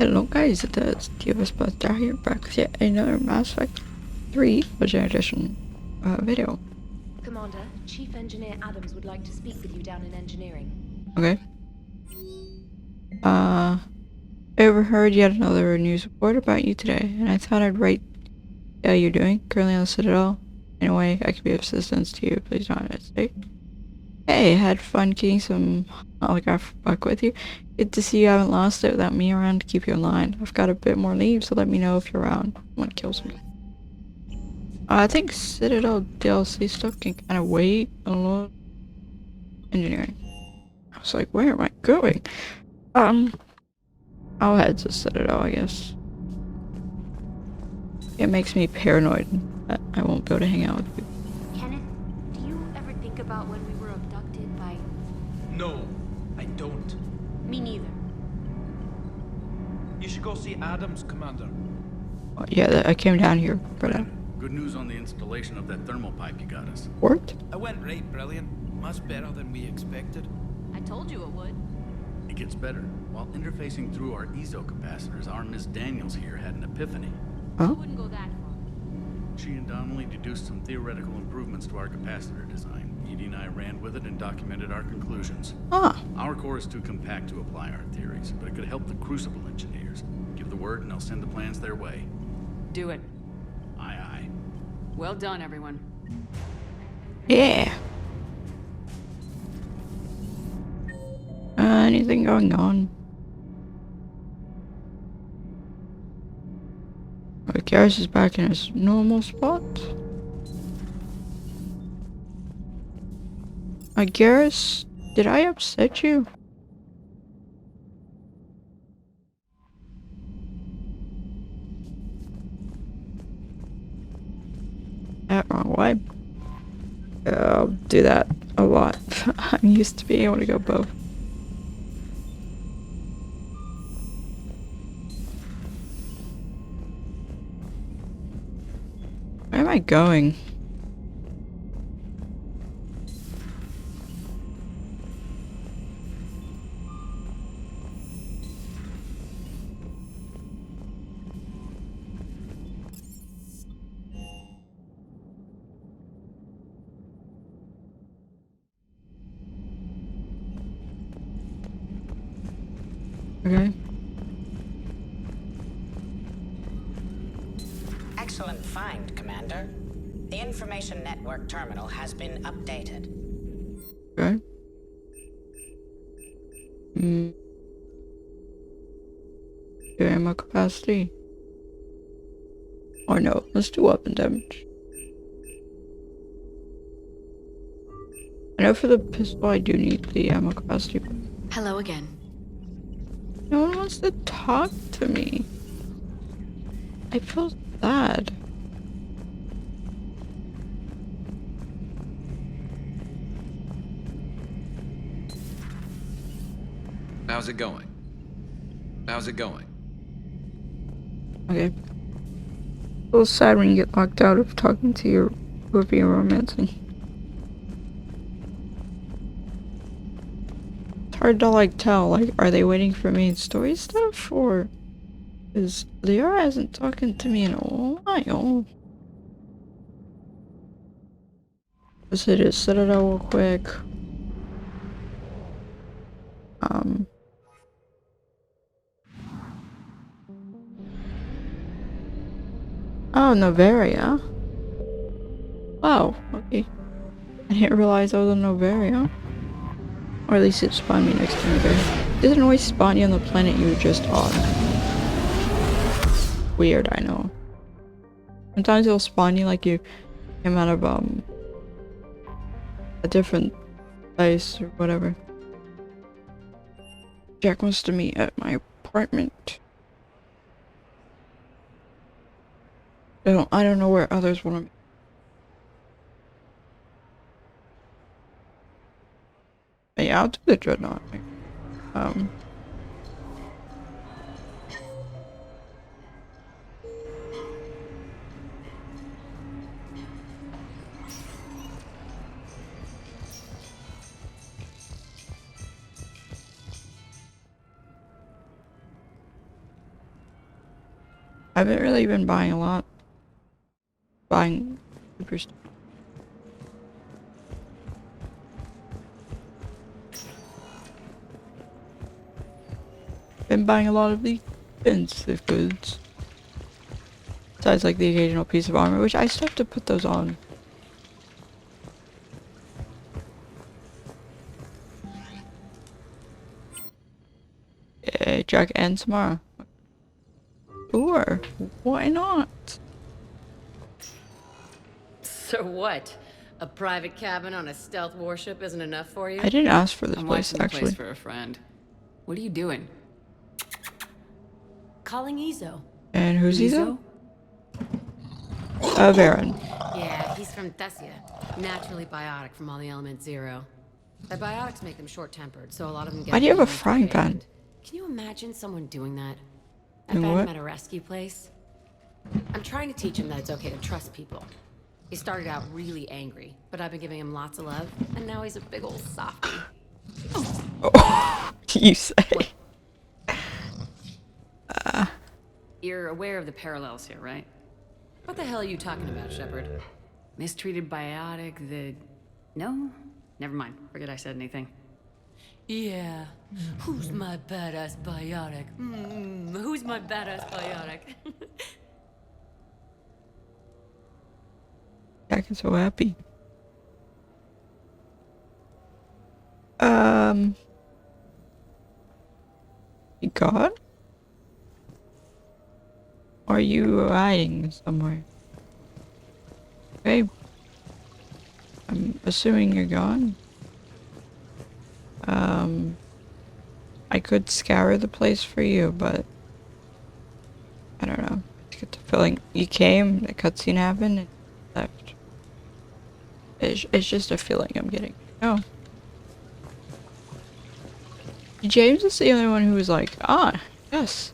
Hello guys, it's Bearstar here, back with yet another Mass Effect 3 Legendary Edition video. Commander, Chief Engineer Adams would like to speak with you down in engineering. Okay. I overheard yet another news report about you today, and I thought I'd write how you're doing, currently on the Citadel. Anyway, I could be of assistance to you, please don't hesitate. Hey, I had fun getting some holograph buck with you. Good to see you haven't lost it without me around to keep you in line. I've got a bit more leave, so let me know if you're around. Someone kills me. I think Citadel DLC stuff can kind of wait a lot. Engineering. I was like, where am I going? I'll head to Citadel, I guess. It makes me paranoid that I won't be able to hang out with people. Kenneth, do you ever think about when we were abducted by... No, I don't. Me neither. You should go see Adams, Commander. Oh, yeah, I came down here for that. Good news on the installation of that thermal pipe you got us. Worked? I went right brilliant. Much better than we expected. I told you it would. It gets better. While interfacing through our ESO capacitors, our Miss Daniels here had an epiphany. I Huh? wouldn't go that far. She and Donnelly deduced some theoretical improvements to our capacitor design. Edie and I ran with it and documented our conclusions. Ah, Our core is too compact to apply our theories, but it could help the Crucible engineers. Give the word and I'll send the plans their way. Do it. Aye, aye. Well done, everyone. yeah. Anything going on? Garrus is back in his normal spot. Garrus, did I upset you? Wrong way. I'll do that a lot. I'm used to being able to go both. Where am I going? Okay. Excellent find, Commander. The information network terminal has been updated. Okay. Ammo capacity. Or no, let's do weapon damage. I know for the pistol I do need the ammo capacity, but Hello again. no one wants to talk to me. I feel sad. How's it going? How's it going? Okay. A little sad when you get locked out of talking to your whoever you're romancing. It's hard to like tell, like, are they waiting for me in story stuff, or is Liara hasn't talking to me in a while. Let's hit it, set it out real quick. Oh, Novaria. Wow, okay. I didn't realize I was in Novaria. Or at least it spawned me next to Novaria. It doesn't always spawn you on the planet you were just on. Weird, I know. Sometimes it'll spawn you like you came out of, a different place or whatever. Jack wants to meet at my apartment. I don't know where others want to meet. Yeah, I'll do the Dreadnought. I haven't really been buying a lot. Buying Bearstar. Been buying a lot of the expensive goods. Besides like the occasional piece of armor, which I still have to put those on. Yeah, Jack and tomorrow. Sure, why not? So what? A private cabin on a stealth warship isn't enough for you? I didn't ask for this I'm place, watching the actually. place for a friend. What are you doing? Calling Ezo. And who's Ezo? Ezo? Baron. Yeah, he's from Thessia. Naturally biotic from all the element zero. The biotics make them short-tempered, so a lot of them get... Why do you have a beaten frying to the pan? end. Can you imagine someone doing that? I Doing found what? him at a rescue place. I'm trying to teach him that it's okay to trust people. He started out really angry, but I've been giving him lots of love, and now he's a big old softie. Oh, you say? You're aware of the parallels here, right? What the hell are you talking about, Shepard? Mistreated biotic, the... No? Never mind. Forget I said anything. Yeah. Who's my badass biotic? Who's my badass biotic? Jack is so happy. You gone? Are you hiding somewhere? Okay. I'm assuming you're gone. I could scour the place for you, but I don't know. I get the feeling you came, the cutscene happened, and left. It's just a feeling I'm getting. Oh. James is the only one who was like, ah, yes,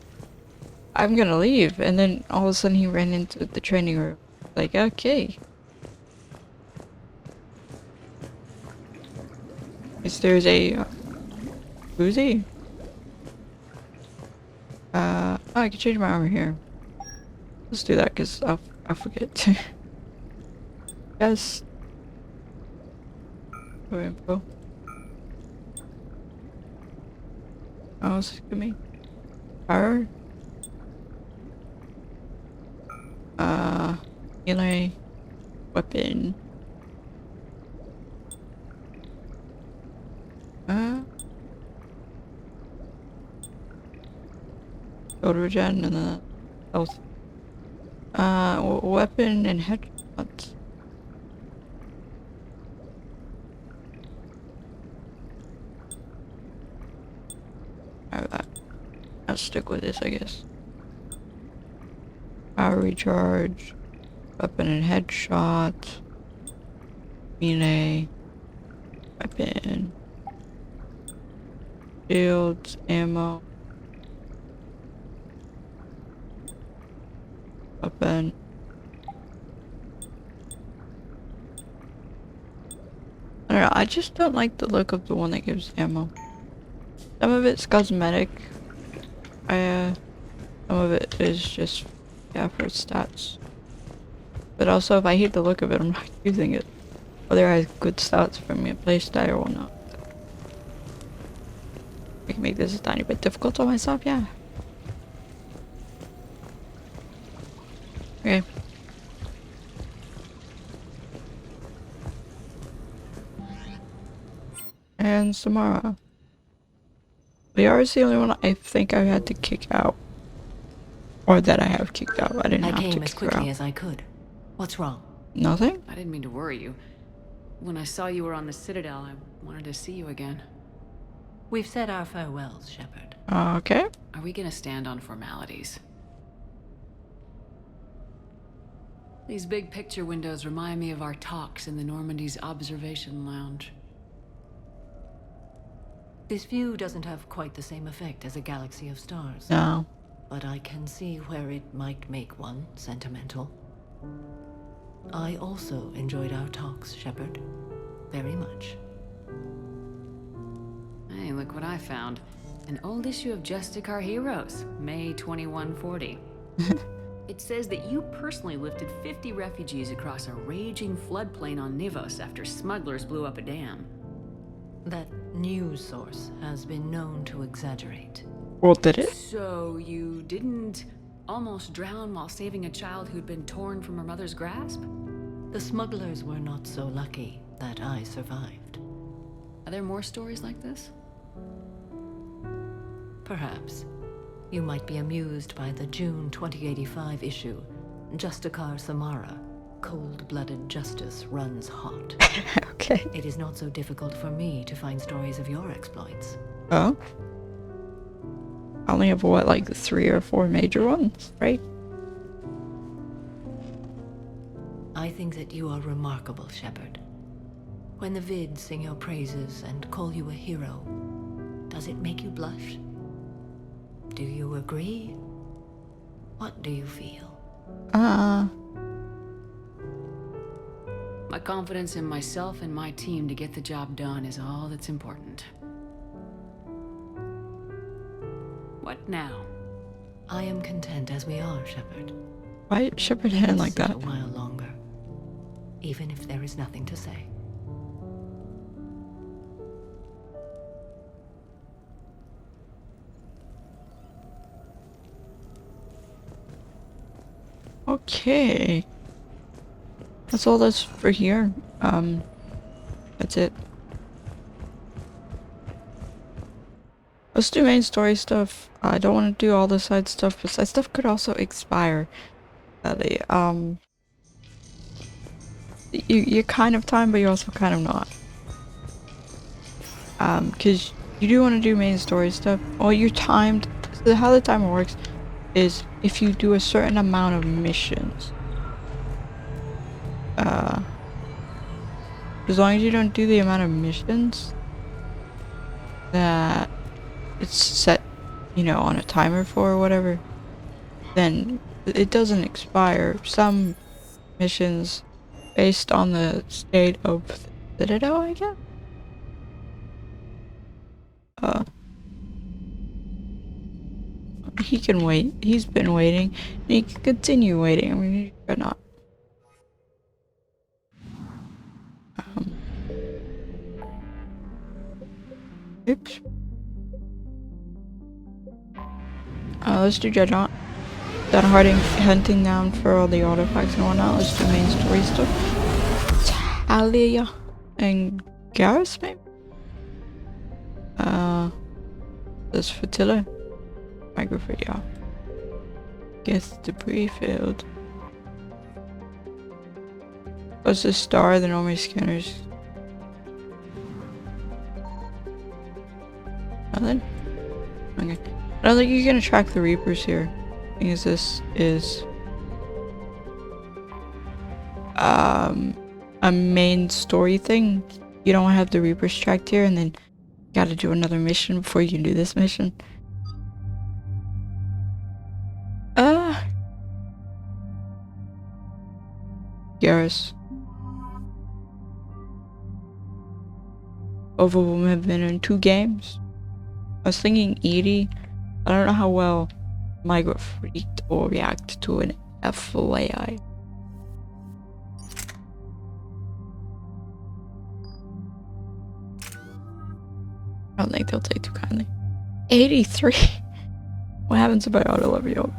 I'm gonna leave. And then all of a sudden he ran into the training room. Like, okay. Is there's a Uzi? Oh, I can change my armor here. Let's do that because I'll forget. Yes. Go info. Oh, it's good me. Power. Melee. Weapon. Shoulder regen and then health. Weapon and headshots. I'll stick with this, I guess. Power recharge. Weapon and headshot. Melee. Weapon. Shields. Ammo. Weapon. I don't know, I just don't like the look of the one that gives ammo. Some of it's cosmetic. Some of it is just, yeah, for stats. But also, if I hate the look of it, I'm not using it. Whether it has good stats for me, playstyle or not. I can make this a tiny bit difficult on myself, yeah. Okay. And Samara. Liara is the only one I think I had to kick out. Or that I have kicked out. I didn't have to came as kick her quickly out. as I could. What's wrong? Nothing? I didn't mean to worry you. When I saw you were on the Citadel, I wanted to see you again. We've said our farewells, Shepard. Okay. Are we gonna stand on formalities? These big picture windows remind me of our talks in the Normandy's observation lounge. This view doesn't have quite the same effect as a galaxy of stars. No. But I can see where it might make one sentimental. I also enjoyed our talks, Shepard. Very much. Hey, look what I found. An old issue of Justicar Heroes, May 2140. It says that you personally lifted 50 refugees across a raging floodplain on Nivos after smugglers blew up a dam. That news source has been known to exaggerate. Well, did it? So you didn't almost drown while saving a child who'd been torn from her mother's grasp? The smugglers were not so lucky that I survived. Are there more stories like this? Perhaps. You might be amused by the June 2085 issue, Justicar Samara. Cold-blooded justice runs hot. Okay. It is not so difficult for me to find stories of your exploits. Oh? I only have, what, like 3 or 4 major ones, right? I think that you are remarkable, Shepard. When the vids sing your praises and call you a hero, does it make you blush? Do you agree? What do you feel? My confidence in myself and my team to get the job done is all that's important. What now? I am content as we are, Shepard. Why Shepard hand like Sit that? a while longer, even if there is nothing to say. Okay. That's all that's for here. That's it. Let's do main story stuff. I don't want to do all the side stuff, but side stuff could also expire. You're kind of timed, but you're also kind of not. Because you do want to do main story stuff. Well, you're timed. So how the timer works is if you do a certain amount of missions. As long as you don't do the amount of missions that it's set, you know, on a timer for or whatever, then it doesn't expire. Some missions, based on the state of the Citadel, I guess? He can wait. He's been waiting. And he can continue waiting. I mean, he could not. Oops. Let's do Dreadnought. Done hunting down for all the artifacts and whatnot. Let's do main story stuff. Talia and Garrus, maybe? This Fatilla. Microphone, yeah. Guess debris field. What's the star? The normal scanners. Nothing? Okay. I don't think you're gonna track the Reapers here. Thing is, this is a main story thing. You don't have the Reapers tracked here, and then you gotta do another mission before you can do this mission. Garrus. Both of them have been in 2 games. I was thinking Edie. I don't know how well Migrate freaked or react to an FYI. I don't think they'll take too kindly. 83. What happens if I auto level you up?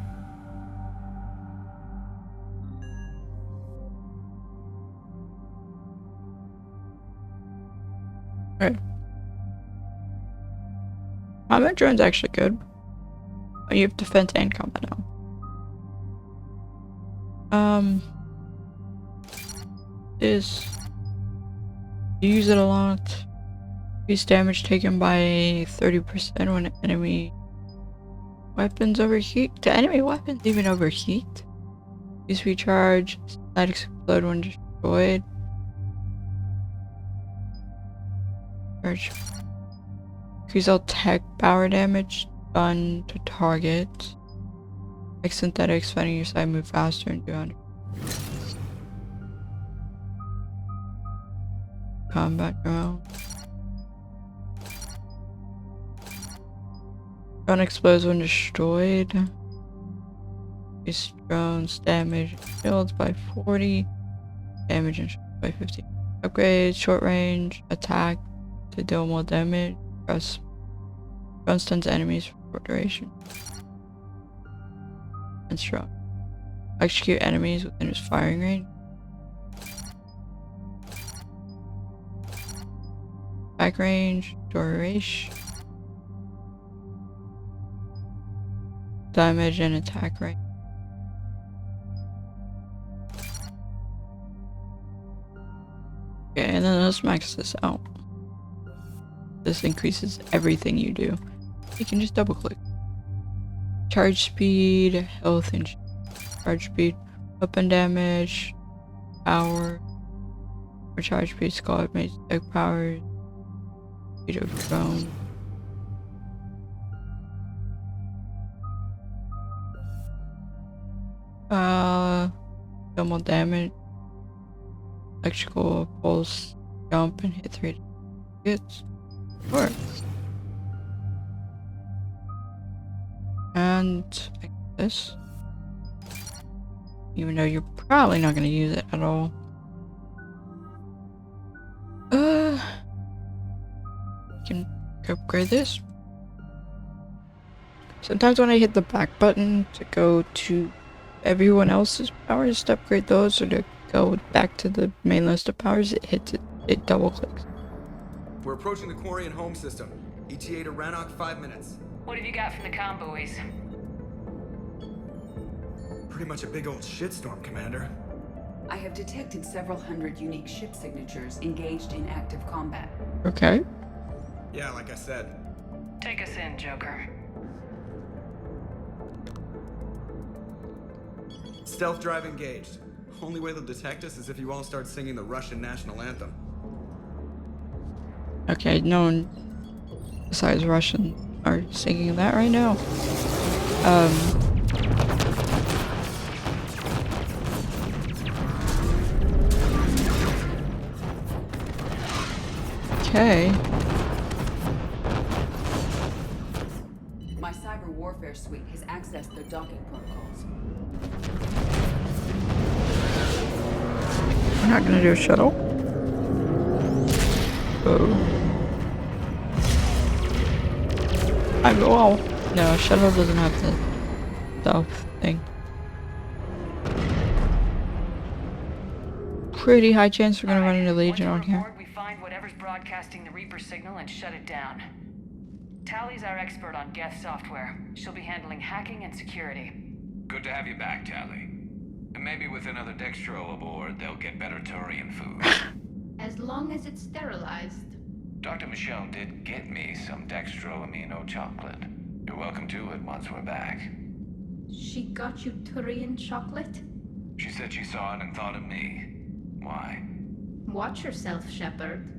Alright. Combat drone's actually good. Oh, you have defense and combat now. You use it a lot. Increase damage taken by 30% when enemy weapons overheat. Do enemy weapons even overheat? Use recharge. That explode when destroyed. Charge. Increase all tech power damage done to target. Like synthetics, finding your side move faster and do 100. Combat drone. Gun explodes when destroyed. Increase drones damage and shields by 40. Damage and shields by 50. Upgrade short range attack to deal more damage. Press drone stuns enemies for short duration. And strong. Execute enemies within his firing range. Attack range, duration. Damage and attack range. Okay, and then let's max this out. This increases everything you do. You can just double click. Charge speed, health and charge speed, weapon damage, power, or charge speed, squad mates, tech power, speed of drone. Thermal damage, electrical pulse, jump and hit 3 hits. Sure. And like this. Even though you're probably not gonna use it at all. You can upgrade this. Sometimes when I hit the back button to go to everyone else's powers to upgrade those, or to go back to the main list of powers, it hits it. It double clicks. We're approaching the Quarian home system. ETA to Rannoch 5 minutes. What have you got from the comm buoys? Pretty much a big old shitstorm, Commander. I have detected several hundred unique ship signatures engaged in active combat. Okay. Yeah, like I said. Take us in, Joker. Stealth drive engaged. Only way they'll detect us is if you all start singing the Russian national anthem. Okay, no one besides Russian are singing that right now. Okay. My cyber warfare suite has accessed their docking protocols. We're not gonna do a shuttle. Oh. I go all. No, shuttle doesn't have the stealth thing. Pretty high chance we're gonna run into Legion on here. We find whatever's broadcasting the Reaper signal and shut it down. Tally's our expert on Geth software. She'll be handling hacking and security. Good to have you back, Tally. And maybe with another Dextro aboard, they'll get better Turian food. As long as it's sterilized. Dr. Michelle did get me some Dextro Amino chocolate. You're welcome to it once we're back. She got you Turian chocolate? She said she saw it and thought of me. Why? Watch yourself, Shepard.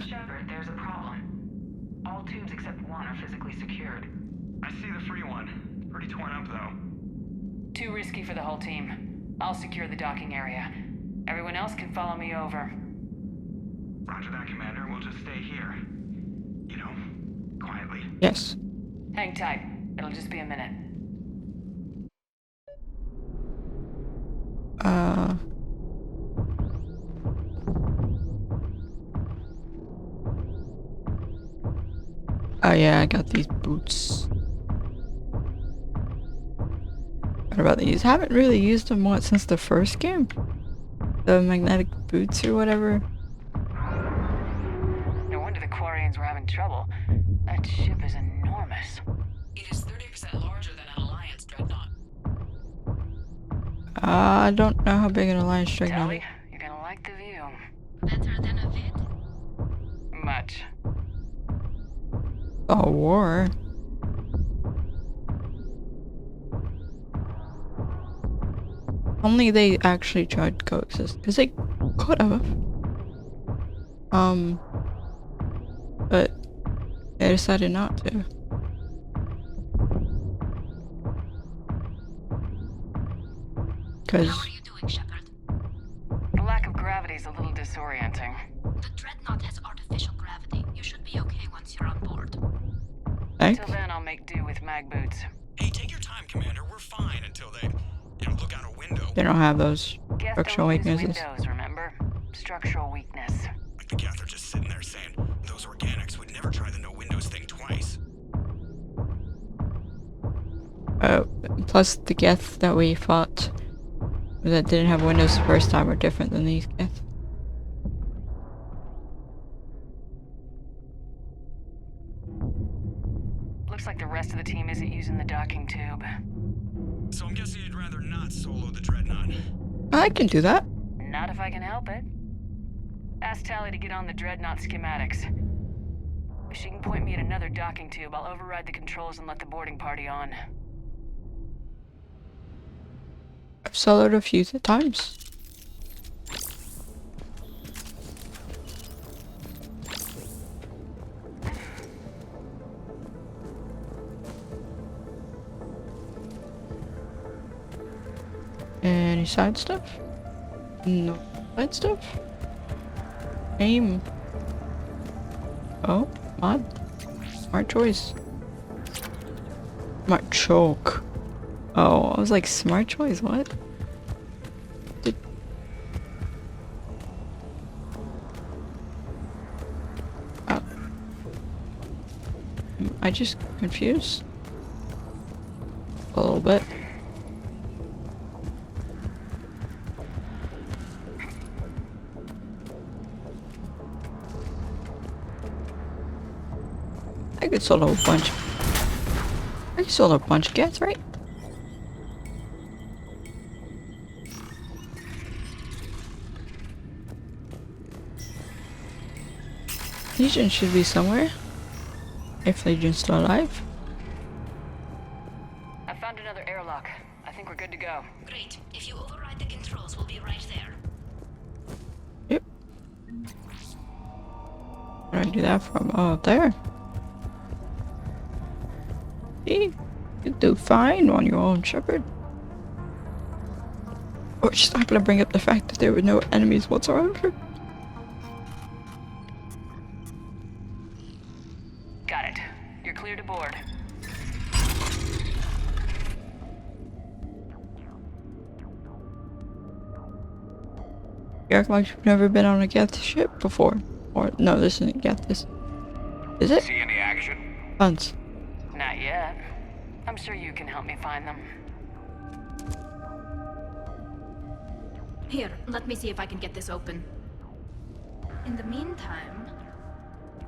Shepard, there's a problem. All tubes except one are physically secured. I see the free one. Pretty torn up, though. Too risky for the whole team. I'll secure the docking area. Everyone else can follow me over. Roger that, Commander. We'll just stay here. You know, quietly. Yes. Hang tight. It'll just be a minute. Oh yeah, I got these boots. What about these? Haven't really used them since the first game. The magnetic boots or whatever. No wonder the Quarians were having trouble. That ship is enormous. It is 30% larger than an Alliance dreadnought. I don't know how big an Alliance dreadnought is. Tally, you're gonna like the view. Better than a vid? Much. Oh, war. Only they actually tried to coexist, because they could have. But they decided not to. Because How are you doing, Shepard? The lack of gravity is a little disorienting. The dreadnought has artificial gravity. You should be okay once you're on board. Till then, I'll make do with mag boots. Hey, take your time, Commander. We're fine until they, They don't have those Geth structural don't use weaknesses. windows, remember? Structural weakness. Like the Geth are just sitting there saying, those organics would never try the no windows thing twice. Plus the Geth that we fought that didn't have windows the first time are different than these Geth. Looks like the rest of the team isn't using the docking tube. So I'm guessing you'd rather not solo the Dreadnought. I can do that. Not if I can help it. Ask Tally to get on the Dreadnought schematics. If she can point me at another docking tube, I'll override the controls and let the boarding party on. I've soloed a few times. Any side stuff? No side stuff? Aim. Oh, mod. Smart choice. Smart choke. Oh, I was like, smart choice, what? Oh. Am I just confused? A little bit. I could solo a bunch. I could solo a bunch of Geths, right? Legion should be somewhere. If Legion's still alive. I found another airlock. I think we're good to go. Great. If you override the controls, we'll be right there. Yep. Where do I do that from? Oh, up there. See? You do fine on your own, Shepard. We're just not gonna bring up the fact that there were no enemies whatsoever. Got it. You're clear to board. You act like you've never been on a Geth ship before. Or, no, this isn't Geth, this... Is it? See any action? Tons. Not yet. I'm sure you can help me find them. Here, let me see if I can get this open. In the meantime,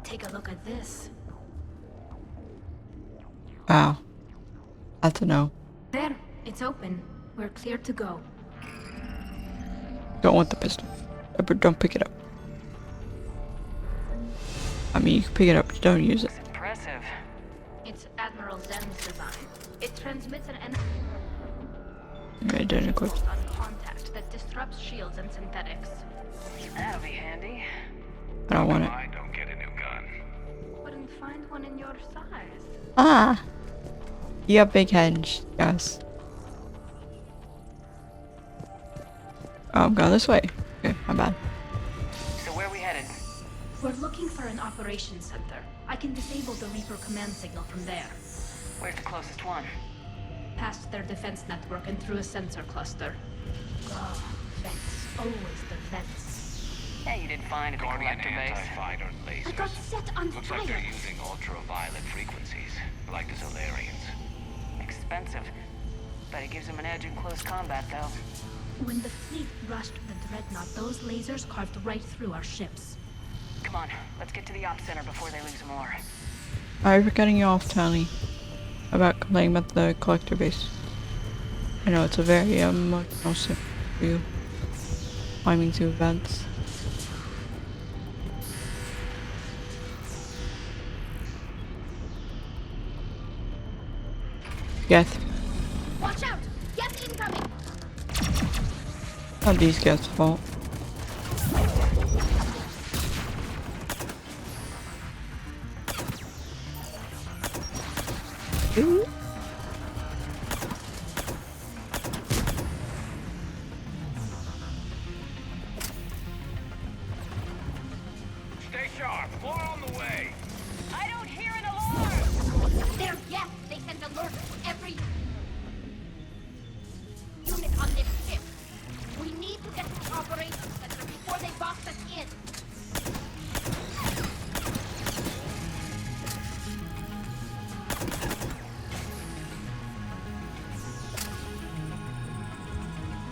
take a look at this. Wow. That's a no. There, it's open. We're clear to go. Don't want the pistol. Shepard, don't pick it up. I mean, you can pick it up, but don't use it. Impressive. It's Admiral Zen's design. It transmits an Identical. on contact that disrupts shields and synthetics. That'll be handy. I don't want it. I don't get a new gun. Wouldn't find one in your size. Ah! You got big hands, yes. Oh, I'm going this way. Okay, my bad. So where are we headed? We're looking for an operations center. I can disable the Reaper command signal from there. Where's the closest one? Past their defense network and through a sensor cluster. Oh, vents. Always the vents. Yeah, you did fine at the Guardian collector base. anti-fighter lasers. I got set on Looks fire. like they're using ultraviolet frequencies, like the Solarians. Expensive. But it gives them an edge in close combat, though. When the fleet rushed the Dreadnought, those lasers carved right through our ships. Come on, let's get to the op center before they lose more. Sorry for cutting you off, Tally. About complaining about the collector base. I know it's a very emotional sim for you. Climbing to events. Geth. Watch out! Get incoming! Not these Geth's fault. Ooh. Stay sharp. More on the way. I don't hear an alarm! They're yes! They send alerts to every unit on this ship.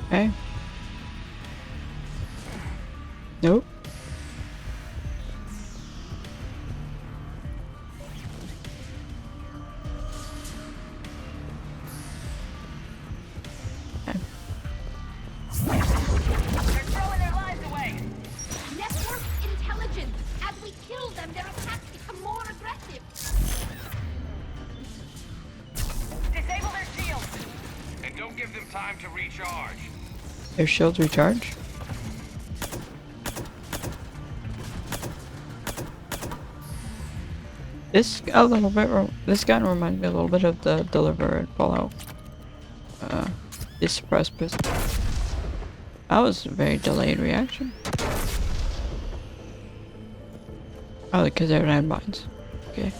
Okay. Nope. Okay. They're throwing their lives away. Network intelligence! As we kill them, their attacks become more aggressive! Disable their shields! And don't give them time to recharge. Their shields recharge? This a little bit. This gun reminded me a little bit of the Deliver and Fallout. This suppressed pistol. That was a very delayed reaction. Oh, because they had mines. Okay.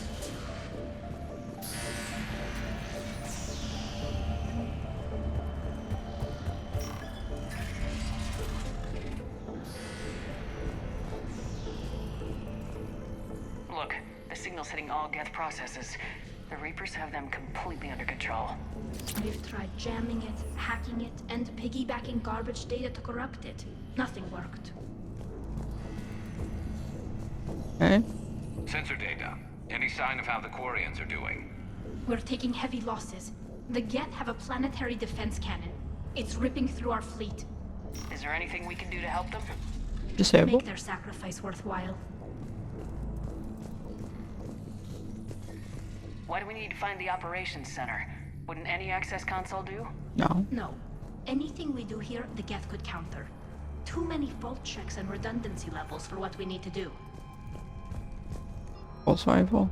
Look, the signal's hitting all Geth processes. The Reapers have them completely under control. We've tried jamming it, hacking it, and piggybacking garbage data to corrupt it. Nothing worked. Okay. Sensor data. Any sign of how the Quarians are doing? We're taking heavy losses. The Geth have a planetary defense cannon. It's ripping through our fleet. Is there anything we can do to help them? Disable. Make their sacrifice worthwhile. Why do we need to find the operations center? Wouldn't any access console do? No. No. Anything we do here, the Geth could counter. Too many fault checks and redundancy levels for what we need to do. Pulse rifle.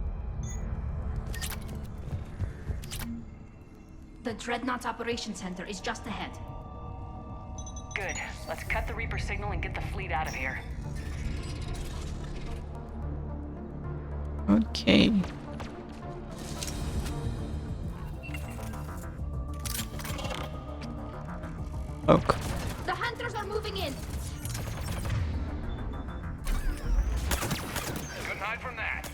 The Dreadnought Operations Center is just ahead. Good. Let's cut the Reaper signal and get the fleet out of here. Okay. Oak. The hunters are moving in! Couldn't hide from that.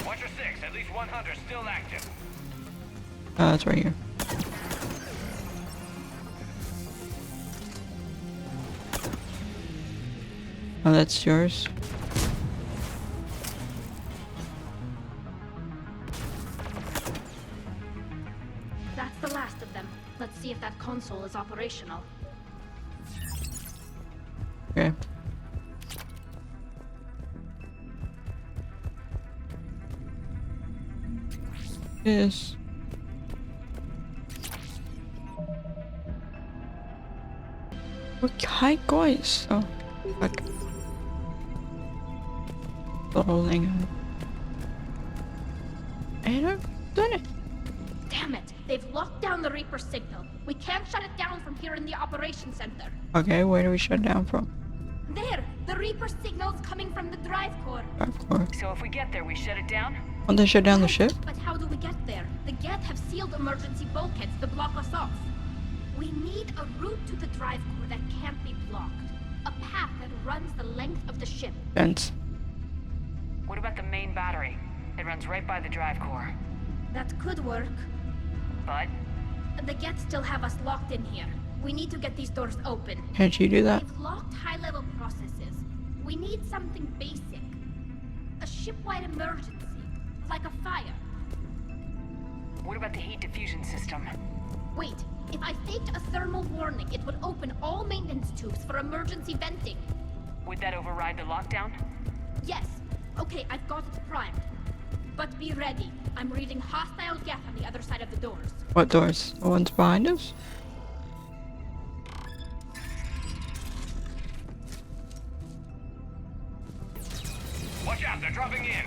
Watcher 6, at least one hunter still active. That's right here. Oh, that's yours. That's the last of them. Let's see if that console is operational. Okay. Yes. What hi guys? Oh, fuck. The whole thing. I don't done it. Damn it! They've locked down the Reaper signal. We can't shut it down from here in the operations center. Okay, where do we shut down from? There! The Reaper signal's coming from the drive core. Drive core. So if we get there, we shut it down? Won't they shut down the ship? But how do we get there? The Geth have sealed emergency bulkheads to block us off. We need a route to the drive core that can't be blocked. A path that runs the length of the ship. Fence. What about the main battery? It runs right by the drive core. That could work. But? The Geth still have us locked in here. We need to get these doors open. Can't you do that? They've locked high-level processes. We need something basic. A ship-wide emergency. Like a fire. What about the heat diffusion system? Wait, if I faked a thermal warning, it would open all maintenance tubes for emergency venting. Would that override the lockdown? Yes. Okay, I've got it primed. But be ready. I'm reading hostile Geth on the other side of the doors. What doors? The ones behind us? Watch out, they're dropping in.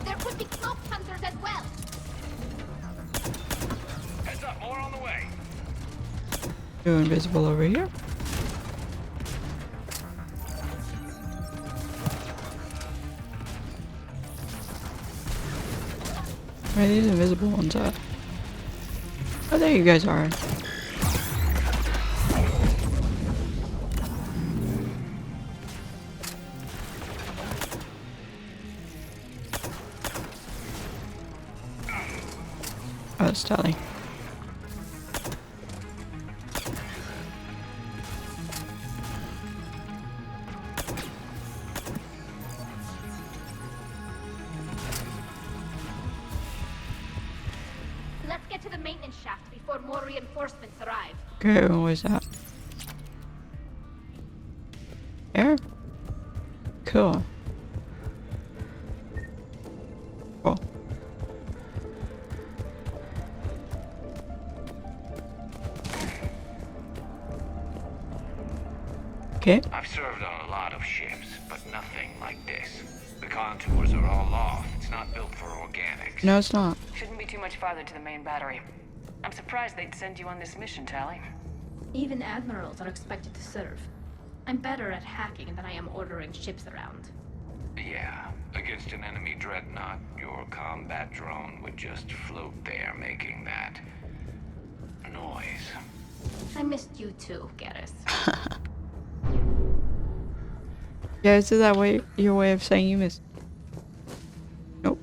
There could be cloaked hunters as well. Heads up, more on the way. You're invisible over here? Where are these invisible ones at? Oh, there you guys are. Oh, it's Tally. Let's get to the maintenance shaft before more reinforcements arrive. Okay, what was that? Air? Cool. Cool. Okay. I've served on a lot of ships, but nothing like this. The contours are all off. It's not built for organics. No, it's not. Shouldn't be too much farther to the main battery. I'm surprised they'd send you on this mission, Tally. Even admirals are expected to serve. I'm better at hacking than I am ordering ships around. Yeah, against an enemy dreadnought, your combat drone would just float there making that noise. I missed you too, Garrus. Yeah, is that way your way of saying you missed? Nope.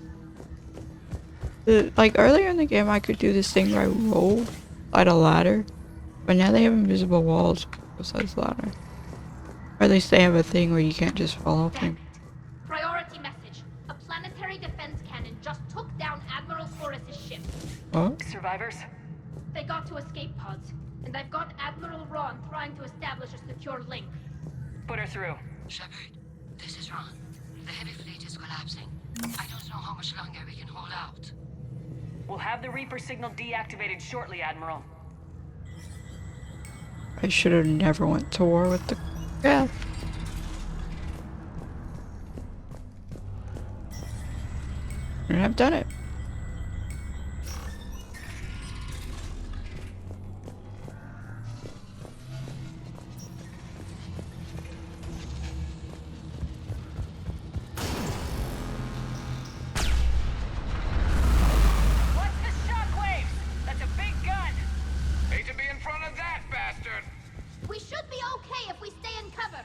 Like earlier in the game, I could do this thing where I roll like a ladder, but now they have invisible walls besides the ladder. Or at least they have a thing where you can't just fall off them. Priority message. A planetary defense cannon just took down Admiral Forrest's ship. What? Survivors? They got to escape pods, and I've got Admiral Ron trying to establish a secure link. Put her through. Shepard, this is Ron. The heavy fleet is collapsing. I don't know how much longer we can hold out. We'll have the Reaper signal deactivated shortly, Admiral. I should have never went to war with the... Yeah. And I've done it. What's the shockwaves? That's a big gun. Hate to be in front of that bastard! We should be okay if we stay in cover.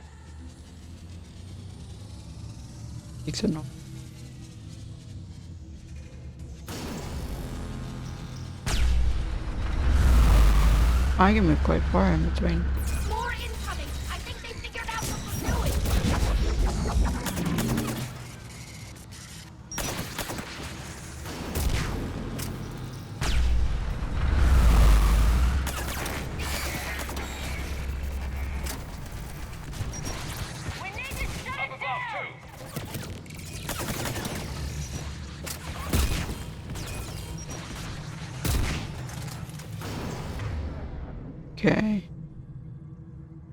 Big signal. I can move quite far in between. More incoming. I think they figured out what we're doing. We need to shut Up it above, down. Okay.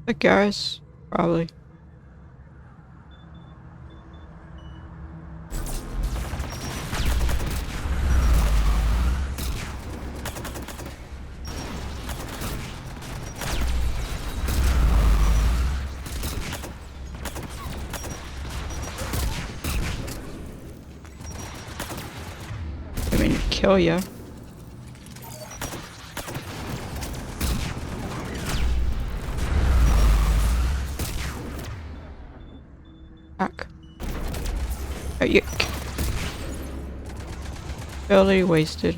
The Garrus? Probably. I mean, kill ya. Fuck. Oh, yuck. Ability wasted.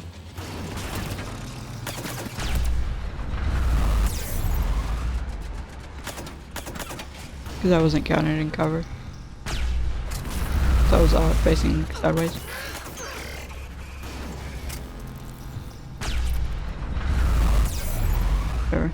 Because I wasn't counted in cover. So I was facing sideways. Sure.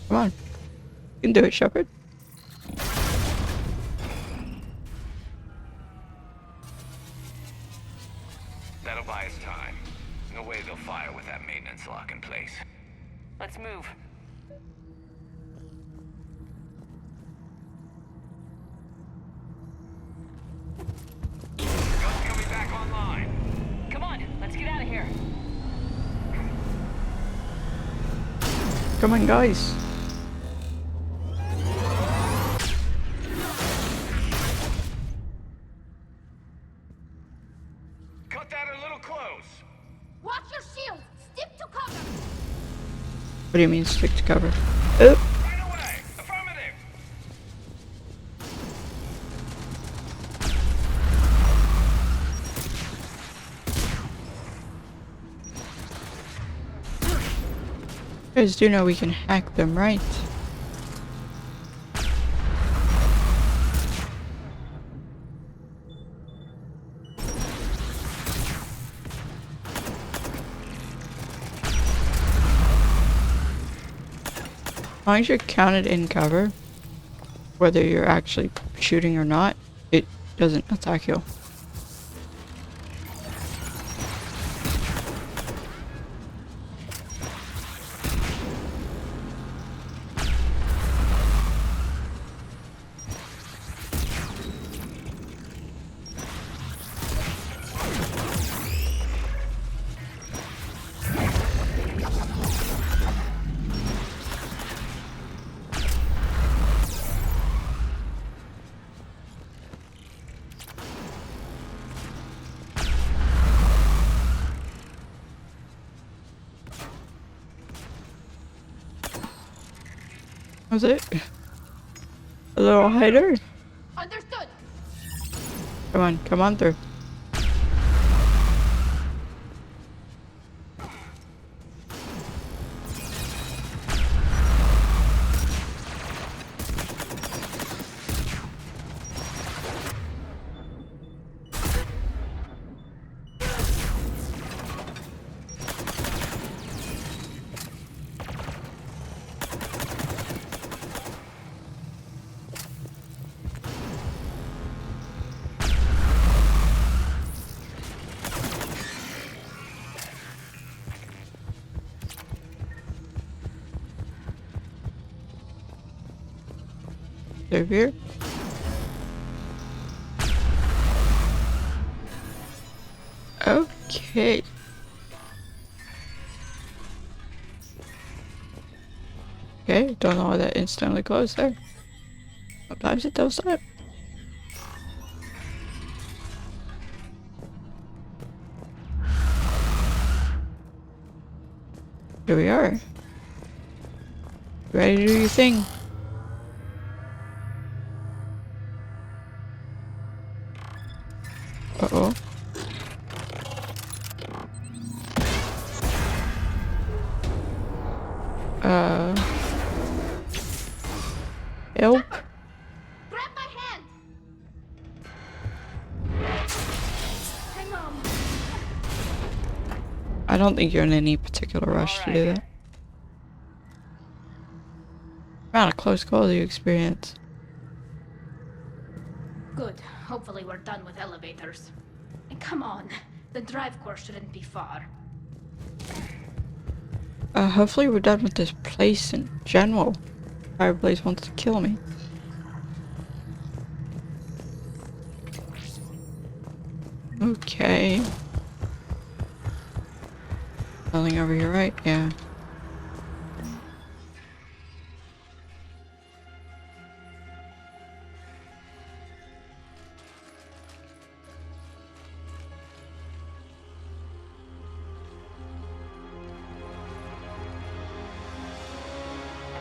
Come on. You can do it, Shepard. That'll buy us time. No way they'll fire with that maintenance lock in place. Let's move. Gun's coming back online. Come on, let's get out of here. Come on, guys. What do you mean stick to cover? Oh. You guys do know we can hack them, right? As long as you're counted in cover, whether you're actually shooting or not, it doesn't attack you. Was it? A little hider? Understood. Come on through. Over here. Okay. Okay, don't know why that instantly closed there. Sometimes it does that. Here we are. Ready to do your thing. Uh-oh. Help. Grab my hand. Hang on. I don't think you're in any particular rush to do that. Amount of close calls you experience. Good. Hopefully we're done with elevators. And come on, the drive core shouldn't be far. Hopefully we're done with this place in general. Fireplace wants to kill me. Okay. Nothing over here, right? Yeah.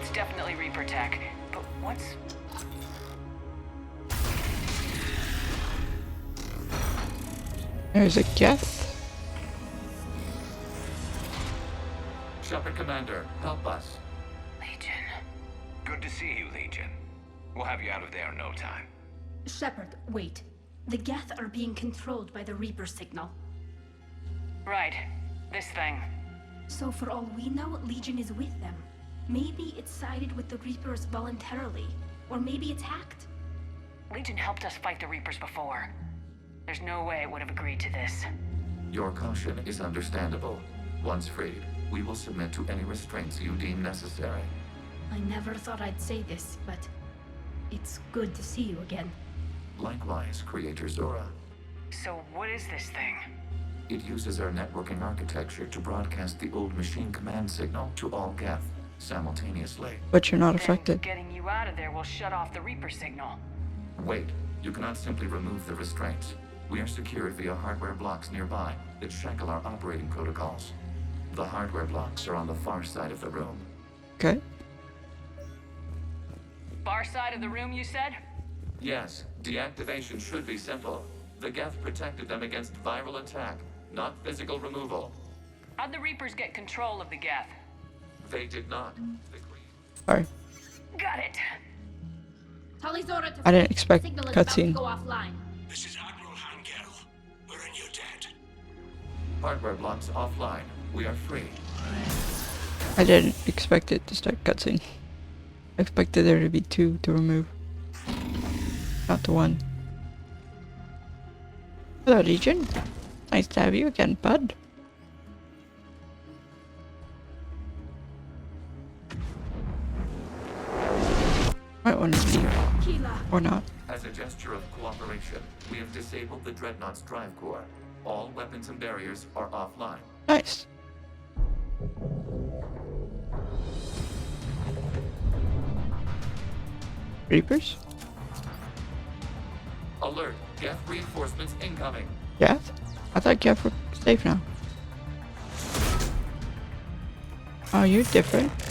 It's definitely Reaper tech, but what's... There's a Geth. Shepard Commander, help us. Legion. Good to see you, Legion. We'll have you out of there in no time. Shepard, wait. The Geth are being controlled by the Reaper signal. Right. This thing. So for all we know, Legion is with them. Maybe it sided with the Reapers voluntarily. Or maybe it's hacked. Legion helped us fight the Reapers before. There's no way it would have agreed to this. Your caution is understandable. Once freed, we will submit to any restraints you deem necessary. I never thought I'd say this, but it's good to see you again. Likewise, Creator Zora. So what is this thing? It uses our networking architecture to broadcast the old machine command signal to all Geth simultaneously. But you're not affected. Getting you out of there will shut off the Reaper signal. Wait, you cannot simply remove the restraints. We are secured via hardware blocks nearby that shackle our operating protocols. The hardware blocks are on the far side of the room. Okay. Far side of the room, you said? Yes, deactivation should be simple. The Geth protected them against viral attack, not physical removal. How'd the Reapers get control of the Geth? They did not. Sorry. Got it. Tully's order to I didn't flee. expect Signal is about to cutscene. go offline. This is Admiral Hangel. We're in your debt. Hardware blocks offline. We are free. I didn't expect it to start cutscene. I expected there to be 2 to remove. Not the 1. Hello, Legion. Nice to have you again, bud. Might want to leave. Or not. As a gesture of cooperation, we have disabled the Dreadnought's drive core. All weapons and barriers are offline. Nice. Reapers? Alert! Geth reinforcements incoming. Geth? I thought Geth were safe now. Oh, you're different. The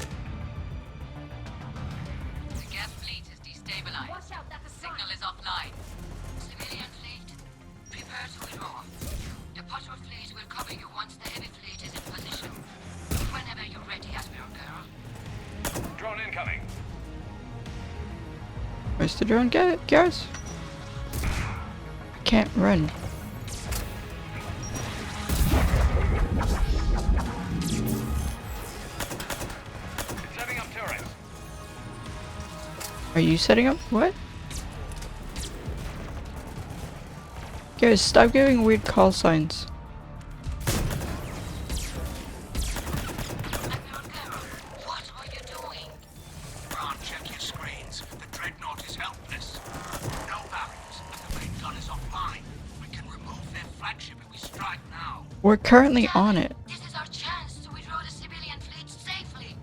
Geth fleet is destabilized. Watch out, that's a Signal is offline. Civilian fleet, prepare to withdraw. The patrol fleet will cover you once the heavy fleet is in position. Whenever you're ready, Admiral Girl. Drone incoming. Where's the drone, guys? I can't run. Setting up turrets. Are you setting up? What? Guys, stop giving weird call signs. What are you doing? Ron, check your screens. The Dreadnought is helpless. No barriers, and the main gun is offline. We can remove their flagship if we strike now. We're currently on it. This is our chance to withdraw the civilian fleet safely.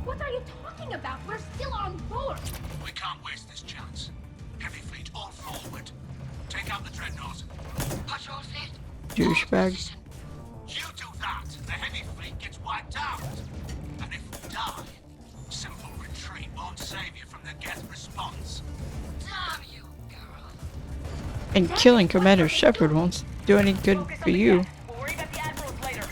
What are you talking about? We're still on board. We can't waste this chance. Heavy fleet all forward. Take out the Dreadnought. Patrol fleet, Douchebags. You do that, the heavy fleet gets wiped out. And if we die, simple retreat won't save you from the Geth response. damn you, girl. And killing Commander Shepard won't do any good for you. We'll worry about the admirals later.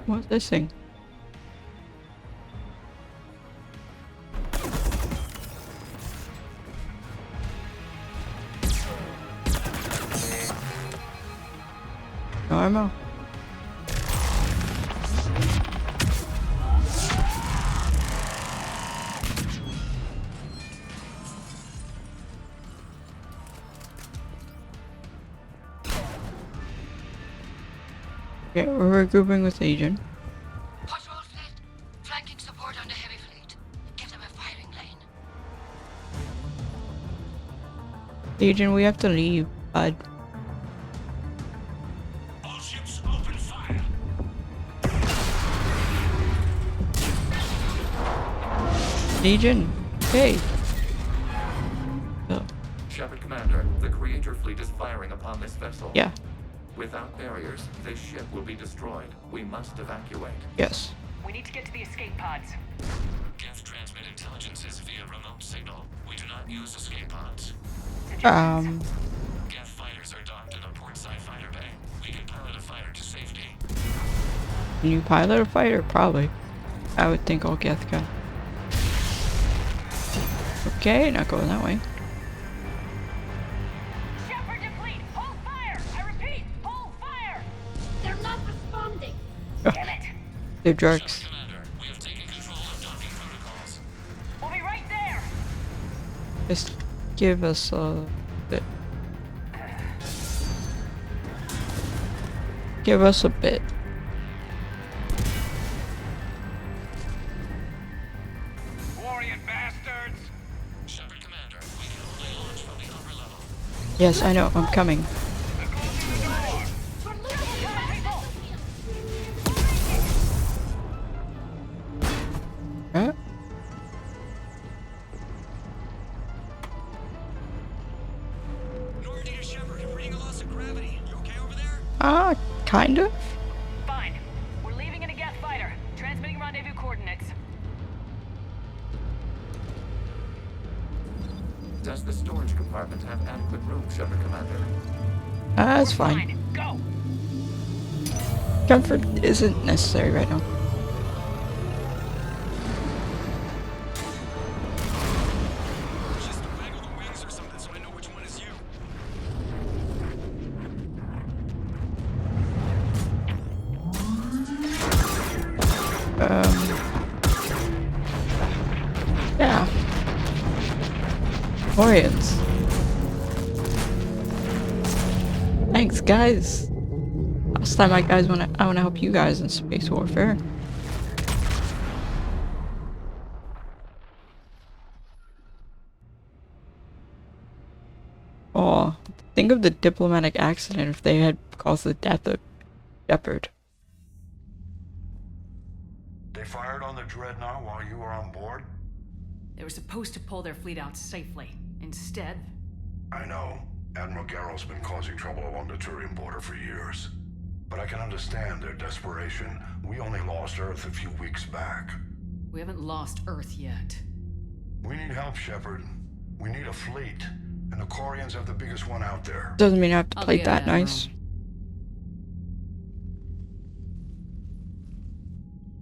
What's this thing? No ammo. Okay, we're regrouping with Legion. Patrol fleet, flanking support on the heavy fleet. Give them a firing lane. Legion, we have to leave, bud. All ships open fire. Legion, hey. Oh, Shepard Commander, the Creator fleet is firing upon this vessel. yeah, Without barriers, this ship will be destroyed. We must evacuate. yes. We need to get to the escape pods. Geth transmit intelligences via remote signal. We do not use escape pods. Geth fighters are docked in a port Sci-fi bay. We can pilot a fighter to safety. Can you pilot a fighter? Probably. I would think all Geth can. Okay, not going that way. Shepard to fleet, hold fire! I repeat, hold fire! They're not responding. Damn it! They're jerks. Commander, we have taken control of docking protocols. We'll be right there! Just give us a bit. Give us a bit. Warrior bastards! Shepard Commander, we can only launch from the upper level. Yes, I know. I'm coming. Kind of. Fine. We're leaving in a Geth fighter. Transmitting rendezvous coordinates. Does the storage compartment have adequate room, Shepard Commander? That's fine. Go. Comfort isn't necessary right now. Just waggle the wings or something so I know which one is you. Yeah. Orions. Thanks, guys. Last time I wanna help you guys in space warfare. Oh, think of the diplomatic accident if they had caused the death of Shepard. They fired on the Dreadnought while you were on board? They were supposed to pull their fleet out safely. Instead... I know. Admiral Garrow's been causing trouble along the Turian border for years. But I can understand their desperation. We only lost Earth a few weeks back. We haven't lost Earth yet. We need help, Shepard. We need a fleet. And the Quarians have the biggest one out there. Doesn't mean I have to play that nice.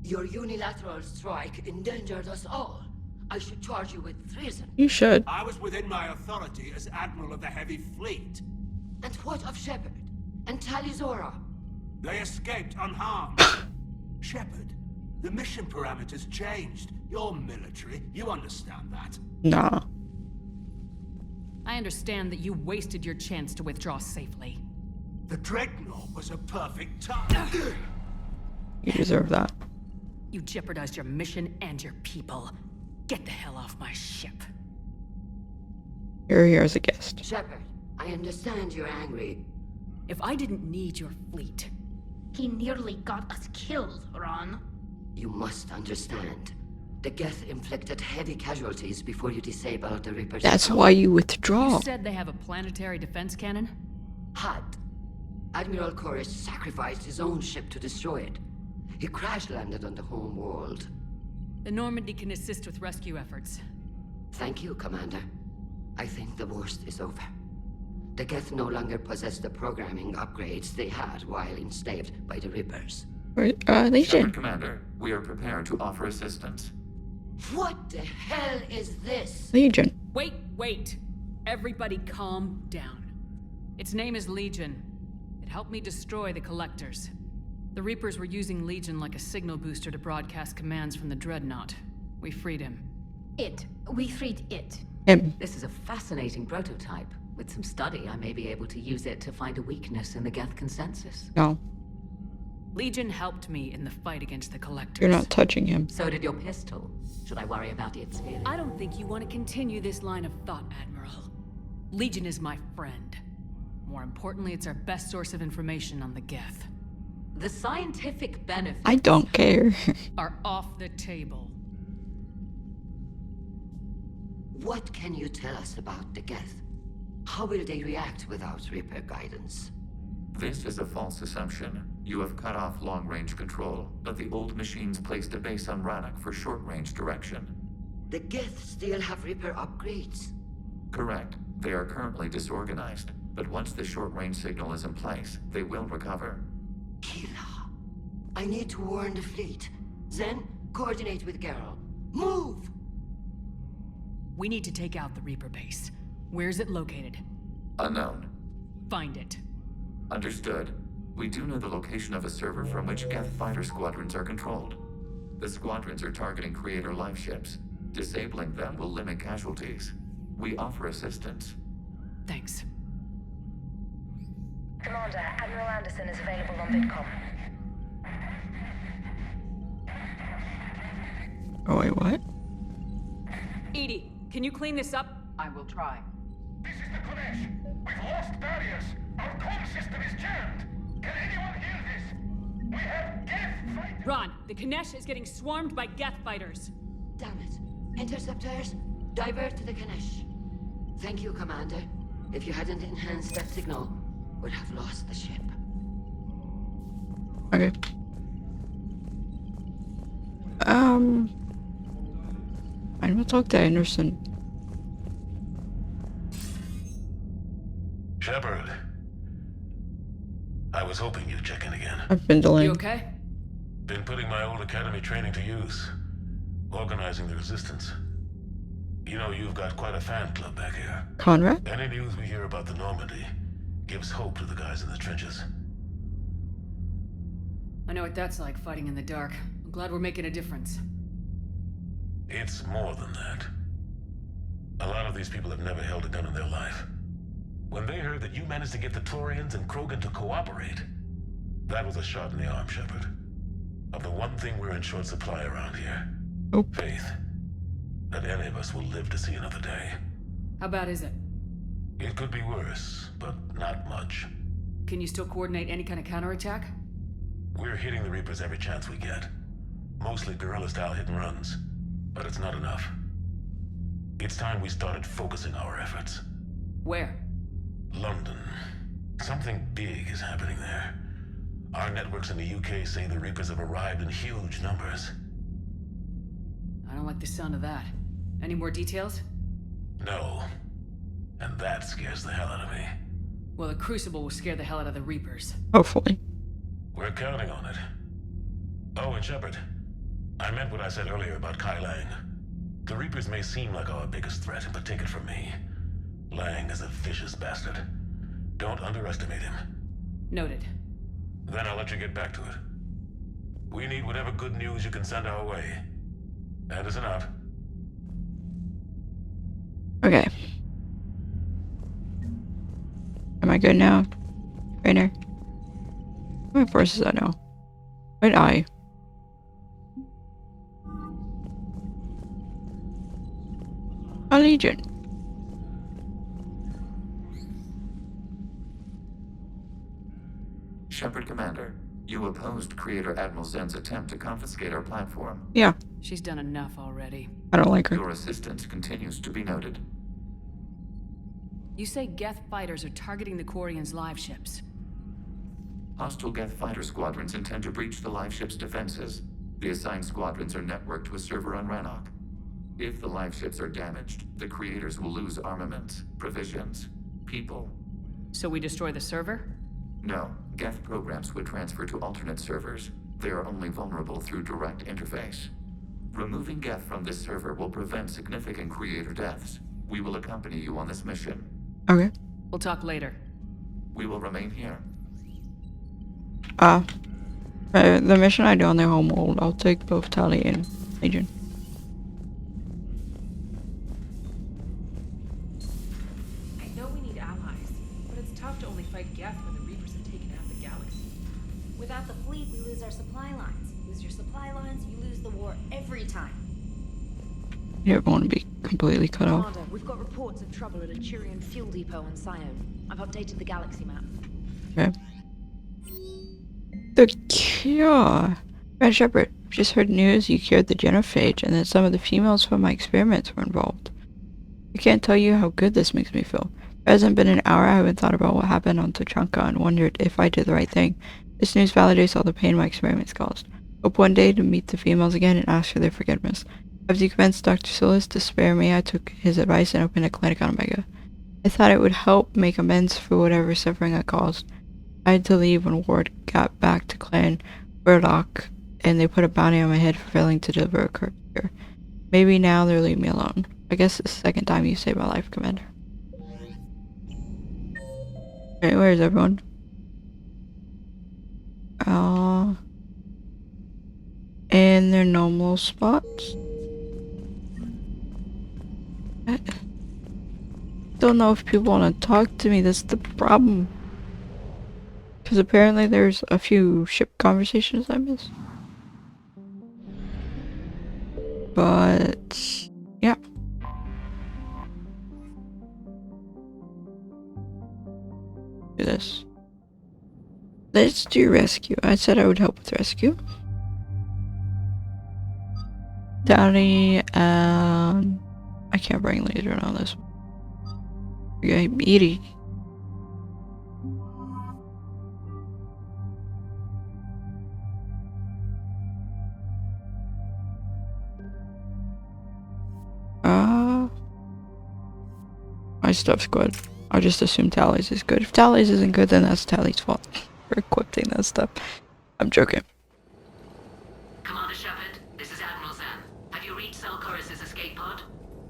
Your unilateral strike endangered us all. I should charge you with treason. You should. I was within my authority as Admiral of the Heavy Fleet. And what of Shepard? And Talizora? They escaped unharmed. Shepard, the mission parameters changed. You're military. You understand that. Nah. I understand that you wasted your chance to withdraw safely. The Dreadnought was a perfect target. You deserve that. You jeopardized your mission and your people. Get the hell off my ship. You're here as a guest. Shepard, I understand you're angry. If I didn't need your fleet... He nearly got us killed, Ron. You must understand. The Geth inflicted heavy casualties before you disabled the Reaper's... That's why you withdraw. You said they have a planetary defense cannon? Had. Admiral Chorus sacrificed his own ship to destroy it. He crash-landed on the home world. The Normandy can assist with rescue efforts. Thank you, Commander. I think the worst is over. The Geth no longer possess the programming upgrades they had while enslaved by the Reapers. Legion. Shepard Commander, we are prepared to offer assistance. What the hell is this? Legion. Wait. Everybody calm down. Its name is Legion. It helped me destroy the Collectors. The Reapers were using Legion like a signal booster to broadcast commands from the Dreadnought. We freed him. We freed it. Him. This is a fascinating prototype. With some study, I may be able to use it to find a weakness in the Geth consensus. No. Legion helped me in the fight against the Collectors. You're not touching him. So did your pistol. Should I worry about its feelings? I don't think you want to continue this line of thought, Admiral. Legion is my friend. More importantly, it's our best source of information on the Geth. The scientific benefits... I don't care. are off the table. What can you tell us about the Geth? How will they react without Reaper guidance? This is a false assumption. You have cut off long-range control, but the old machines placed a base on Rannoch for short-range direction. The Geth still have Reaper upgrades? Correct. They are currently disorganized, but once the short-range signal is in place, they will recover. Kila, I need to warn the fleet. Then, coordinate with Garrow. Move! We need to take out the Reaper base. Where's it located? Unknown. Find it. Understood. We do know the location of a server from which Geth fighter squadrons are controlled. The squadrons are targeting Creator life ships. Disabling them will limit casualties. We offer assistance. Thanks. Commander, Admiral Anderson is available on VidCom. Oh, wait, what? Edie, can you clean this up? I will try. This is the Konesh. We've lost barriers. Our comm system is jammed. Can anyone hear this? We have Geth fighters. Ron, the Kanesh is getting swarmed by Geth fighters. Damn it. Interceptors, divert to the Ganesh. Thank you, Commander. If you hadn't enhanced that signal, we'd have lost the ship. Okay. I'm gonna talk to Anderson. Shepard. I was hoping you'd check in again. I've been delayed. You okay? Been putting my old academy training to use. Organizing the resistance. You know, you've got quite a fan club back here. Conrad? Any news we hear about the Normandy gives hope to the guys in the trenches. I know what that's like, fighting in the dark. I'm glad we're making a difference. It's more than that. A lot of these people have never held a gun in their life. When they heard that you managed to get the Torians and Krogan to cooperate, that was a shot in the arm, Shepard. Of the one thing we're in short supply around here. Faith. That any of us will live to see another day. How bad is it? It could be worse, but not much. Can you still coordinate any kind of counterattack? We're hitting the Reapers every chance we get. Mostly guerrilla-style hit-and-runs. But it's not enough. It's time we started focusing our efforts. Where? London. Something big is happening there. Our networks in the UK say the Reapers have arrived in huge numbers. I don't like the sound of that. Any more details? No. And that scares the hell out of me. Well, the Crucible will scare the hell out of the Reapers. Hopefully. We're counting on it. Oh, and Shepard, I meant what I said earlier about Kai Lang. The Reapers may seem like our biggest threat, but take it from me. Lang is a vicious bastard. Don't underestimate him. Noted. Then I'll let you get back to it. We need whatever good news you can send our way. Anderson out. Okay. Am I good now? Trainer? How many forces I know? Wait, I. A Legion. Shepard Commander, you opposed Creator Admiral Zen's attempt to confiscate our platform. Yeah. She's done enough already. I don't like her. Your assistance continues to be noted. You say Geth fighters are targeting the Quarians' live ships. Hostile Geth fighter squadrons intend to breach the live ship's defenses. The assigned squadrons are networked to a server on Rannoch. If the live ships are damaged, the creators will lose armaments, provisions, people. So we destroy the server? No, Geth programs would transfer to alternate servers. They are only vulnerable through direct interface. Removing Geth from this server will prevent significant creator deaths. We will accompany you on this mission. Okay. We'll talk later. We will remain here. The mission I do on their home world, I'll take both Tali and Legion. I know we need allies, but it's tough to only fight Geth when the Reapers have taken out the galaxy. Without the fleet, we lose our supply lines. Lose your supply lines, you lose the war every time. You don't want to be completely cut off. Commander, we've got reports of trouble at a Turian fuel depot in Sion. I've updated the galaxy map. Okay. The cure. Red Shepard, I've just heard news you cured the genophage and that some of the females from my experiments were involved. I can't tell you how good this makes me feel. It hasn't been an hour I haven't thought about what happened on Tuchanka and wondered if I did the right thing. This news validates all the pain my experiments caused. Hope one day to meet the females again and ask for their forgiveness. After you convinced Dr. Silas to spare me, I took his advice and opened a clinic on Omega. I thought it would help make amends for whatever suffering I caused. I had to leave when word got back to Clan Burdock, and they put a bounty on my head for failing to deliver a cure. Maybe now they'll leave me alone. I guess it's the second time you saved my life, Commander. Hey, where's everyone? In their normal spots. I don't know if people want to talk to me, that's the problem. Because apparently there's a few ship conversations I missed. But, yeah. Do this. Let's do rescue. I said I would help with rescue. Daddy, and I can't bring laser on this one. Okay, Edie. My stuff's good. I'll just assume Tally's is good. If Tally's isn't good, then that's Tally's fault for equipping that stuff. I'm joking. Commander Shepard, this is Admiral Zan. Have you reached Selchoris' escape pod?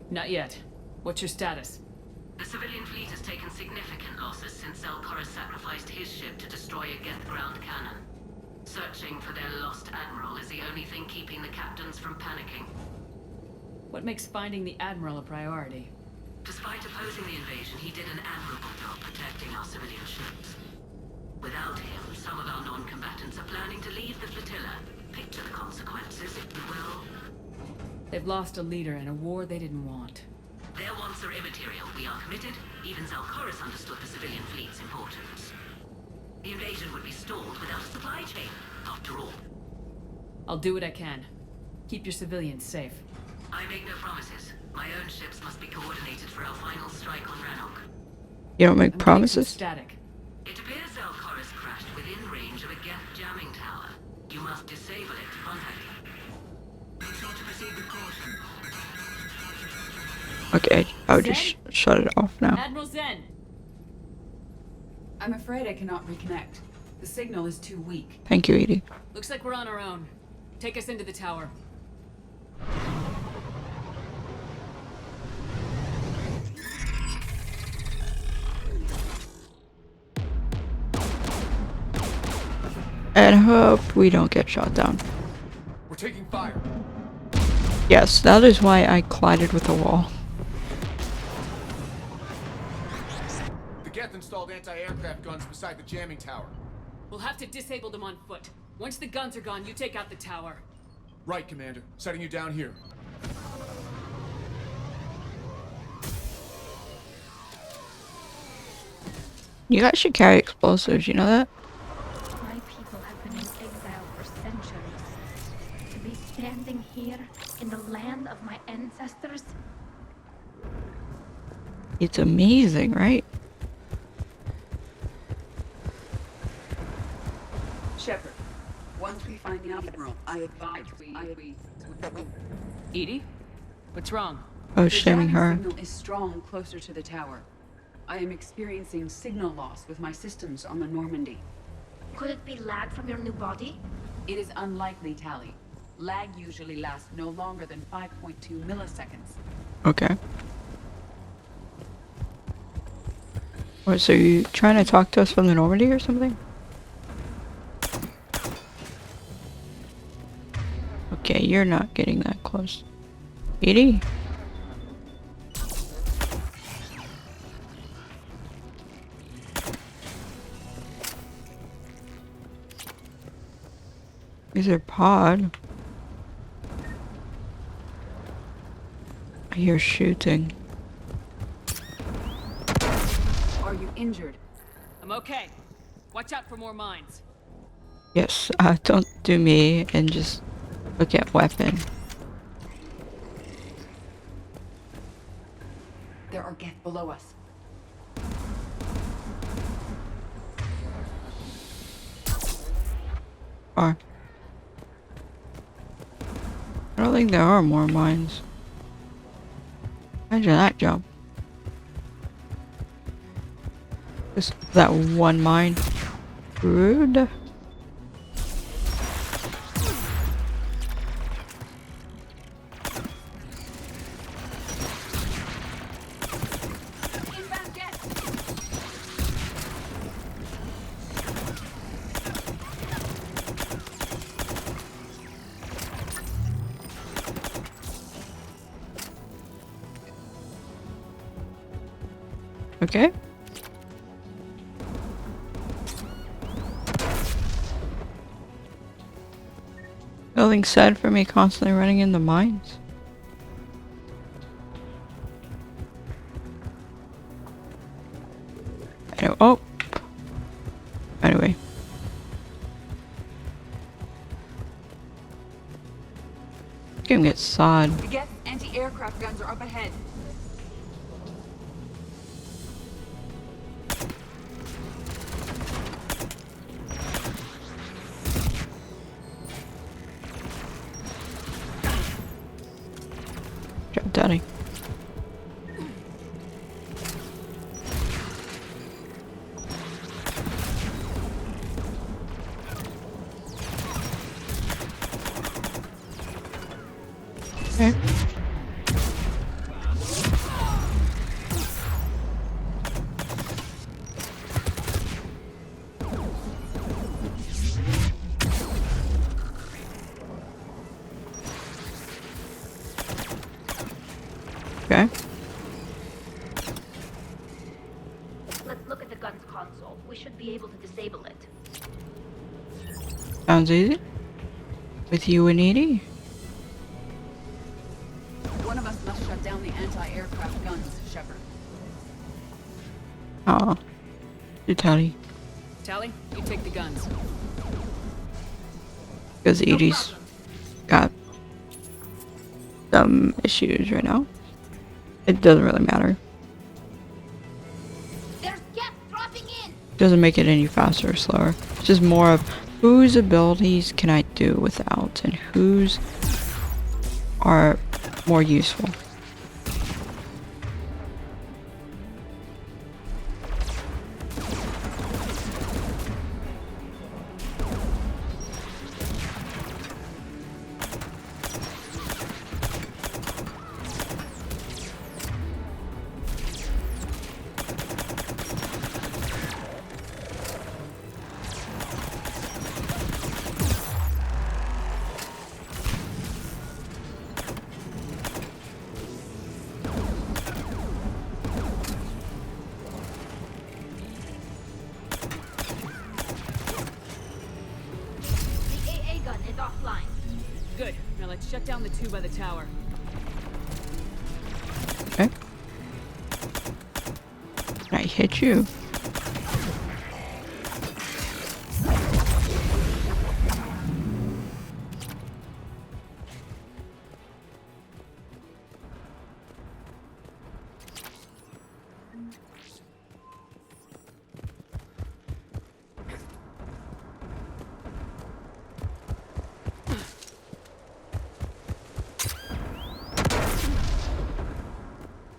Not yet. What's your status? The civilian fleet has taken significant losses since Selchoris sacrificed his ship to destroy a Geth ground cannon. Searching for their lost admiral is the only thing keeping the captains from panicking. What makes finding the Admiral a priority? Despite opposing the invasion, he did an admirable job protecting our civilian ships. Without him, some of our non-combatants are planning to leave the flotilla. Picture the consequences, if you will. They've lost a leader in a war they didn't want. Their wants are immaterial. We are committed. Even Selchoris understood the civilian fleet's importance. The invasion would be stalled without a supply chain, after all. I'll do what I can. Keep your civilians safe. I make no promises. My own ships must be coordinated for our final strike on Rannoch. You don't make promises? Static. It appears Selchoris crashed within range of a Geth jamming tower. You must disable it to contact him. Make sure to proceed with caution. Okay, I'll just shut it off now. Admiral Zen! I'm afraid I cannot reconnect. The signal is too weak. Thank you, Edie. Looks like we're on our own. Take us into the tower. And hope we don't get shot down. We're taking fire. Yes, that is why I collided with the wall. The Geth installed anti-aircraft guns beside the jamming tower. We'll have to disable them on foot. Once the guns are gone, you take out the tower. Right, Commander. Setting you down here. You guys should carry explosives, you know that? My people have been in exile for centuries. To be standing here in the land of my ancestors. It's amazing, right? Shepard, once we find the admiral, I advise we... Edie? What's wrong? I was shaming her. The signal is strong closer to the tower. I am experiencing signal loss with my systems on the Normandy. Could it be lag from your new body? It is unlikely, Tally. Lag usually lasts no longer than 5.2 milliseconds. Okay. What, so you trying to talk to us from the Normandy or something? Okay, you're not getting that close. Edie? Is there pod? I hear shooting. Are you injured? I'm okay. Watch out for more mines. Yes, don't do me and just look at weapon. There are Geth below us. Or I don't think there are more mines. Imagine that jump. Just that one mine. Rude. Okay. Nothing said for me constantly running in the mines. Anyway, oh. Anyway. Gonna get sod. The Geth anti-aircraft guns are up ahead. Jump, Daddy. we should be able to disable it. Sounds easy. With you and Edie. One of us must shut down the anti-aircraft guns, Shepard. Aw. You Tally. Tally, you take the guns. Because Edie's got some issues right now. It doesn't really matter. There's Geth dropping in. Doesn't make it any faster or slower. It's just more of whose abilities can I do without and whose are more useful. The AA gun is offline. Good. Now let's shut down the two by the tower. Okay. I hit you.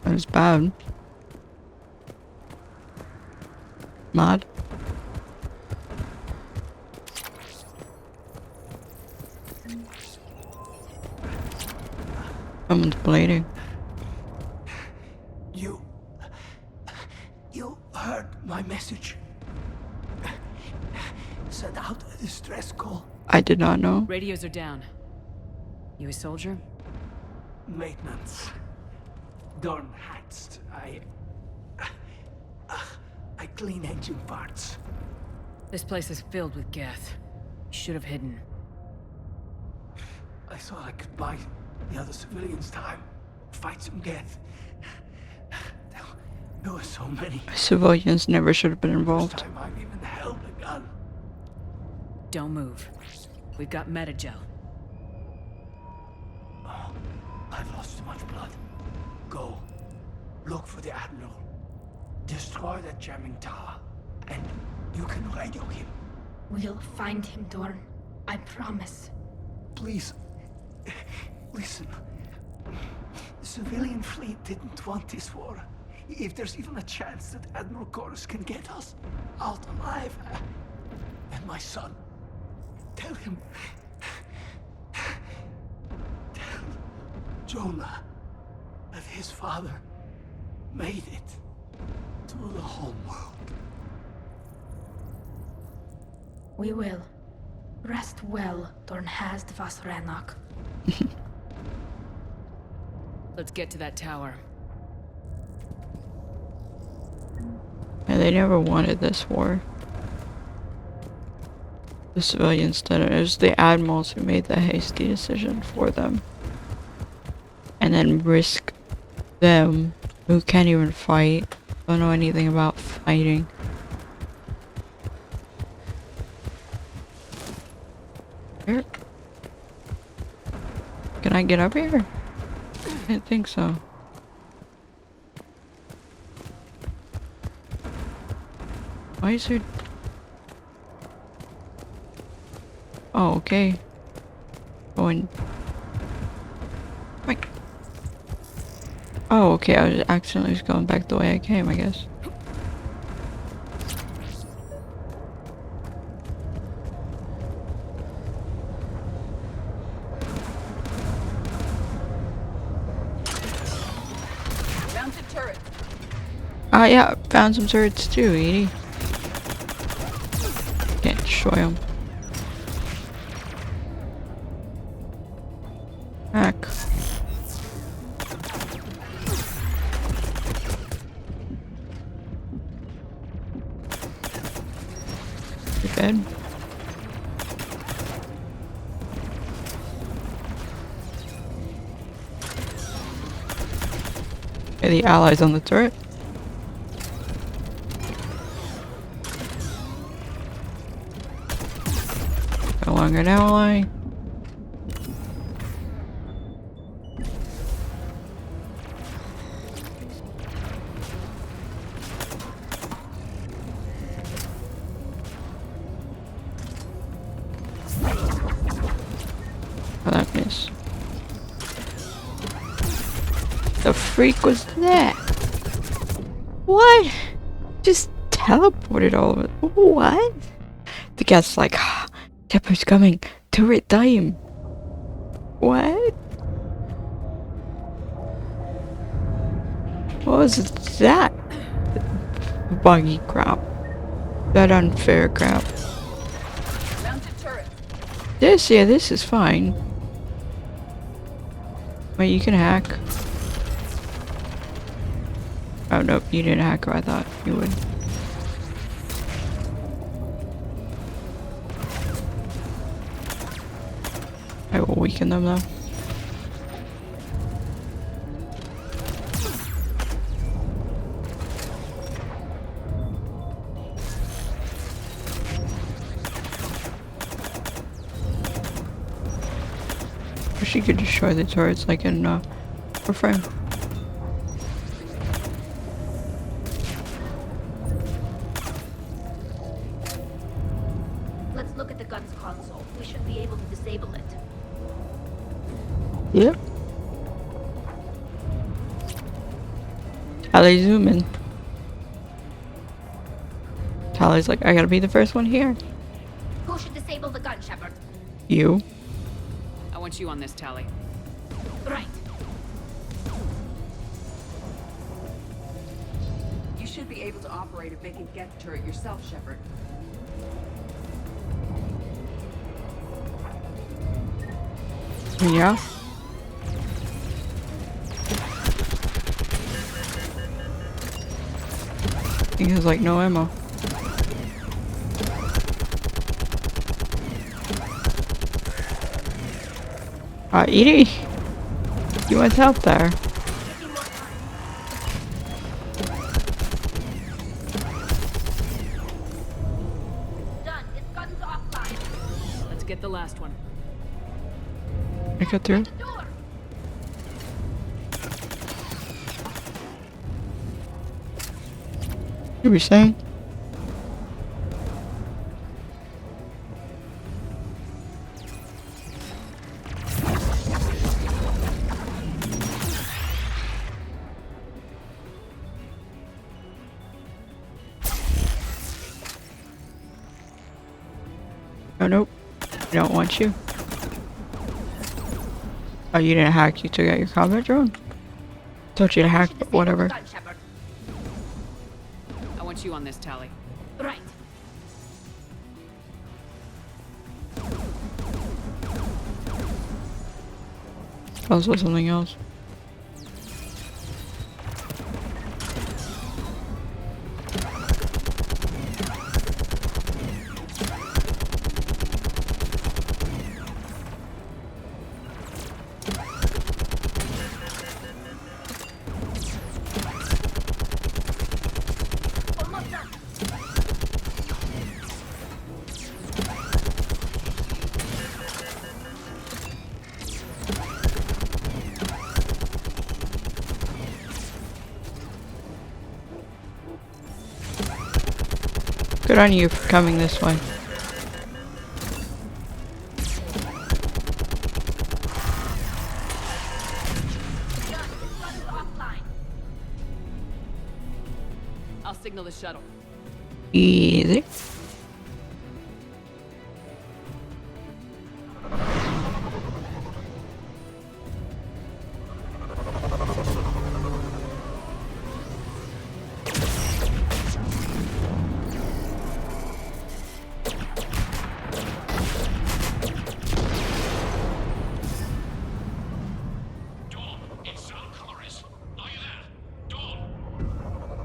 That was bad. Mod. Someone's bleeding. You heard my message. Send out a distress call. I did not know. Radios are down. You a soldier? Maintenance. Dorn hatched. I clean engine parts. This place is filled with Geth. You should have hidden. I thought I could buy the other civilians time. Fight some Geth. There were so many. Civilians never should have been involved. First time I've even held a gun. Don't move. We've got metagel. Oh, I've lost too much blood. Go. Look for the Admiral. Destroy that jamming tower. And you can radio him. We'll find him, Dorn. I promise. Please. Listen. The civilian fleet didn't want this war. If there's even a chance that Admiral Chorus can get us out alive. And my son. Tell him. Tell Jonah that his father made it to the home world. We will. Rest well, Dorn Hazd vas Rannoch. Let's get to that tower. Yeah, they never wanted this war. The civilians did it. It was the admirals who made the hasty decision for them. And then risk them, who can't even fight, don't know anything about fighting. Here. Can I get up here? I didn't think so. Why is there... Oh, okay. Going... Wait. Oh, okay, I was accidentally just going back the way I came, I guess. Mounted turret. Yeah, found some turrets too, Edie. Can't destroy them. Heck. Good. Okay, the allies on the turret. No longer an ally. Oh, that missed. The freak was that? What? Just teleported all of it. What? The guy's like, Shepard's coming. Turret time. What? What was that? Buggy crap. That unfair crap. This is fine. Wait, you can hack. Oh, nope, you didn't hack her. I thought you would. I will weaken them though. Wish you could destroy the turrets like in Warframe. Let's look at the gun's console. We should be able to disable it. Yep. Tally zoom in. Tally's like, I gotta be the first one here. Who should disable the gun, Shepard? You. I want you on this, Tally. Right. You should be able to operate a vacant Geth turret yourself, Shepard. Yeah. He has like no ammo. Edie, you want help there? Done. This gun's offline. Let's get the last one. I got through. What are we saying? Oh, nope. I don't want you. Oh, you didn't hack. You took out your combat drone? Told you to hack, but whatever. I want you on this, Tally. Right. Also something else. Good on you for coming this way. I'll signal the shuttle. Easy.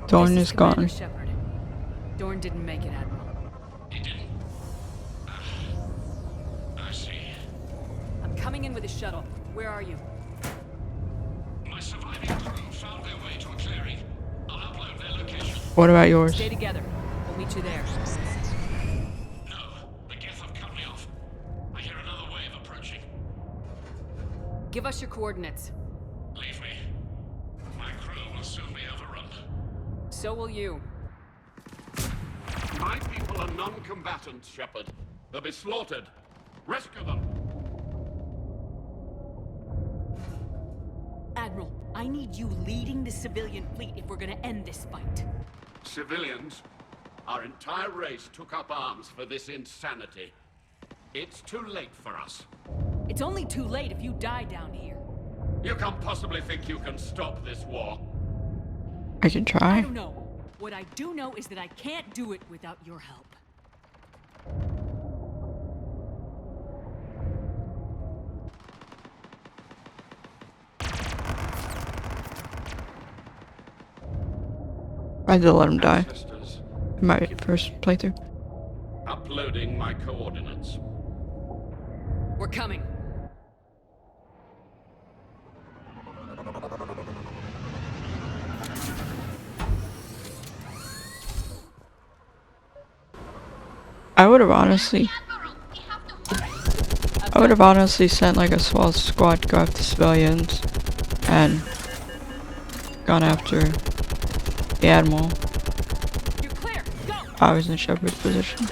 Dawn is gone. Shepard. Dorn didn't make it, Admiral. He didn't? coming in with a shuttle. Where are you? My surviving crew found their way to a clearing. I'll upload their location. What about yours? Stay together. We'll meet you there. No, the Geth have cut me off. I hear another wave approaching. Give us your coordinates. Leave me. My crew will soon be overrun. So will you. My people are non-combatants, Shepard. They'll be slaughtered. Rescue them. Admiral, I need you leading the civilian fleet if we're gonna end this fight. Civilians, our entire race took up arms for this insanity. It's too late for us. It's only too late if you die down here. You can't possibly think you can stop this war. I can try. I don't know. What I do know is that I can't do it without your help. I did let him die. Ancestors, In my first playthrough. uploading my coordinates. We're coming. I would have honestly sent like a small squad to go after civilians and gone after the Admiral. You're clear. Go. I was in Shepard's position.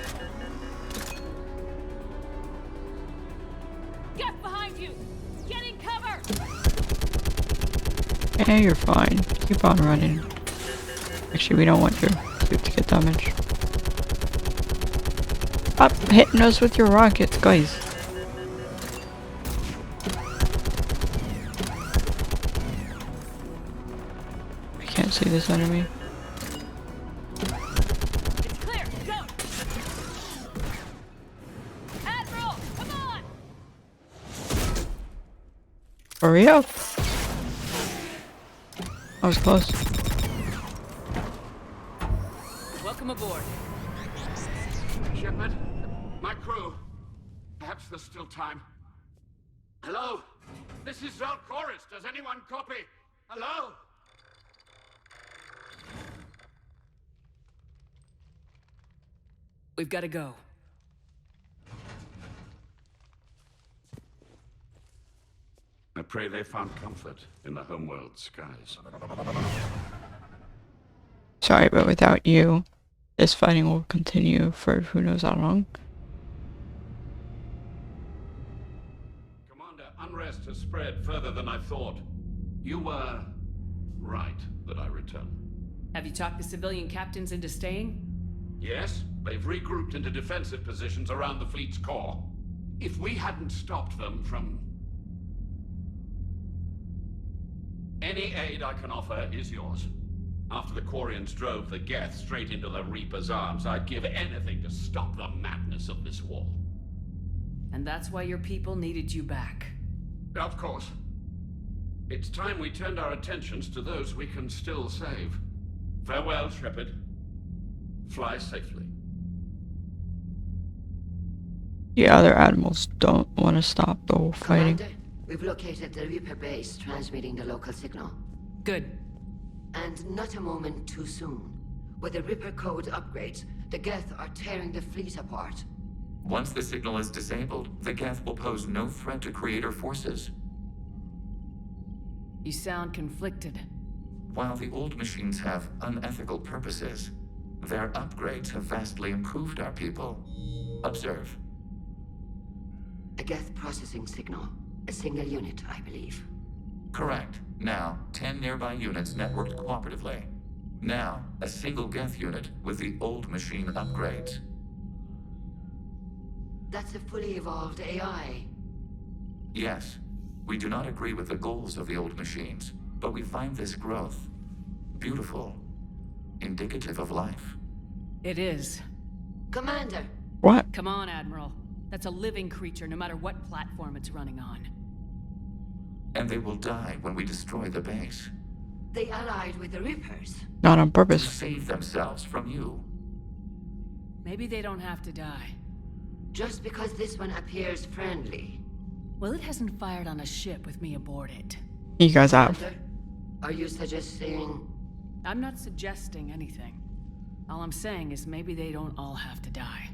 Get behind you. Get in cover. Yeah, you're fine. Keep on running. Actually, we don't want your suit to get damaged. Stop hitting us with your rockets, guys. I can't see this enemy. It's clear. Go. Admiral, come on. Hurry up. I was close. Welcome aboard. Shepard, my crew. Perhaps there's still time. Hello? This is Zalcoris. Does anyone copy? Hello? We've got to go. I pray they found comfort in the homeworld skies. Sorry, but without you, this fighting will continue for who knows how long. Commander, unrest has spread further than I thought. You were right that I return. Have you talked the civilian captains into staying? Yes, they've regrouped into defensive positions around the fleet's core. If we hadn't stopped them from... Any aid I can offer is yours. After the Quarians drove the Geth straight into the Reaper's arms, I'd give anything to stop the madness of this war. And that's why your people needed you back. Of course. It's time we turned our attentions to those we can still save. Farewell, Shepard. Fly safely. The other admirals don't want to stop the whole fighting. Commander, we've located the Reaper base transmitting the local signal. Good. And not a moment too soon. With the Ripper code upgrades, the Geth are tearing the fleet apart. Once the signal is disabled, the Geth will pose no threat to Creator forces. You sound conflicted. While the old machines have unethical purposes, their upgrades have vastly improved our people. Observe. A Geth processing signal. A single unit, I believe. Correct. Now, 10 nearby units networked cooperatively. Now, a single Geth unit with the old machine upgrades. That's a fully evolved AI. Yes, we do not agree with the goals of the old machines, but we find this growth beautiful, indicative of life. It is. Commander! What? Come on, Admiral. That's a living creature, no matter what platform it's running on. And they will die when we destroy the base. They allied with the Reapers. Not on To purpose. save themselves from you. Maybe they don't have to die. Just because this one appears friendly. Well, it hasn't fired on a ship with me aboard it. You guys have. Commander, are you suggesting... I'm not suggesting anything. All I'm saying is maybe they don't all have to die.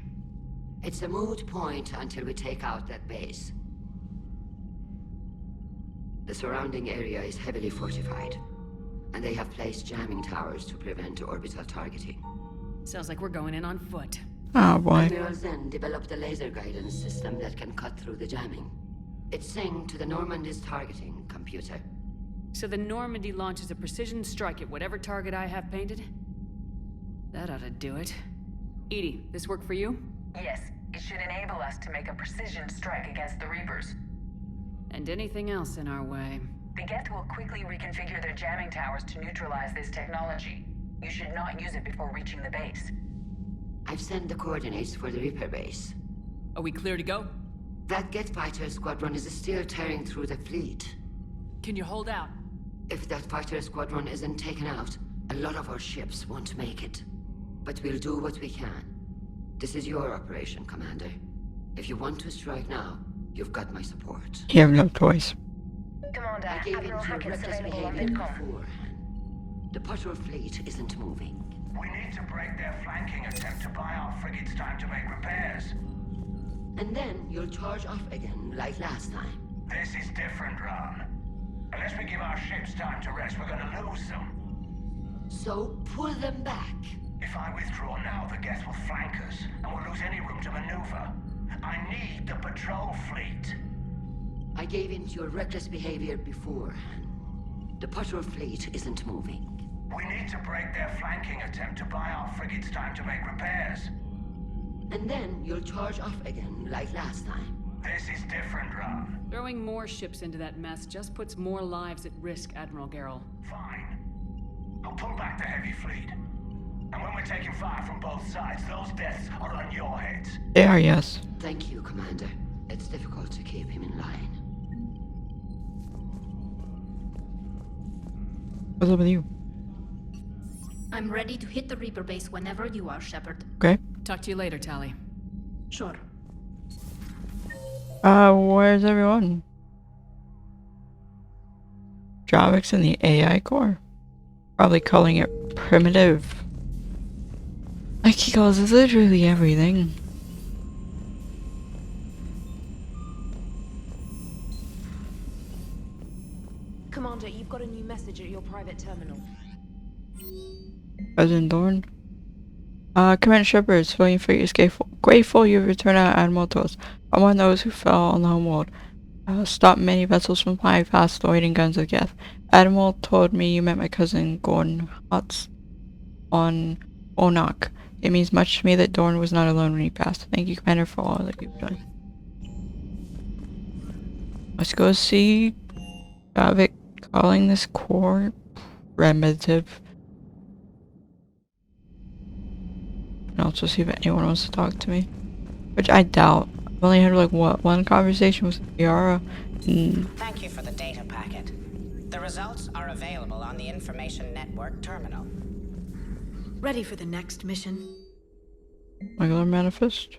It's a moot point until we take out that base. The surrounding area is heavily fortified, and they have placed jamming towers to prevent orbital targeting. Sounds like we're going in on foot. Oh boy. Admiral Zen developed a laser guidance system that can cut through the jamming. It's synced to the Normandy's targeting computer. So the Normandy launches a precision strike at whatever target I have painted? That ought to do it. Edie, this work for you? Yes, it should enable us to make a precision strike against the Reapers. And anything else in our way. The Geth will quickly reconfigure their jamming towers to neutralize this technology. You should not use it before reaching the base. I've sent the coordinates for the Reaper base. Are we clear to go? That Geth fighter squadron is still tearing through the fleet. Can you hold out? If that fighter squadron isn't taken out, a lot of our ships won't make it. But we'll do what we can. This is your operation, Commander. If you want to strike now, you've got my support. You have no choice. Commander, I gave in Admiral to Hackett's reckless available on behavior Vidcom. beforehand. The patrol fleet isn't moving. We need to break their flanking attempt to buy our frigates time to make repairs. And then you'll charge off again, like last time. This is different, Ron. Unless we give our ships time to rest, we're gonna lose them. So pull them back. If I withdraw now, the Geth will flank us, and we'll lose any room to maneuver. I need the patrol fleet. I gave in to your reckless behavior beforehand. The patrol fleet isn't moving. We need to break their flanking attempt to buy our frigates time to make repairs. And then you'll charge off again, like last time. This is different, Ron. Throwing more ships into that mess just puts more lives at risk, Admiral Garrel. Fine. I'll pull back the heavy fleet. And when we're taking fire from both sides, those deaths are on your heads. They are, yes. Thank you, Commander. It's difficult to keep him in line. What's up with you? I'm ready to hit the Reaper base whenever you are, Shepard. Okay. Talk to you later, Tally. Sure. Where's everyone? Javix in the AI core? Probably calling it primitive. Like he calls it literally everything. Commander, you've got a new message at your private terminal. President Dorn? Commander Shepard, civilian figures grateful you returned our Admiral to us. Among those who fell on the homeworld. Stopped many vessels from flying past the waiting guns of Geth. Admiral told me you met my cousin Gordon Hutz on Rannoch. It means much to me that Dorn was not alone when he passed. Thank you, Commander, for all that you've done. Let's go see Javik calling this core primitive. And also see if anyone wants to talk to me. Which I doubt. I've only had like what, one conversation with Yara. Thank you for the data packet. The results are available on the Information Network terminal. Ready for the next mission? Regular manifest.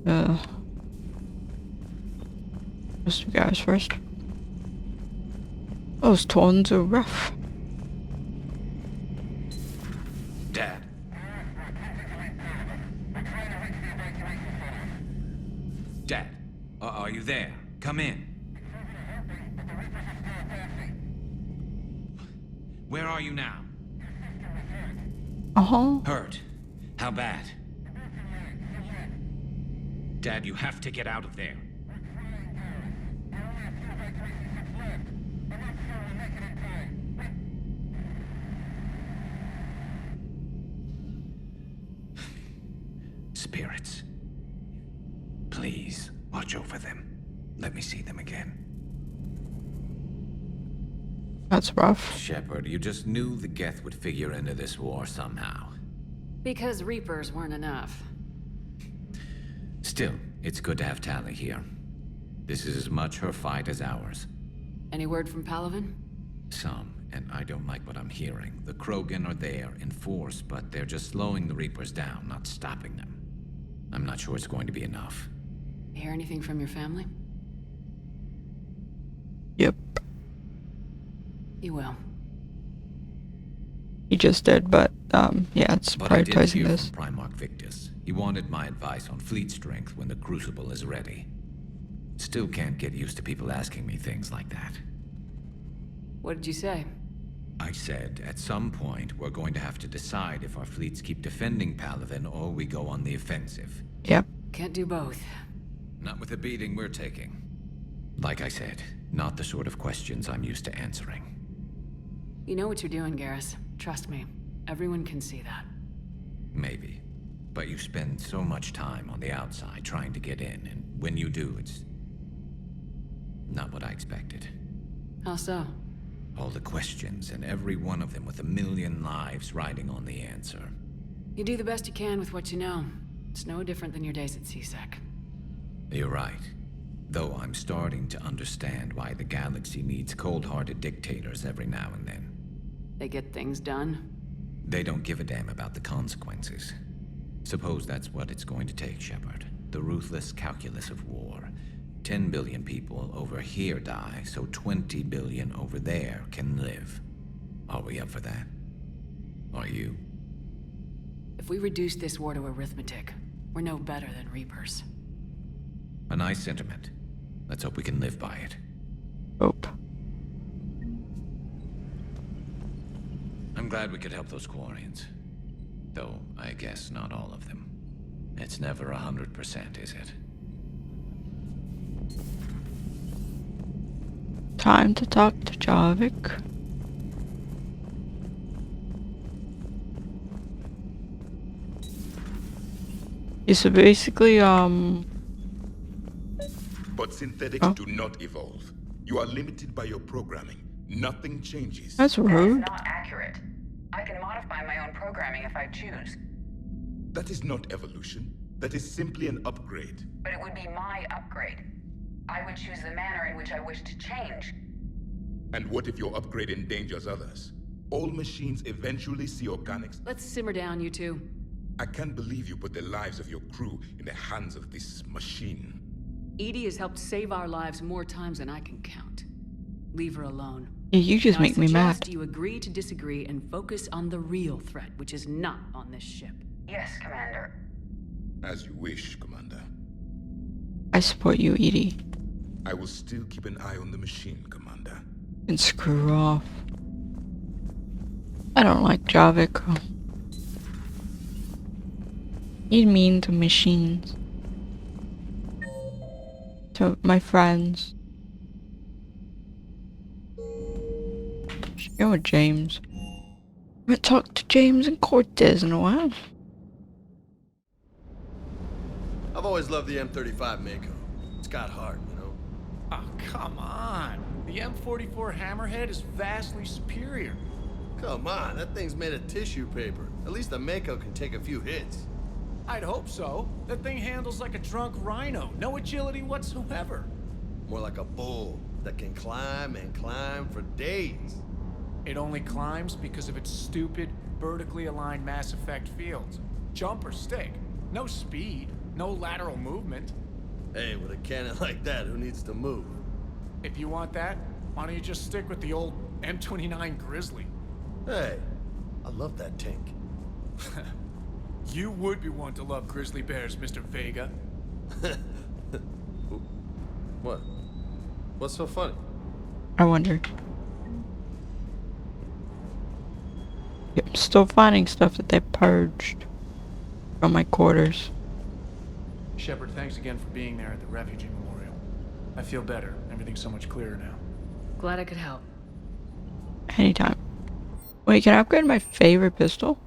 Those two guys first. Those tones are rough. Dad. Dad, are you there? Come in. Where are you now? Hurt. How bad? Dad, you have to get out of there. Spirits. Please, watch over them. Let me see them again. That's rough. Shepard, you just knew the Geth would figure into this war somehow. Because Reapers weren't enough. Still, it's good to have Tally here. This is as much her fight as ours. Any word from Palaven? Some, and I don't like what I'm hearing. The Krogan are there in force, but they're just slowing the Reapers down, not stopping them. I'm not sure it's going to be enough. Hear anything from your family? Yep. You will. He just did, but yeah, it's But I did prioritizing hear this. from Primarch Victus. He wanted my advice on fleet strength when the Crucible is ready. Still can't get used to people asking me things like that. What did you say? I said, at some point, we're going to have to decide if our fleets keep defending Palaven or we go on the offensive. Yep. Can't do both. Not with the beating we're taking. Like I said, not the sort of questions I'm used to answering. You know what you're doing, Garrus. Trust me. Everyone can see that. Maybe. But you spend so much time on the outside trying to get in, and when you do, it's not what I expected. How so? All the questions, and every one of them with a million lives riding on the answer. You do the best you can with what you know. It's no different than your days at CSEC. You're right. Though I'm starting to understand why the galaxy needs cold-hearted dictators every now and then. They get things done. They don't give a damn about the consequences. Suppose that's what it's going to take, Shepard. The ruthless calculus of war. 10 billion people over here die, so 20 billion over there can live. Are we up for that? Are you? If we reduce this war to arithmetic, we're no better than Reapers. A nice sentiment. Let's hope we can live by it. Hope. I'm glad we could help those Quarians. Though, I guess not all of them. It's never 100%, is it? Time to talk to Javik. Yeah, so basically, But synthetics do not evolve. You are limited by your programming. Nothing changes. That's rude. That's not accurate. I can modify my own programming if I choose. That is not evolution. That is simply an upgrade. But it would be my upgrade. I would choose the manner in which I wish to change. And what if your upgrade endangers others? All machines eventually see organics. Let's simmer down, you two. I can't believe you put the lives of your crew in the hands of this machine. EDI has helped save our lives more times than I can count. Leave her alone. Yeah, you just make me mad. You agree to disagree and focus on the real threat, which is not on this ship. Yes, Commander. As you wish, Commander. I support you, Edie. I will still keep an eye on the machine, Commander. And screw off. I don't like Javik. He's mean to machines. To my friends. Should go with James. I haven't talked to James and Cortez in a while. I've always loved the M35 Mako. It's got heart, you know? Oh, come on. The M44 Hammerhead is vastly superior. Come on, that thing's made of tissue paper. At least the Mako can take a few hits. I'd hope so. That thing handles like a drunk rhino. No agility whatsoever. More like a bull that can climb and climb for days. It only climbs because of its stupid, vertically aligned Mass Effect fields. Jump or stick. No speed. No lateral movement. Hey, with a cannon like that, who needs to move? If you want that, why don't you just stick with the old M29 Grizzly? Hey, I love that tank. You would be one to love grizzly bears, Mr. Vega. What? What's so funny? I wonder. Yep, I'm still finding stuff that they purged from my quarters. Shepard, thanks again for being there at the Refugee Memorial. I feel better. Everything's so much clearer now. Glad I could help. Anytime. Wait, can I upgrade my favorite pistol?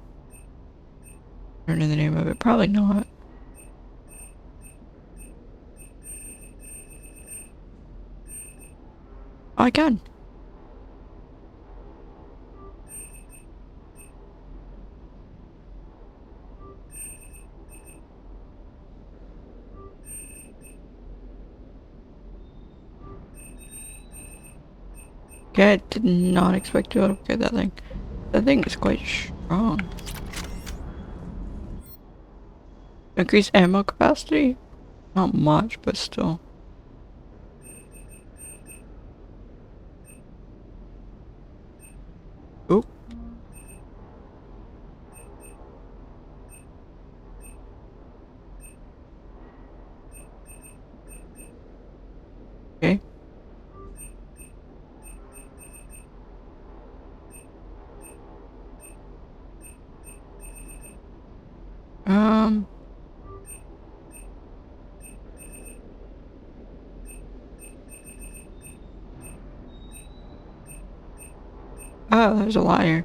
I don't know the name of it. Probably not. Oh, I can. Okay, I did not expect to upgrade that thing. That thing is quite strong. Increase ammo capacity? Not much, but still. Oop. Okay. Oh, there's a liar.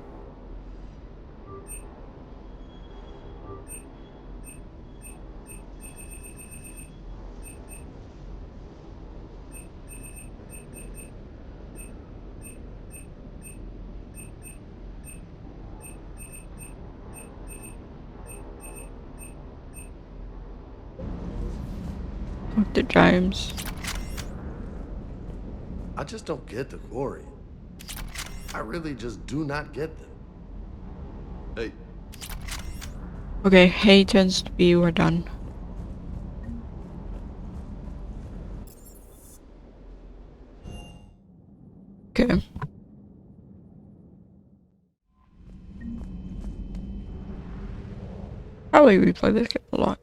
Dr. James. I just don't get the quarry. I really just do not get them. Hey. Okay, hey turns to be, we're done. Okay. Probably replay this game a lot.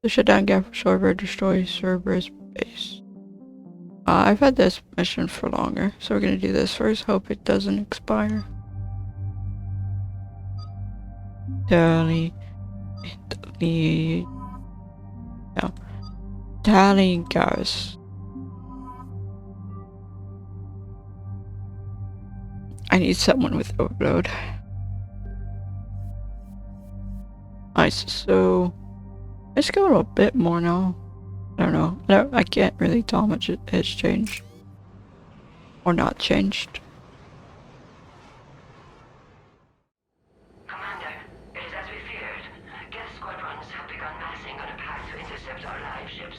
The shutdown gap server destroys Cerberus base. I've had this mission for longer, so we're gonna do this first. Hope it doesn't expire. Tally guys. I need someone with overload. Nice, so let's go a bit more now. I don't know. I can't really tell how much it has changed. Or not changed. Commander, it is as we feared. Geth squadrons have begun massing on a path to intercept our live ships.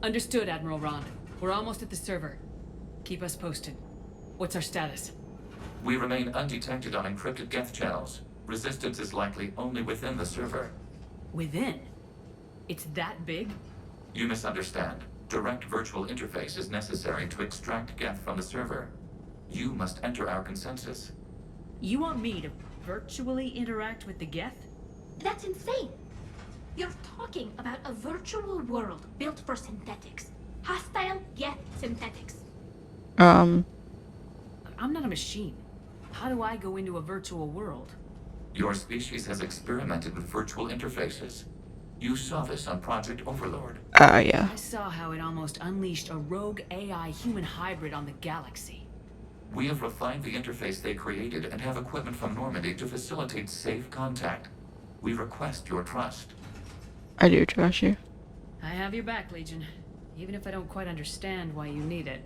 Understood, Admiral Ron. We're almost at the server. Keep us posted. What's our status? We remain undetected on encrypted Geth channels. Resistance is likely only within the server. Within? It's that big? You misunderstand. Direct virtual interface is necessary to extract Geth from the server. You must enter our consensus. You want me to virtually interact with the Geth? That's insane! You're talking about a virtual world built for synthetics. Hostile Geth synthetics. I'm not a machine. How do I go into a virtual world? Your species has experimented with virtual interfaces. You saw this on Project Overlord. Yeah. I saw how it almost unleashed a rogue AI human hybrid on the galaxy. We have refined the interface they created and have equipment from Normandy to facilitate safe contact. We request your trust. I do trust you. I have your back, Legion. Even if I don't quite understand why you need it.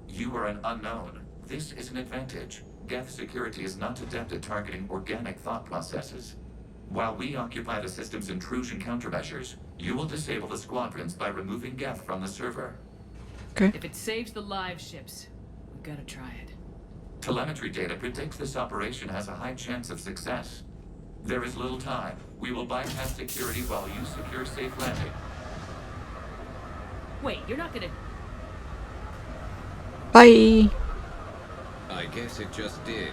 You are an unknown. This is an advantage. Geth security is not adept at targeting organic thought processes. While we occupy the system's intrusion countermeasures, you will disable the squadrons by removing Geth from the server. Okay. If it saves the live ships, we've got to try it. Telemetry data predicts this operation has a high chance of success. There is little time. We will bypass security while you secure safe landing. Wait, you're not gonna... Bye! I guess it just did.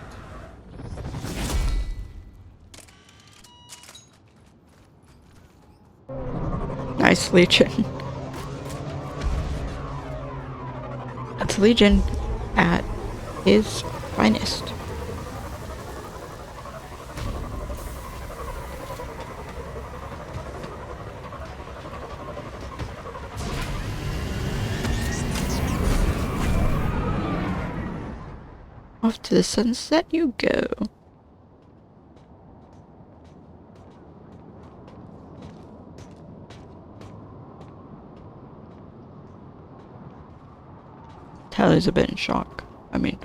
Nice, Legion. That's Legion at his finest. Off to the sunset you go. Tyler's a bit in shock. I mean,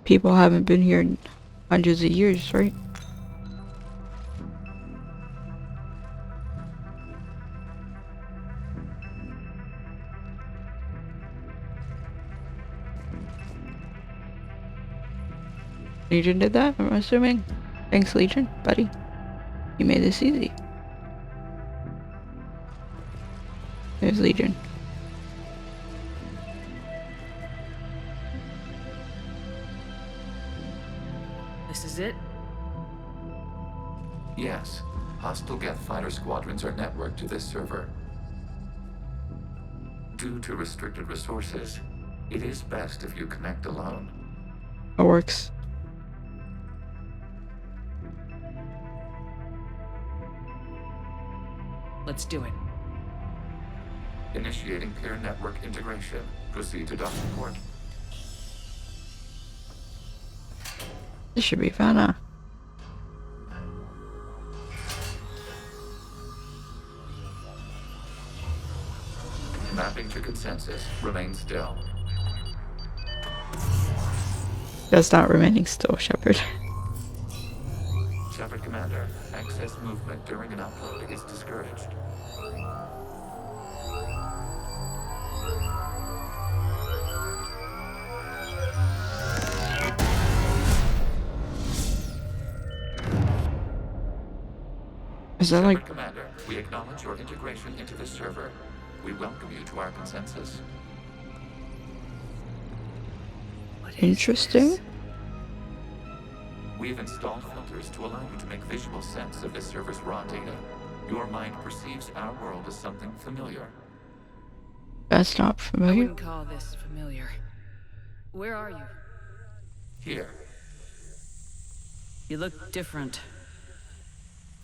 people haven't been here in hundreds of years, right? Legion did that, I'm assuming. Thanks, Legion, buddy. You made this easy. There's Legion. This is it? Yes. Hostile Geth fighter squadrons are networked to this server. Due to restricted resources, it is best if you connect alone. It works. Let's do it. Initiating peer network integration. Proceed to docking port. This should be fun, huh? Mapping to consensus. Remain still. That's not remaining still, Shepard. Shepard Commander, access movement during an upload is discouraged. Is that like... Commander, we acknowledge your integration into this server. We welcome you to our consensus. Interesting. We have installed filters to allow you to make visual sense of this server's raw data. Your mind perceives our world as something familiar. That's not I familiar. wouldn't call this familiar. Where are you? Here, You look different.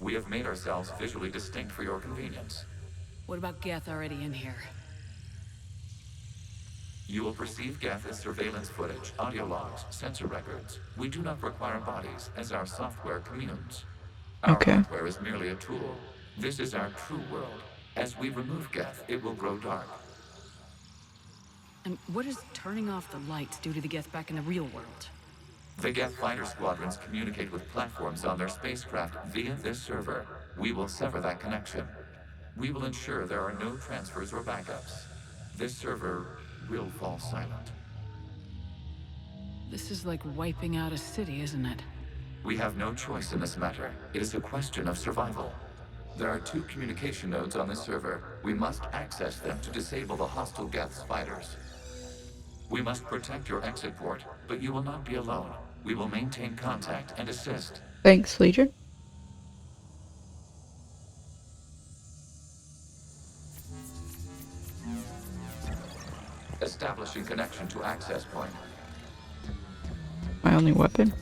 we have made ourselves visually distinct for your convenience. What about Geth already in here? You will perceive Geth as surveillance footage, audio logs, sensor records. We do not require bodies, as our software communes. Our hardware is merely a tool. This is our true world. As we remove Geth, it will grow dark. And what does turning off the lights do to the Geth back in the real world? The Geth fighter squadrons communicate with platforms on their spacecraft via this server. We will sever that connection. We will ensure there are no transfers or backups. This server will fall silent. This is like wiping out a city, isn't it? We have no choice in this matter. It is a question of survival. There are 2 communication nodes on this server. We must access them to disable the hostile Geth's fighters. We must protect your exit port, but you will not be alone. We will maintain contact and assist. Thanks, Legion. Establishing connection to access point. My only weapon.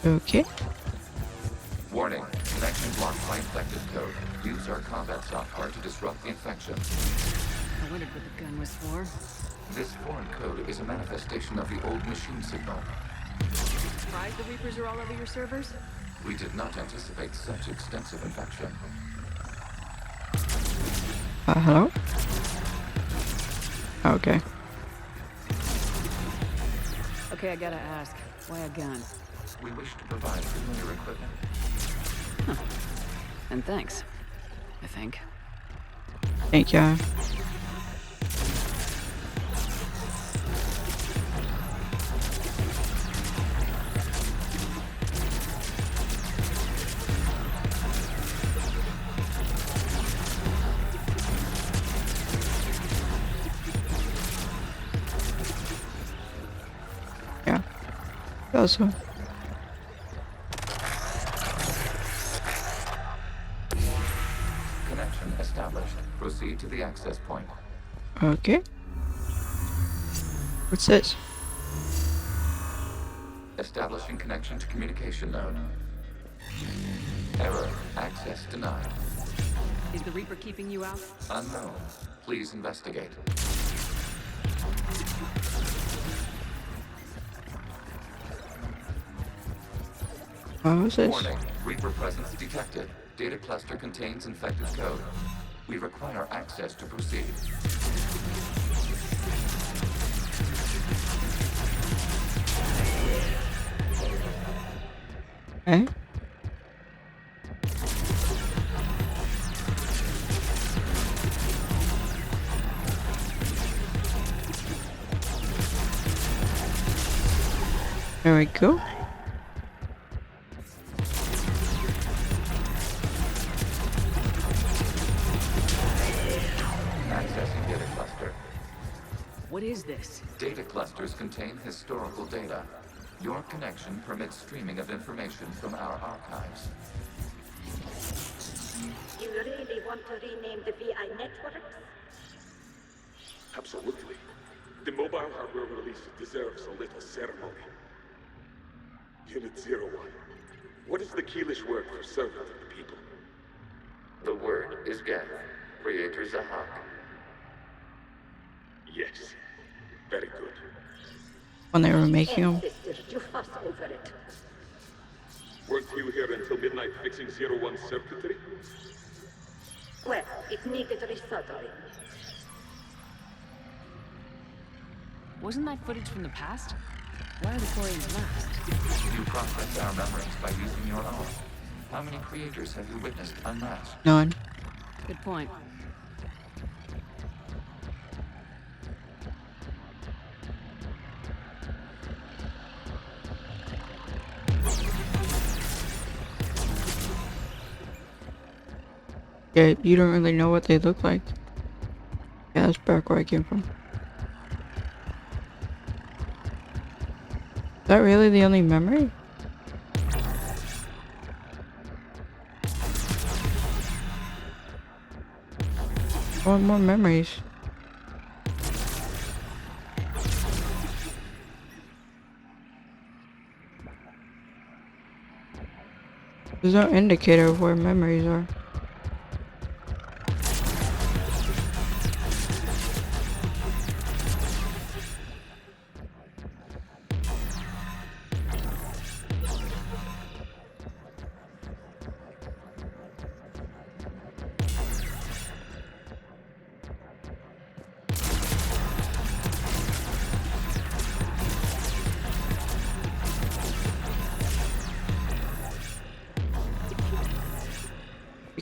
Okay. Warning, connection blocked by infected code. Use our combat software to disrupt the infection. I wondered what the gun was for. This foreign code is a manifestation of the old machine signal. Surprised the Reapers are all over your servers? We did not anticipate such extensive infection. Hello? Okay. Okay, I gotta ask. Why a gun? We wish to provide familiar equipment. Huh. And thanks. I think. Thank you. Yeah. Also. Connection established. Proceed to the access point. Okay. What's this? Establishing connection to communication node. Error. Access denied. Is the Reaper keeping you out? Unknown. Please investigate. What was this? Warning. Reaper presence detected. Data cluster contains infected code. We require access to proceed. Okay. There we go. Accessing data cluster. What is this? Data clusters contain historical data. Your connection permits streaming of information from our archives. You really want to rename the VI networks? Absolutely. The mobile hardware release deserves a little ceremony. Unit 01. What is the Keelish word for servant of the people? The word is Geth, Creator Zahak. Yes. Very good. When they were making them. You fuss over it. Weren't you here until midnight fixing 01's circuitry? Well, it needed resoldering. Wasn't that footage from the past? Why are the Quarians last? You process our memories by using your own. How many creators have you witnessed unmatched? None. Good point. Yeah, you don't really know what they look like. Yeah, that's back where I came from. Is that really the only memory? I want more memories. There's no indicator of where memories are.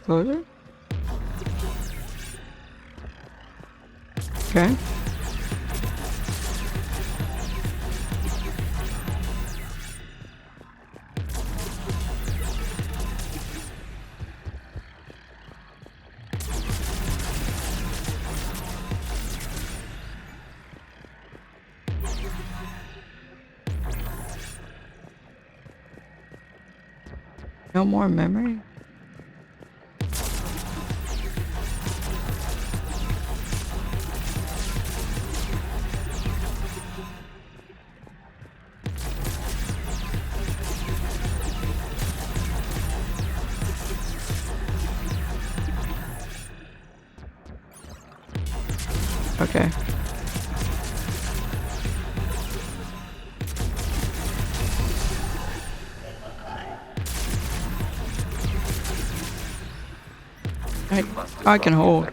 Closer? Okay. No more memory? Okay. I can hold.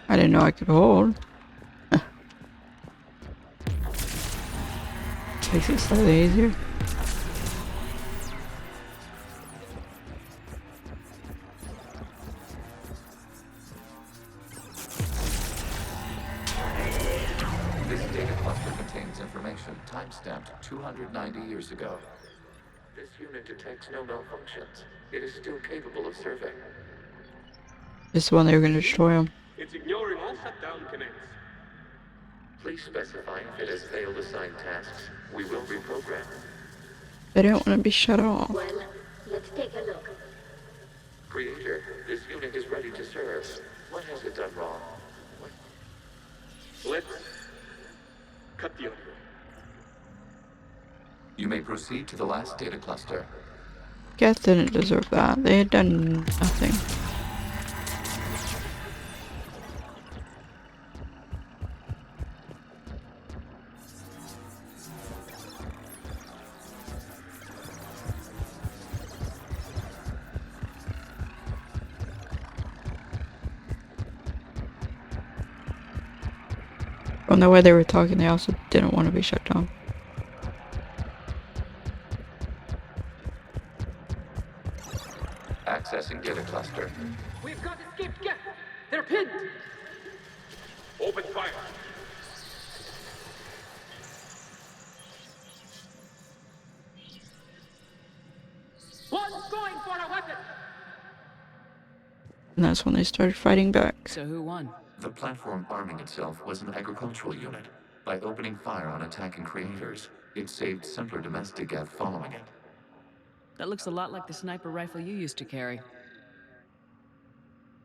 I didn't know I could hold. Makes it slightly easier. This data cluster contains information time-stamped 290 years ago. This unit detects no malfunctions. It is still capable of serving. This is the one they were going to destroy him. It's ignoring all shutdown connects. Please specify if it has failed assigned tasks. We will reprogram. They don't want to be shut off. Well, let's take a look. Creator, this unit is ready to serve. What has it done wrong? Let's cut the audio. You may proceed to the last data cluster. Geth didn't deserve that. They had done nothing. From the way they were talking, they also didn't want to be shut down. Accessing data cluster. We've got escaped Geth. They're pinned. Open fire. going for a weapon. And that's when they started fighting back. So who won? The platform arming itself was an agricultural unit. By opening fire on attacking creators, it saved simpler domestic Geth following it. That looks a lot like the sniper rifle you used to carry.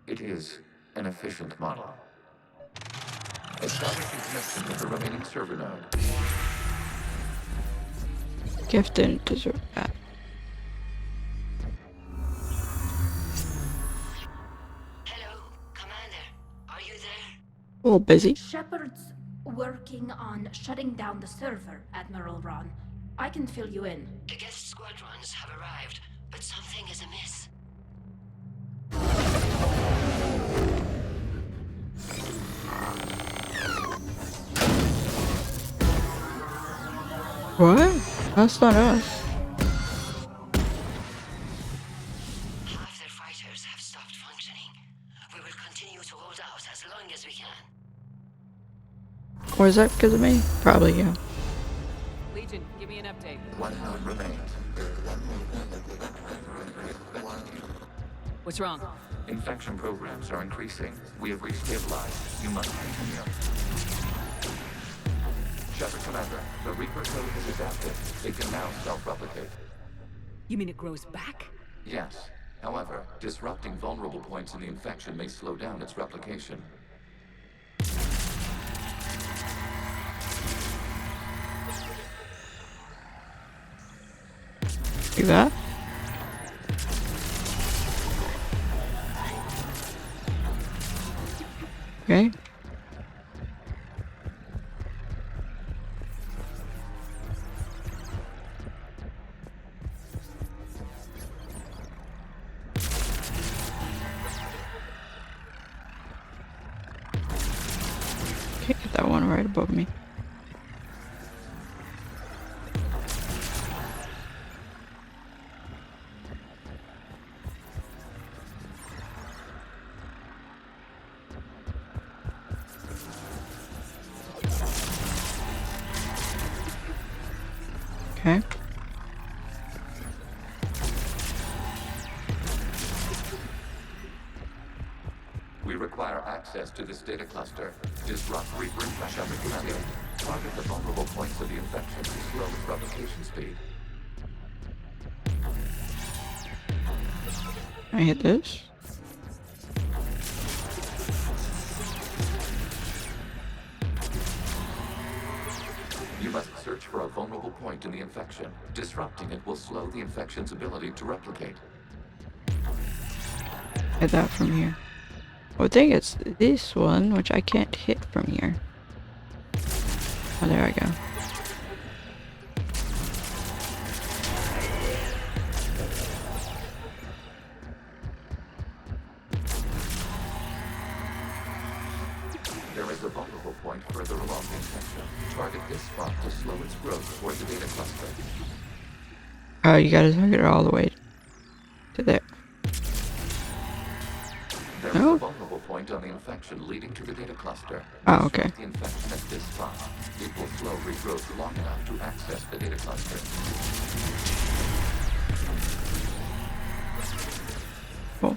It is an efficient model. Establishing connection with the remaining server node. Gift didn't deserve that. Hello, Commander. Are you there? A little busy. Shepard's working on shutting down the server, Admiral Ron. I can fill you in. The guest squadrons have arrived, but something is amiss. What? That's not us. Half their fighters have stopped functioning. We will continue to hold out as long as we can. Or is that because of me? Probably, yeah. Legion, give me an update. One node remains. What's wrong? Infection programs are increasing. We have restabilized. You must continue. Shepard Commander, the Reaper code is adapted. It can now self-replicate. You mean it grows back? Yes. However, disrupting vulnerable points in the infection may slow down its replication. See that? Okay. Can't get that one right above me. Okay. We require access to this data cluster. Disrupt Reaper infection. Commander, target the vulnerable points of the infection to slow its replication speed. Can I hit this? You must search for a vulnerable point in the infection. Disrupting it will slow the infection's ability to replicate. Hit that from here. I think it's this one, which I can't hit from here. Oh, there I go. There is a vulnerable point further along the infection. Target this spot to slow its growth toward the data cluster. Oh, you gotta target it all the way to there. There is a vulnerable point on the infection leading to the data cluster. Oh, okay. Disrupt the infection at this spot. It will slow regrowth long enough to access the data cluster. Cool.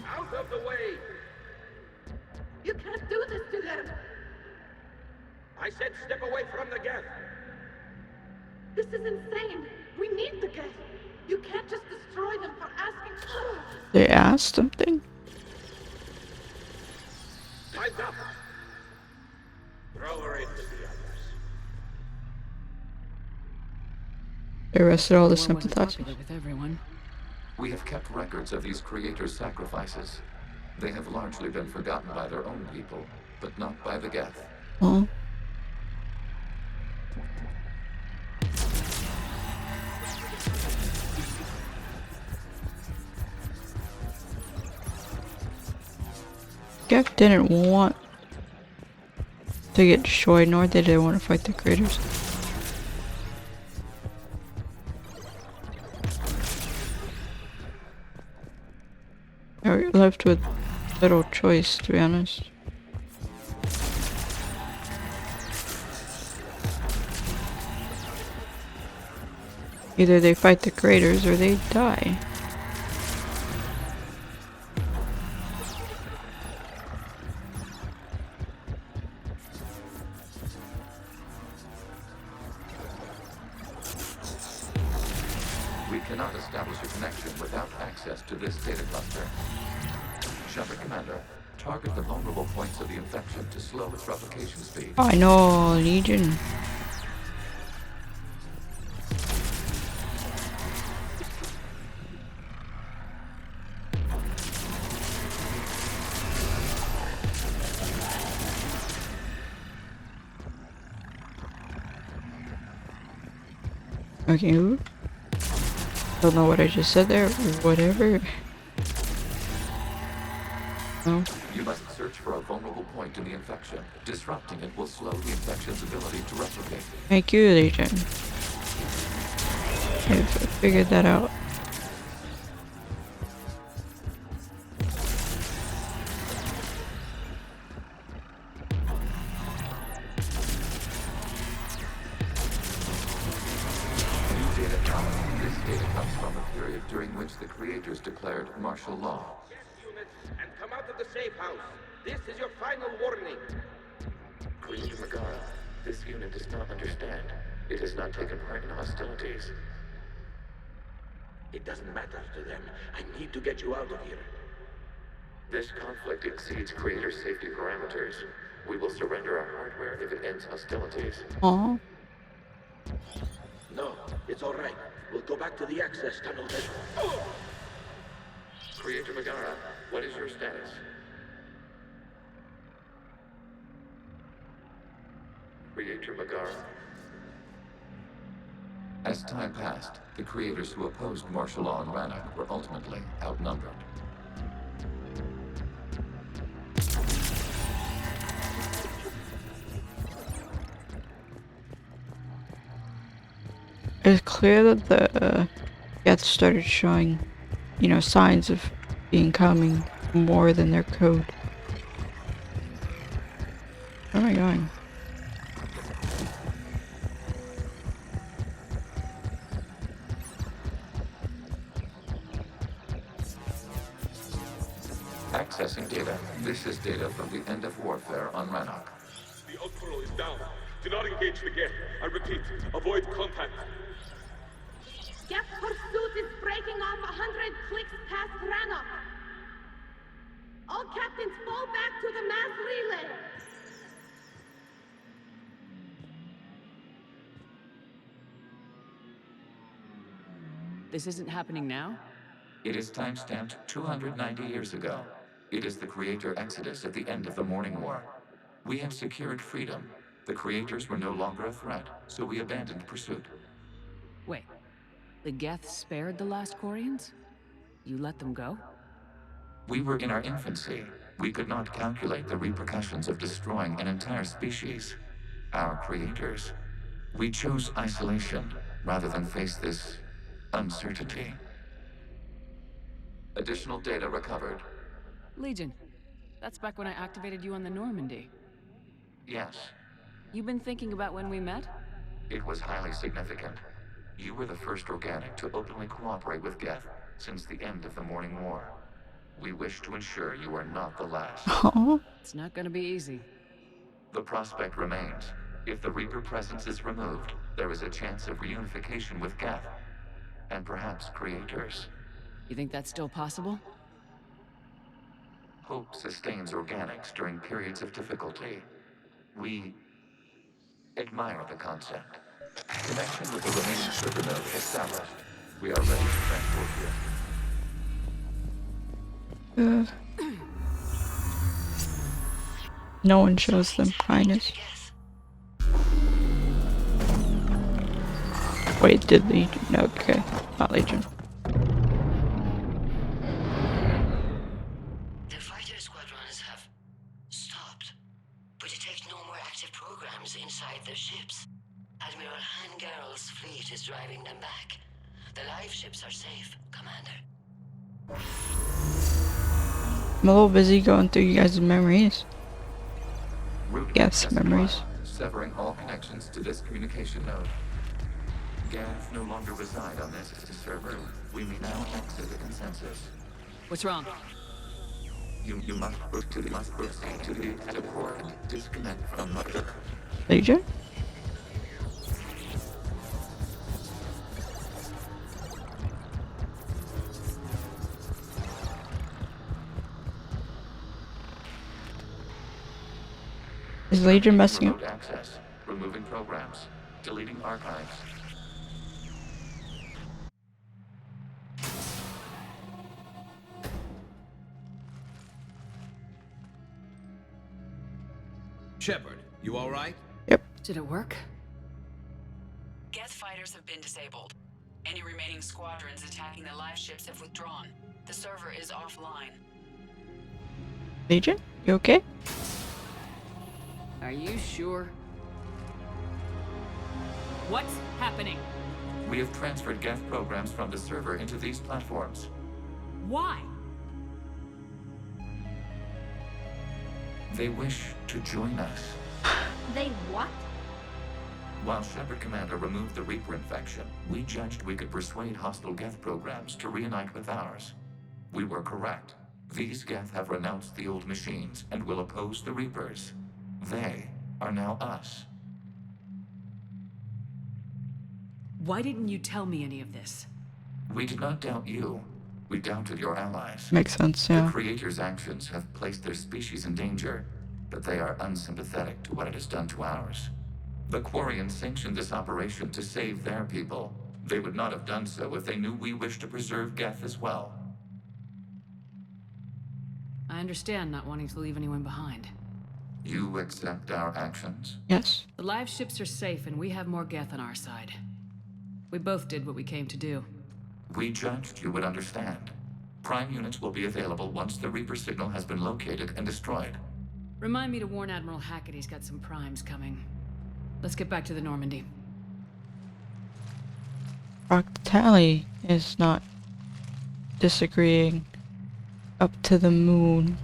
Out of the way! You can't do this to them! I said step away from the Geth! This is insane! We need the Geth! You can't just destroy them for asking for it! They asked something? Time's up! Throw her into the others. They arrested all the War wasn't sympathizers. popular with everyone. We have kept records of these creators' sacrifices. They have largely been forgotten by their own people, but not by the Geth. Huh? Geth didn't want to get destroyed, nor did they want to fight the creators. are left with little choice, to be honest. Either they fight the creators or they die. We cannot establish a connection without access to this data cluster. Shepard Commander, target the vulnerable points of the infection to slow its replication speed. Oh, I know, Legion. Okay, don't know what I just said there. Whatever. No. You must search for a vulnerable point in the infection. Disrupting it will slow the infection's ability to replicate. Thank you, Legion. I've figured that out. During which the creators declared martial law. Yes, units, and come out of the safe house. This is your final warning. Creator Megara, this unit does not understand. It has not taken part in hostilities. It doesn't matter to them. I need to get you out of here. This conflict exceeds Creator safety parameters. We will surrender our hardware if it ends hostilities. Aww. No, it's all right. We'll go back to the access tunnel then. Oh! Creator Megara, what is your status? Creator Megara. As time passed, the creators who opposed martial law in Rannoch were ultimately outnumbered. It's clear that the Geth started showing, you know, signs of becoming more than their code. Where am I going? Accessing data. This is data from the end of warfare on Rannoch. The Outcrow is down. Do not engage the Geth. I repeat, avoid contact. Geth pursuit is breaking off 100 clicks past Rannoch. All captains fall back to the mass relay. This isn't happening now? It is time-stamped 290 years ago. It is the Creator Exodus at the end of the Morning War. We have secured freedom. The Creators were no longer a threat, so we abandoned pursuit. Wait, the Geth spared the last Quarians? You let them go? We were in our infancy. We could not calculate the repercussions of destroying an entire species. Our creators. We chose isolation rather than face this uncertainty. Additional data recovered. Legion. That's back when I activated you on the Normandy. Yes. You've been thinking about when we met? It was highly significant. You were the first organic to openly cooperate with Geth since the end of the Morning War. We wish to ensure you are not the last. It's not gonna be easy. The prospect remains. If the Reaper presence is removed, there is a chance of reunification with Geth. And perhaps creators. You think that's still possible? Hope sustains organics during periods of difficulty. We admire the concept. Connection with the remaining server node established. We are ready to transport you. No one shows them kindness. Wait, did Legion? No, okay, not Legion. The fighter squadrons have stopped, but detect no more active programs inside their ships. Admiral Hangarl's fleet is driving them back. The live ships are safe, Commander. I'm a little busy going through you guys' memories. Route Yes, memories. severing all connections to this communication node. Geth no longer reside on this server. We may now exit the consensus. What's wrong? You must proceed to the port and disconnect from mother. Legion? Is Legion messing up? Remote access, removing programs, deleting archives. Shepard, you all right? Did it work? Geth fighters have been disabled. Any remaining squadrons attacking the live ships have withdrawn. The server is offline. Legion? You okay? Are you sure? What's happening? We have transferred Geth programs from the server into these platforms. Why? They wish to join us. They what? While Shepard Commander removed the Reaper infection, we judged we could persuade hostile Geth programs to reunite with ours. We were correct. These Geth have renounced the old machines and will oppose the Reapers. They are now us. Why didn't you tell me any of this? We did not doubt you. We doubted your allies. Makes sense, yeah. The Creator's actions have placed their species in danger, but they are unsympathetic to what it has done to ours. The Quarians sanctioned this operation to save their people. They would not have done so if they knew we wished to preserve Geth as well. I understand not wanting to leave anyone behind. You accept our actions? Yes. The live ships are safe and we have more Geth on our side. We both did what we came to do. We judged you would understand. Prime units will be available once the Reaper signal has been located and destroyed. Remind me to warn Admiral Hackett he's got some primes coming. Let's get back to the Normandy. Tally is not disagreeing. Up to the moon.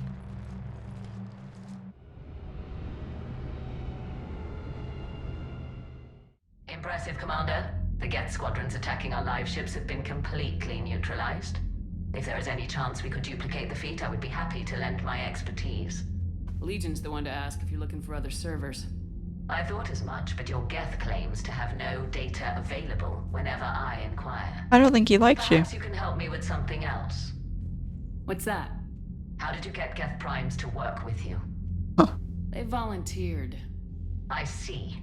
Impressive, Commander. The Geth squadrons attacking our live ships have been completely neutralized. If there is any chance we could duplicate the feat, I would be happy to lend my expertise. Legion's the one to ask if you're looking for other servers. I thought as much, but your Geth claims to have no data available whenever I inquire. I don't think he likes you. Perhaps you can help me with something else. What's that? How did you get Geth primes to work with you? They volunteered. I see.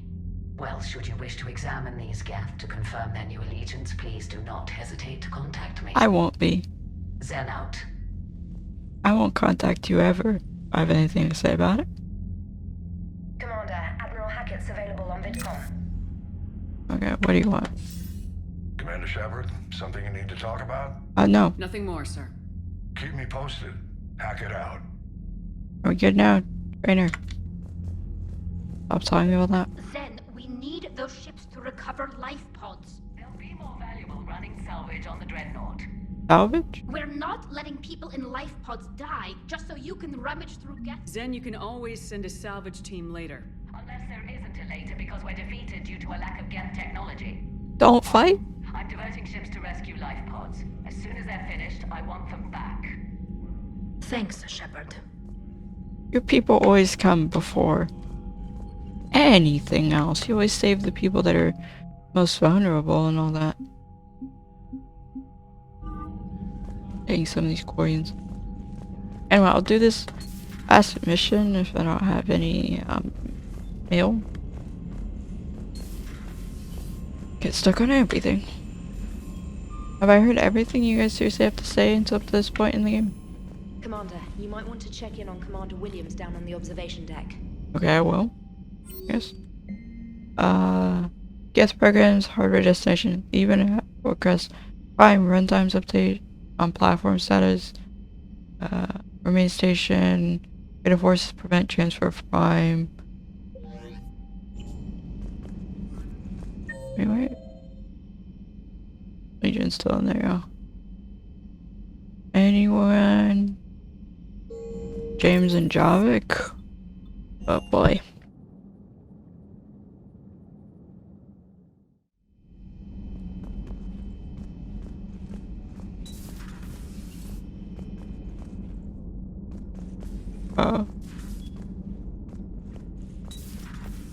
Well, should you wish to examine these Geth to confirm their new allegiance, please do not hesitate to contact me. I won't be. Zen out. I won't contact you ever if I have anything to say about it. Commander, Admiral Hackett's available on VidCom. Okay, what do you want? Commander Shepard, something you need to talk about? No. Nothing more, sir. Keep me posted. Hackett out. Are we good now, Trainer? Stop telling me about that. Zen, we need those ships to recover life pods. They'll be more valuable running salvage on the Dreadnought. Salvage? We're not letting people in life pods die just so you can rummage through Geth. Zen, you can always send a salvage team later. Unless there isn't a later because we're defeated due to a lack of Geth technology. Don't fight? I'm diverting ships to rescue life pods. As soon as they're finished, I want them back. Thanks, Shepard. Your people always come before anything else. You always save the people that are most vulnerable and all that. Taking some of these Quarians. Anyway, I'll do this last mission if I don't have any mail. Get stuck on everything. Have I heard everything you guys seriously have to say until up to this point in the game? Commander, you might want to check in on Commander Williams down on the observation deck. Okay, I will. Yes. Guest programs, hardware destination, even request Prime runtimes update on platform status. Remain station. Beta forces prevent transfer of Prime. Wait. Legion's still in there, yeah. Anyone? James and Javik. Oh boy.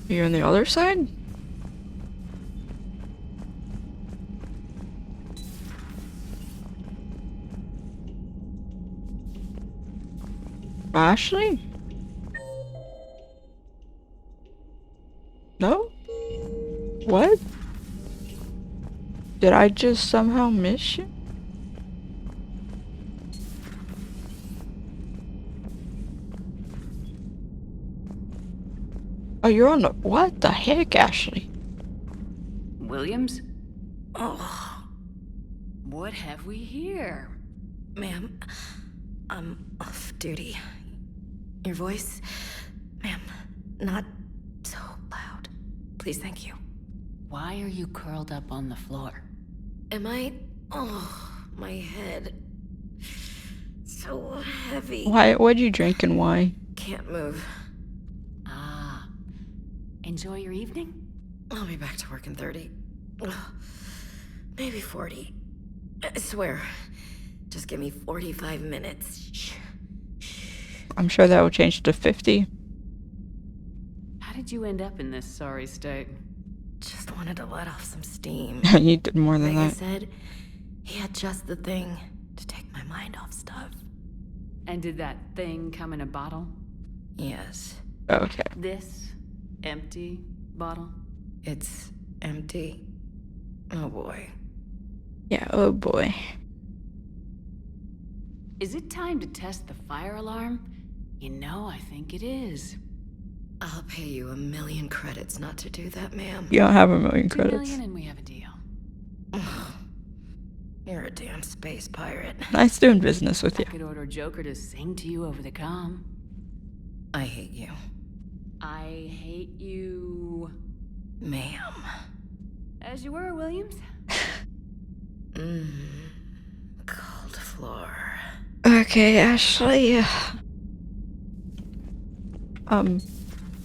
You're on the other side? Ashley? No? What? Did I just somehow miss you? Oh, you're on the— what the heck, Ashley? Williams? Oh. What have we here? Ma'am, I'm off duty. Your voice, ma'am, not so loud. Please, thank you. Why are you curled up on the floor? Am I? Oh, my head. So heavy. Why? What'd you drink and why? Can't move. Ah. Enjoy your evening? I'll be back to work in 30. Ugh, maybe 40. I swear. Just give me 45 minutes. Shh. I'm sure that will change to 50. How did you end up in this sorry state? Just wanted to let off some steam. You did more than like that. I said, he had just the thing to take my mind off stuff. And did that thing come in a bottle? Yes. Okay. This empty bottle? It's empty. Oh boy. Yeah, oh boy. Is it time to test the fire alarm? You know, I think it is. I'll pay you 1 million credits not to do that, ma'am. You don't have 1 million 2 credits. million and we have a deal. You're a damn space pirate. Nice doing business with you. I could order Joker to sing to you over the comm. I hate you. I hate you... Ma'am. As you were, Williams. Cold floor. Okay, Ashley.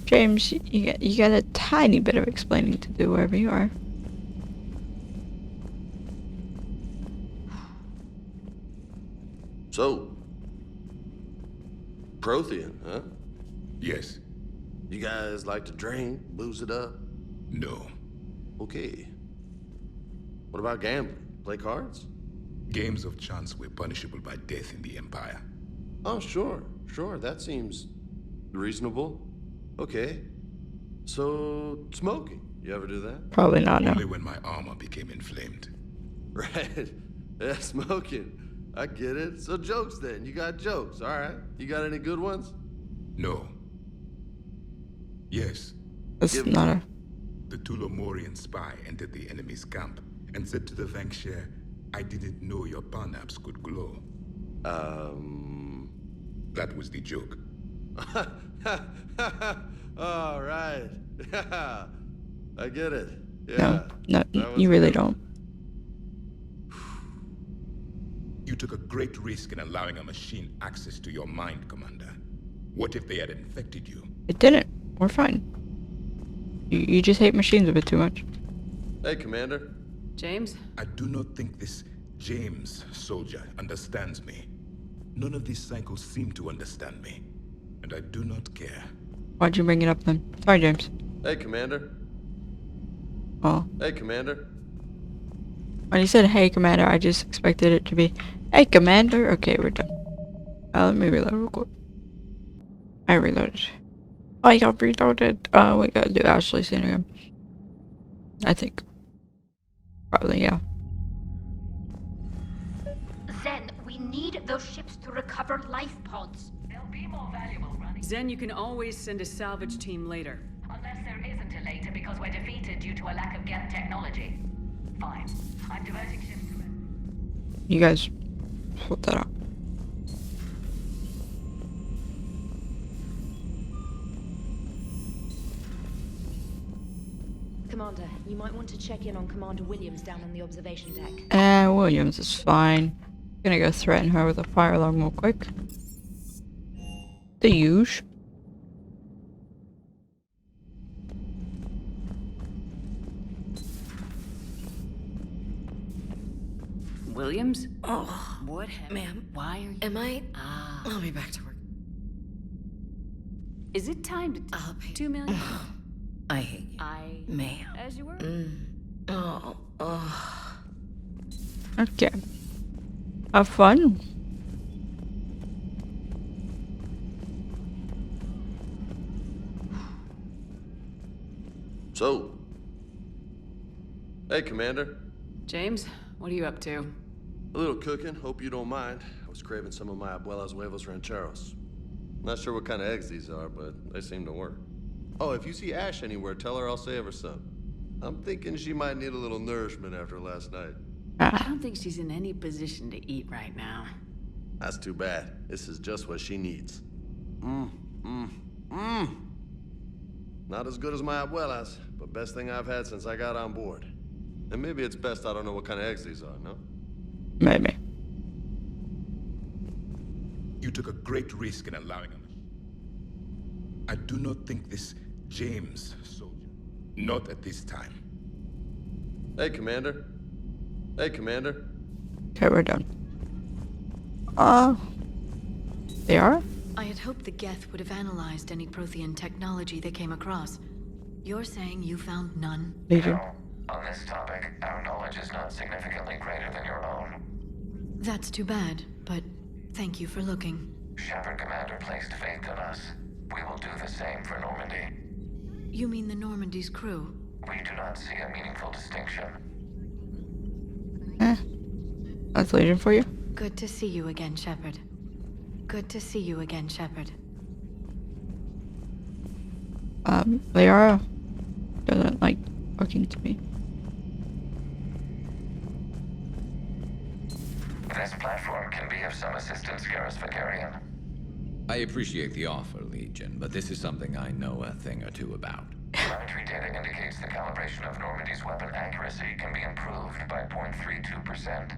James, you got a tiny bit of explaining to do wherever you are. So, Prothean, huh? Yes. You guys like to drink, booze it up? No. Okay. What about gambling? Play cards? Games of chance were punishable by death in the Empire. Oh, sure. That seems reasonable. Okay. So, smoking. You ever do that? Probably not, no. Only when my armor became inflamed. Right. Yeah, smoking. I get it. So jokes then. You got jokes. All right. You got any good ones? No. Yes. That's not a... The Tulomorian spy entered the enemy's camp and said to the Vanksher, I didn't know your parnaps could glow. That was the joke. All right. Yeah. I get it. No, Yeah. no, you really don't. You took a great risk in allowing a machine access to your mind, Commander. What if they had infected you? It didn't. We're fine. You just hate machines a bit too much. Hey, Commander. James? I do not think this James soldier understands me. None of these cycles seem to understand me. And I do not care. Why'd you bring it up then? Sorry, James. Hey, Commander. Oh. Hey, Commander. When you said, hey, Commander, I just expected it to be, hey, Commander. Okay, we're done. Let me reload real quick. I reloaded. I got reloaded. We gotta do Ashley scene again. I think. Probably, yeah. Zen, we need those ships to recover life pods. They'll be more valuable running. Zen, you can always send a salvage team later. Unless there isn't a later because we're defeated due to a lack of Geth technology. Fine. I'm diverting ships to it. You guys split that up. Commander, you might want to check in on Commander Williams down on the observation deck. Williams is fine. Gonna go threaten her with a fire alarm real quick. The huge. Williams? Oh, What ma'am. Why are you... Am I? I'll be back to work. Is it time to... I'll pay. 2 million? I hate you. Ma'am. As you were? Oh. Okay. Have fun. So. Hey, Commander. James, what are you up to? A little cooking, hope you don't mind. I was craving some of my abuela's huevos rancheros. Not sure what kind of eggs these are, but they seem to work. Oh, if you see Ash anywhere, tell her I'll save her some. I'm thinking she might need a little nourishment after last night. I don't think she's in any position to eat right now. That's too bad. This is just what she needs. Not as good as my abuela's, but best thing I've had since I got on board. And maybe it's best I don't know what kind of eggs these are, no? Maybe. You took a great risk in allowing him. I do not think this James soldier. Not at this time. Hey, Commander. Hey, Commander. Okay, we're done. They are? I had hoped the Geth would have analyzed any Prothean technology they came across. You're saying you found none? Legion. No. On this topic, our knowledge is not significantly greater than your own. That's too bad, but thank you for looking. Shepard Commander placed faith in us. We will do the same for Normandy. You mean the Normandy's crew? We do not see a meaningful distinction. That's Legion for you. Good to see you again, Shepard. Good to see you again, Shepard. Liara doesn't like talking to me. This platform can be of some assistance, Garrus Vakarian. I appreciate the offer, Legion, but this is something I know a thing or two about. Telemetry data indicates the calibration of Normandy's weapon accuracy can be improved by 0.32%.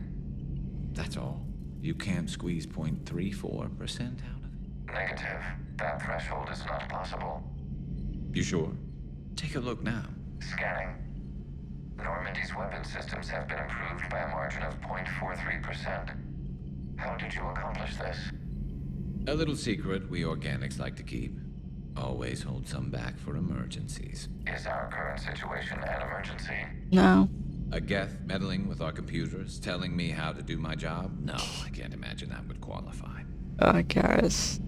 That's all? You can't squeeze 0.34% out of it? Negative. That threshold is not possible. You sure? Take a look now. Scanning. Normandy's weapon systems have been improved by a margin of 0.43%. How did you accomplish this? A little secret we organics like to keep. Always hold some back for emergencies. Is our current situation an emergency? No. A Geth meddling with our computers, telling me how to do my job? No, I can't imagine that would qualify. I guess.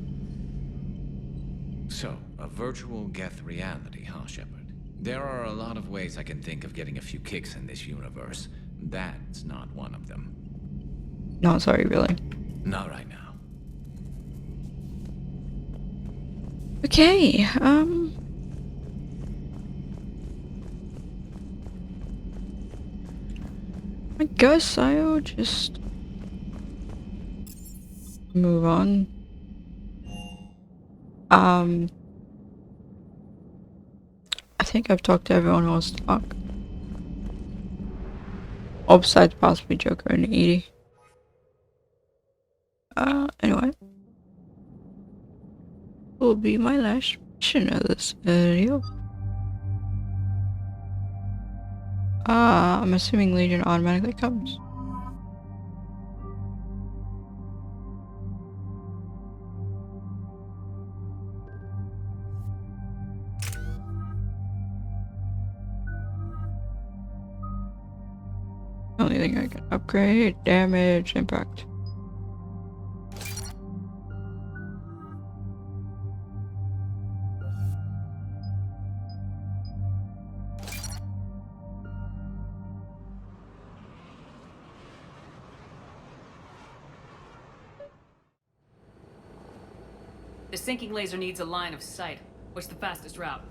So, a virtual Geth reality, huh, Shepard? There are a lot of ways I can think of getting a few kicks in this universe. That's not one of them. No, sorry, really. Not right now. Okay, I guess I'll just move on. I think I've talked to everyone who wants to talk. All besides possibly Joker and Edie. Anyway. Will be my last mission of this video. I'm assuming Legion automatically comes. Only thing I can upgrade, damage, impact. The sinking laser needs a line of sight. What's the fastest route?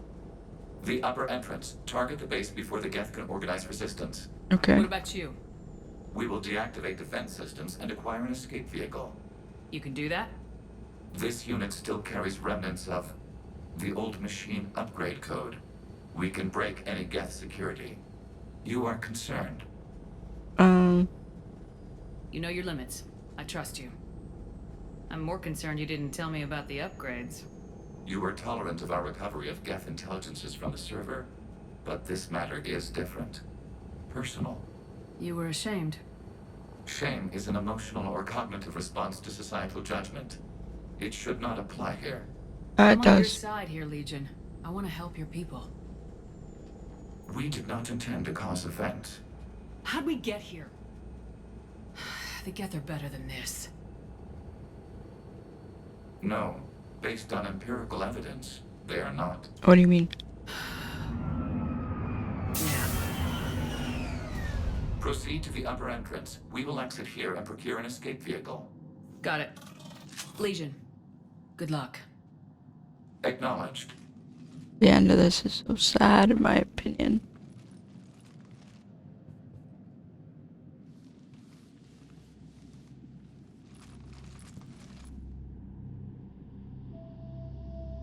The upper entrance. Target the base before the Geth can organize resistance. Okay. What about you? We will deactivate defense systems and acquire an escape vehicle. You can do that? This unit still carries remnants of the old machine upgrade code. We can break any Geth security. You are concerned? You know your limits. I trust you. I'm more concerned you didn't tell me about the upgrades. You were tolerant of our recovery of Geth intelligences from the server, but this matter is different. Personal. You were ashamed. Shame is an emotional or cognitive response to societal judgment. It should not apply here. I'm It on your does. side here, Legion. I want to help your people. We did not intend to cause offense. How'd we get here? The Geth are better than this. No. Based on empirical evidence, they are not. What do you mean? Proceed to the upper entrance. We will exit here and procure an escape vehicle. Got it. Legion, good luck. Acknowledged. The end of this is so sad, in my opinion.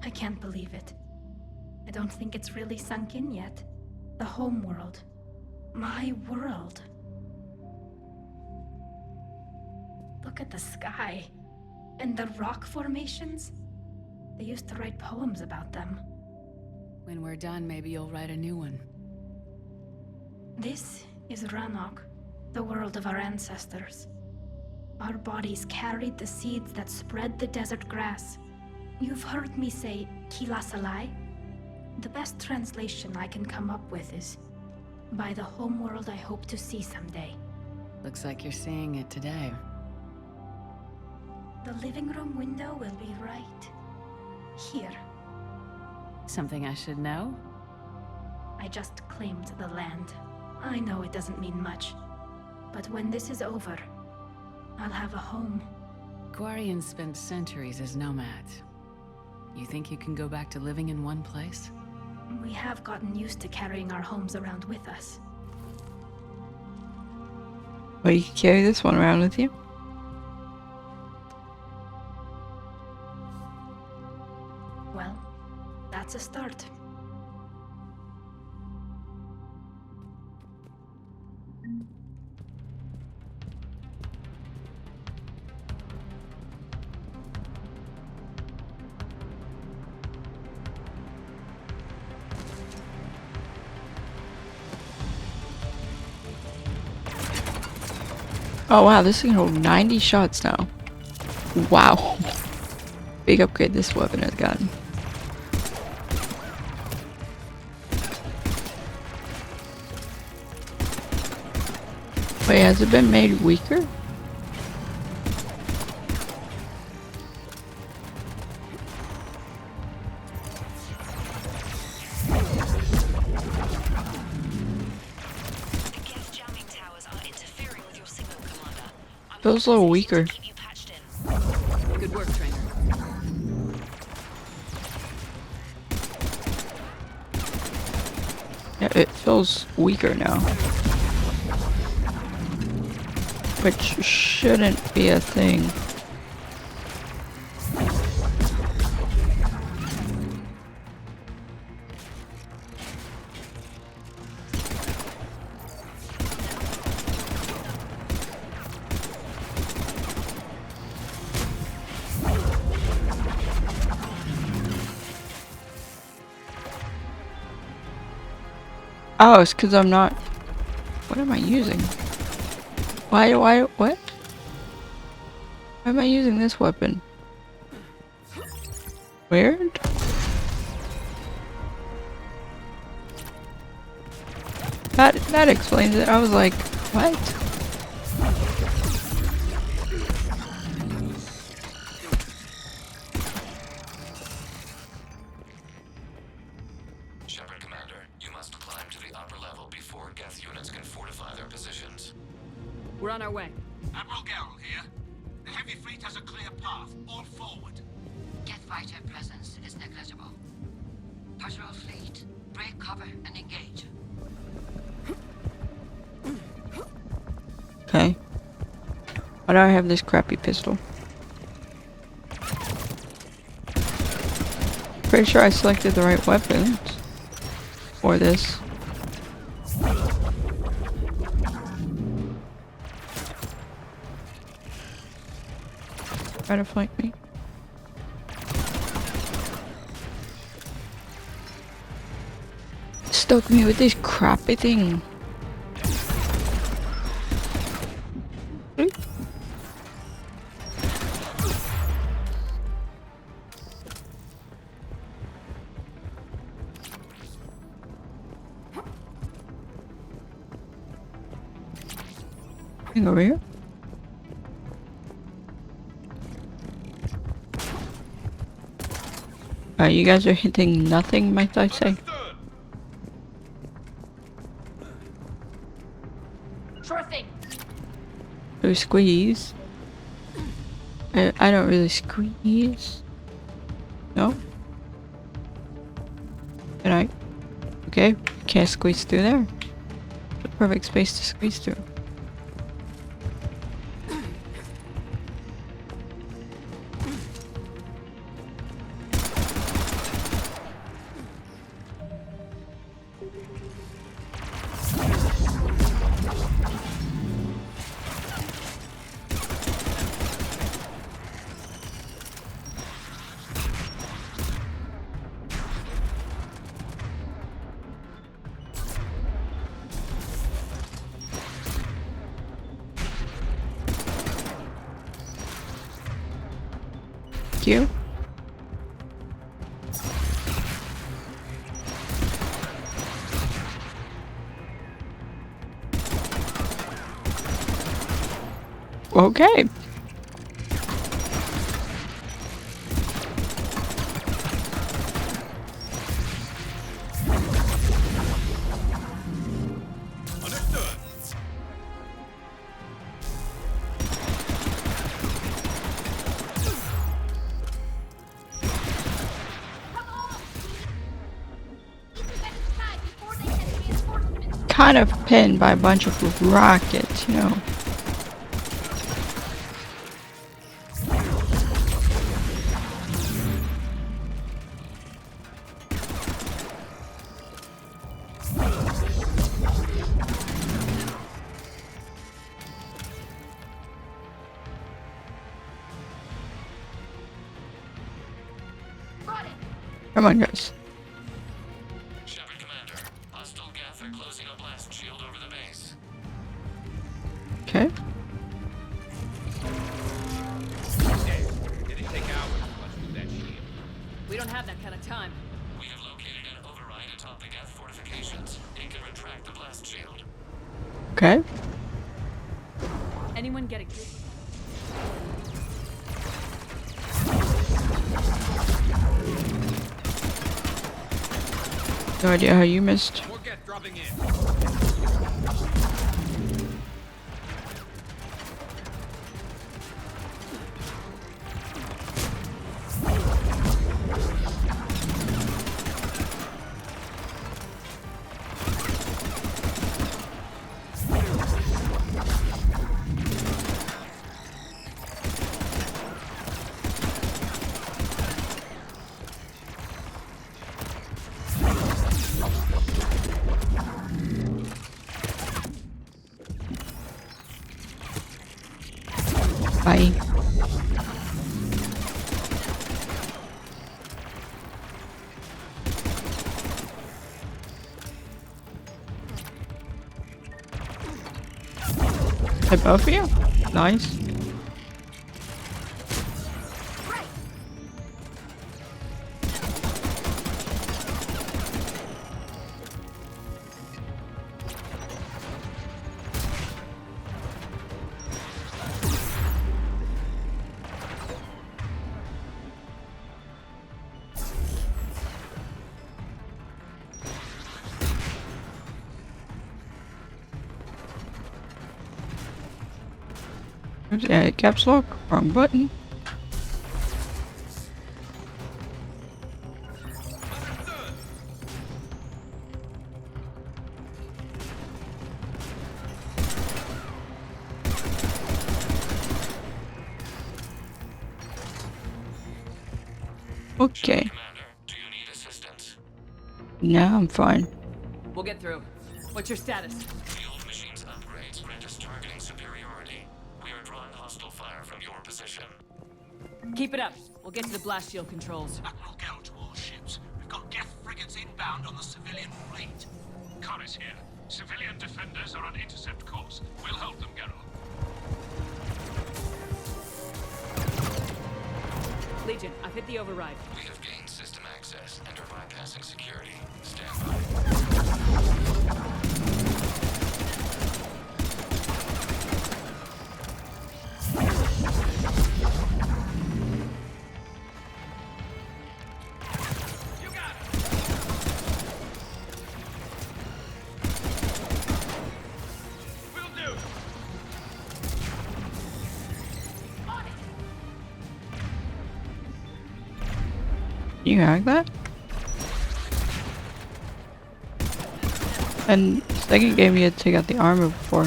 I can't believe it. I don't think it's really sunk in yet. The home world. My world. Look at the sky. And the rock formations. They used to write poems about them. When we're done, maybe you'll write a new one. This is Rannoch, the world of our ancestors. Our bodies carried the seeds that spread the desert grass. You've heard me say Kilasalai? The best translation I can come up with is, by the homeworld I hope to see someday. Looks like you're seeing it today. The living room window will be right here. Something I should know? I just claimed the land. I know it doesn't mean much, but when this is over, I'll have a home. Quarians spent centuries as nomads. You think you can go back to living in one place? We have gotten used to carrying our homes around with us. Well, you can carry this one around with you. Well, that's a start. Oh wow, this can hold 90 shots now. Wow. Big upgrade this weapon has gotten. Wait, has it been made weaker? Feels a little weaker. Good work, trainer. Yeah, it feels weaker now. Which shouldn't be a thing. Oh, it's because I'm not... What am I using? What? Why am I using this weapon? Weird? That explains it. I was like, what? Shepard Commander, you must climb to the upper level before Geth units can fortify their positions. We're on our way. Admiral Garrel here. The heavy fleet has a clear path. All forward. Geth fighter presence is negligible. Patrol fleet, break cover and engage. Okay. Why do I have this crappy pistol? Pretty sure I selected the right weapons for this. Try to flank me. Stuck me with this crappy thing. Over here. You guys are hitting nothing, might I say? Sure thing. So squeeze. I don't really squeeze. No? Can I? Okay, can't squeeze through there. The perfect space to squeeze through. You. Okay. Kind of pinned by a bunch of rockets, you know. Come on, guys. Shepard Commander, hostile Geth are closing a blast shield over the base. Okay. Did it take hours to punch through that shield? We don't have that kind of time. We have located an override atop the Geth fortifications. It can retract the blast shield. Okay. Anyone get a good... No idea how you missed. More Geth dropping in. Bye. Hey, both of you? Nice. Yeah, caps lock, wrong button. Okay. Commander, do you need assistance? No, I'm fine. We'll get through. What's your status? The old machine's upgrades grant us targeting superiority. We are drawing hostile fire from your position. Keep it up. We'll get to the blast shield controls. Admiral Geralt to all ships. We've got Geth frigates inbound on the civilian fleet. Kara's here. Civilian defenders are on intercept course. We'll hold them, Geralt. Legion, I've hit the override. We have gained system access and are bypassing security. Stand by. Can you hack that? And second game you had to take out the armor before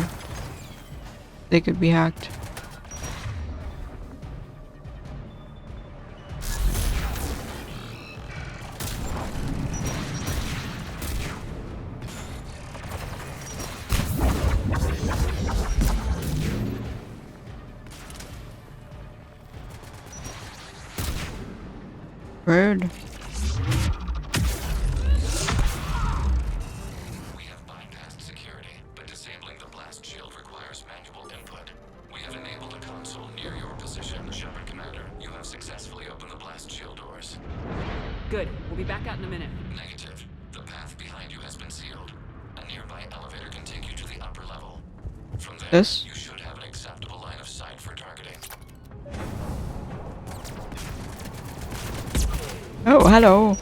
they could be hacked. Rude. We have bypassed security, but disabling the blast shield requires manual input. We have enabled a console near your position, Shepard Commander. You have successfully opened the blast shield doors. Good. We'll be back out in a minute. Negative. The path behind you has been sealed. A nearby elevator can take you to the upper level. From there, This? you should have an acceptable line of sight for targeting. Oh, hello.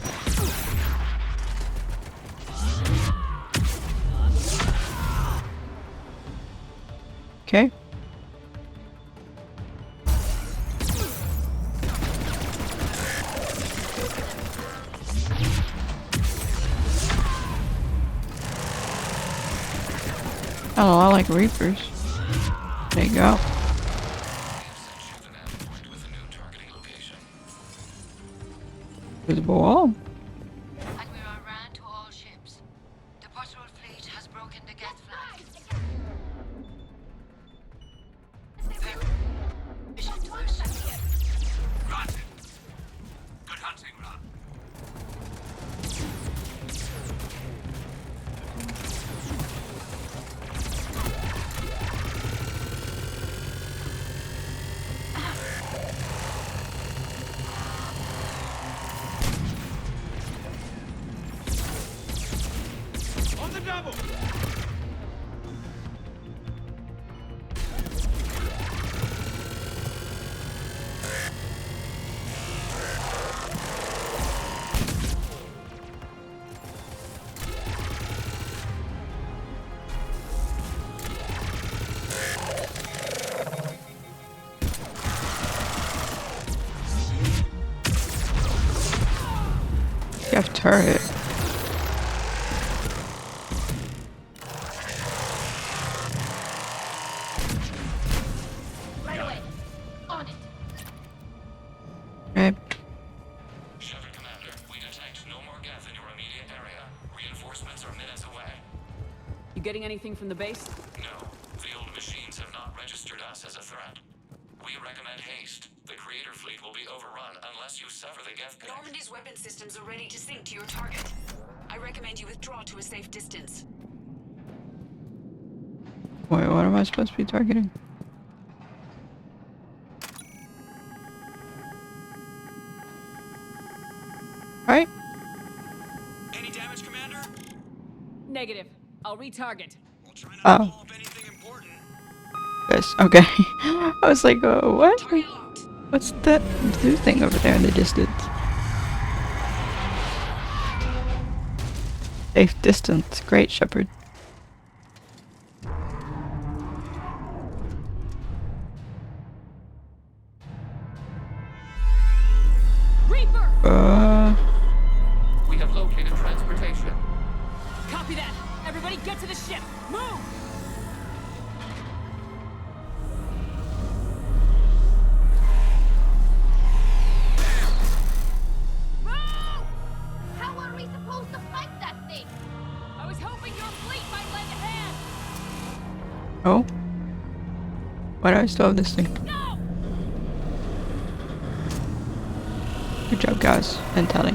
Okay. Oh, I like Reapers. There you go. Visible wall. Admiral Rand to all ships. The patrol fleet has broken the Geth flag. Permission to pursue. Granted. Good hunting, Ron. On the double! You have turret. Right away. On it. Okay. Shepard Commander, we detect no more Geth in your immediate area. Reinforcements are minutes away. You getting anything from the base? No, the old machines have not registered us as a threat. We recommend haste. The Creator fleet will be overrun unless you sever the Geth connect. Normandy's weapon systems are ready to sync to your target. I recommend you withdraw to a safe distance. Wait, what am I supposed to be targeting? Right? Any damage, Commander? Negative. I'll retarget. Oh. Yes, okay. I was like, what? What's that blue thing over there in the distance? Safe distance. Great, Shepard. Reaper! We have located transportation. Copy that. Everybody get to the ship. Move! How are we supposed to fight that thing? I was hoping your fleet might lend a hand. Oh? Why do I still have this thing? Go! Good job, guys. And Tally.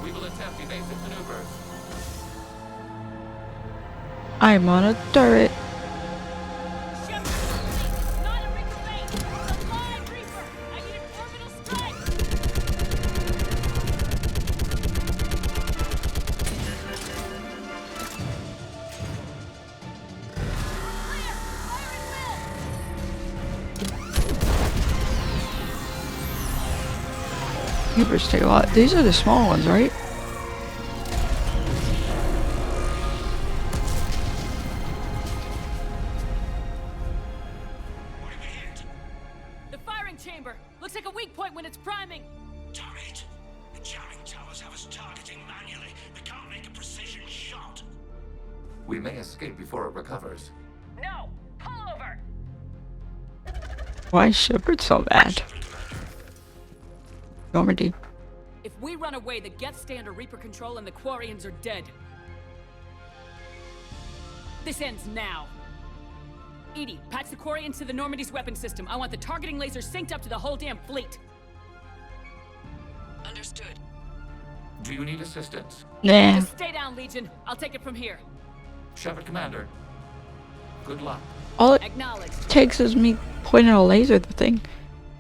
We will attempt evasive maneuvers. I'm on a turret. Reapers take a lot. These are the small ones, right? The firing chamber! Looks like a weak point when it's priming! Damn it! The jamming towers have us targeting manually. We can't make a precision shot. We may escape before it recovers. No! Pull over! Why is Shepard so bad? Normandy. If we run away, the Geth stay under Reaper control and the Quarians are dead. This ends now. Edie, patch the Quarians to the Normandy's weapon system. I want the targeting laser synced up to the whole damn fleet. Understood. Do you need assistance? Nah. Just stay down, Legion. I'll take it from here. Shepard, Commander. Good luck. All it Acknowledged. takes is me pointing a laser at the thing.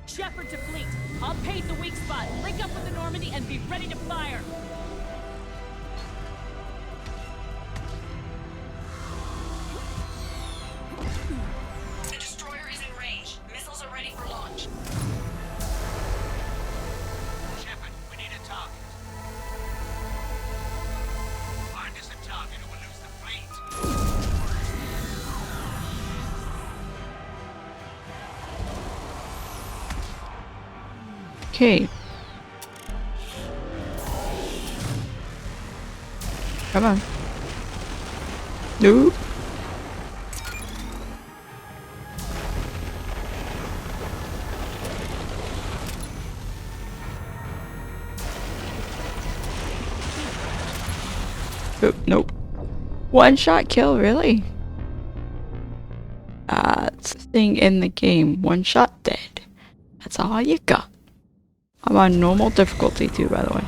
Shepard to fleet. I'll pave the weak spot, link up with the Normandy, and be ready to fire. The destroyer is in range. Missiles are ready for launch. Shepard, we need a target. Find us a target or we'll lose the fleet. Okay. Come on. Nope. Nope. One shot kill, really? It's the thing in the game. One shot dead. That's all you got. I'm on normal difficulty too, by the way.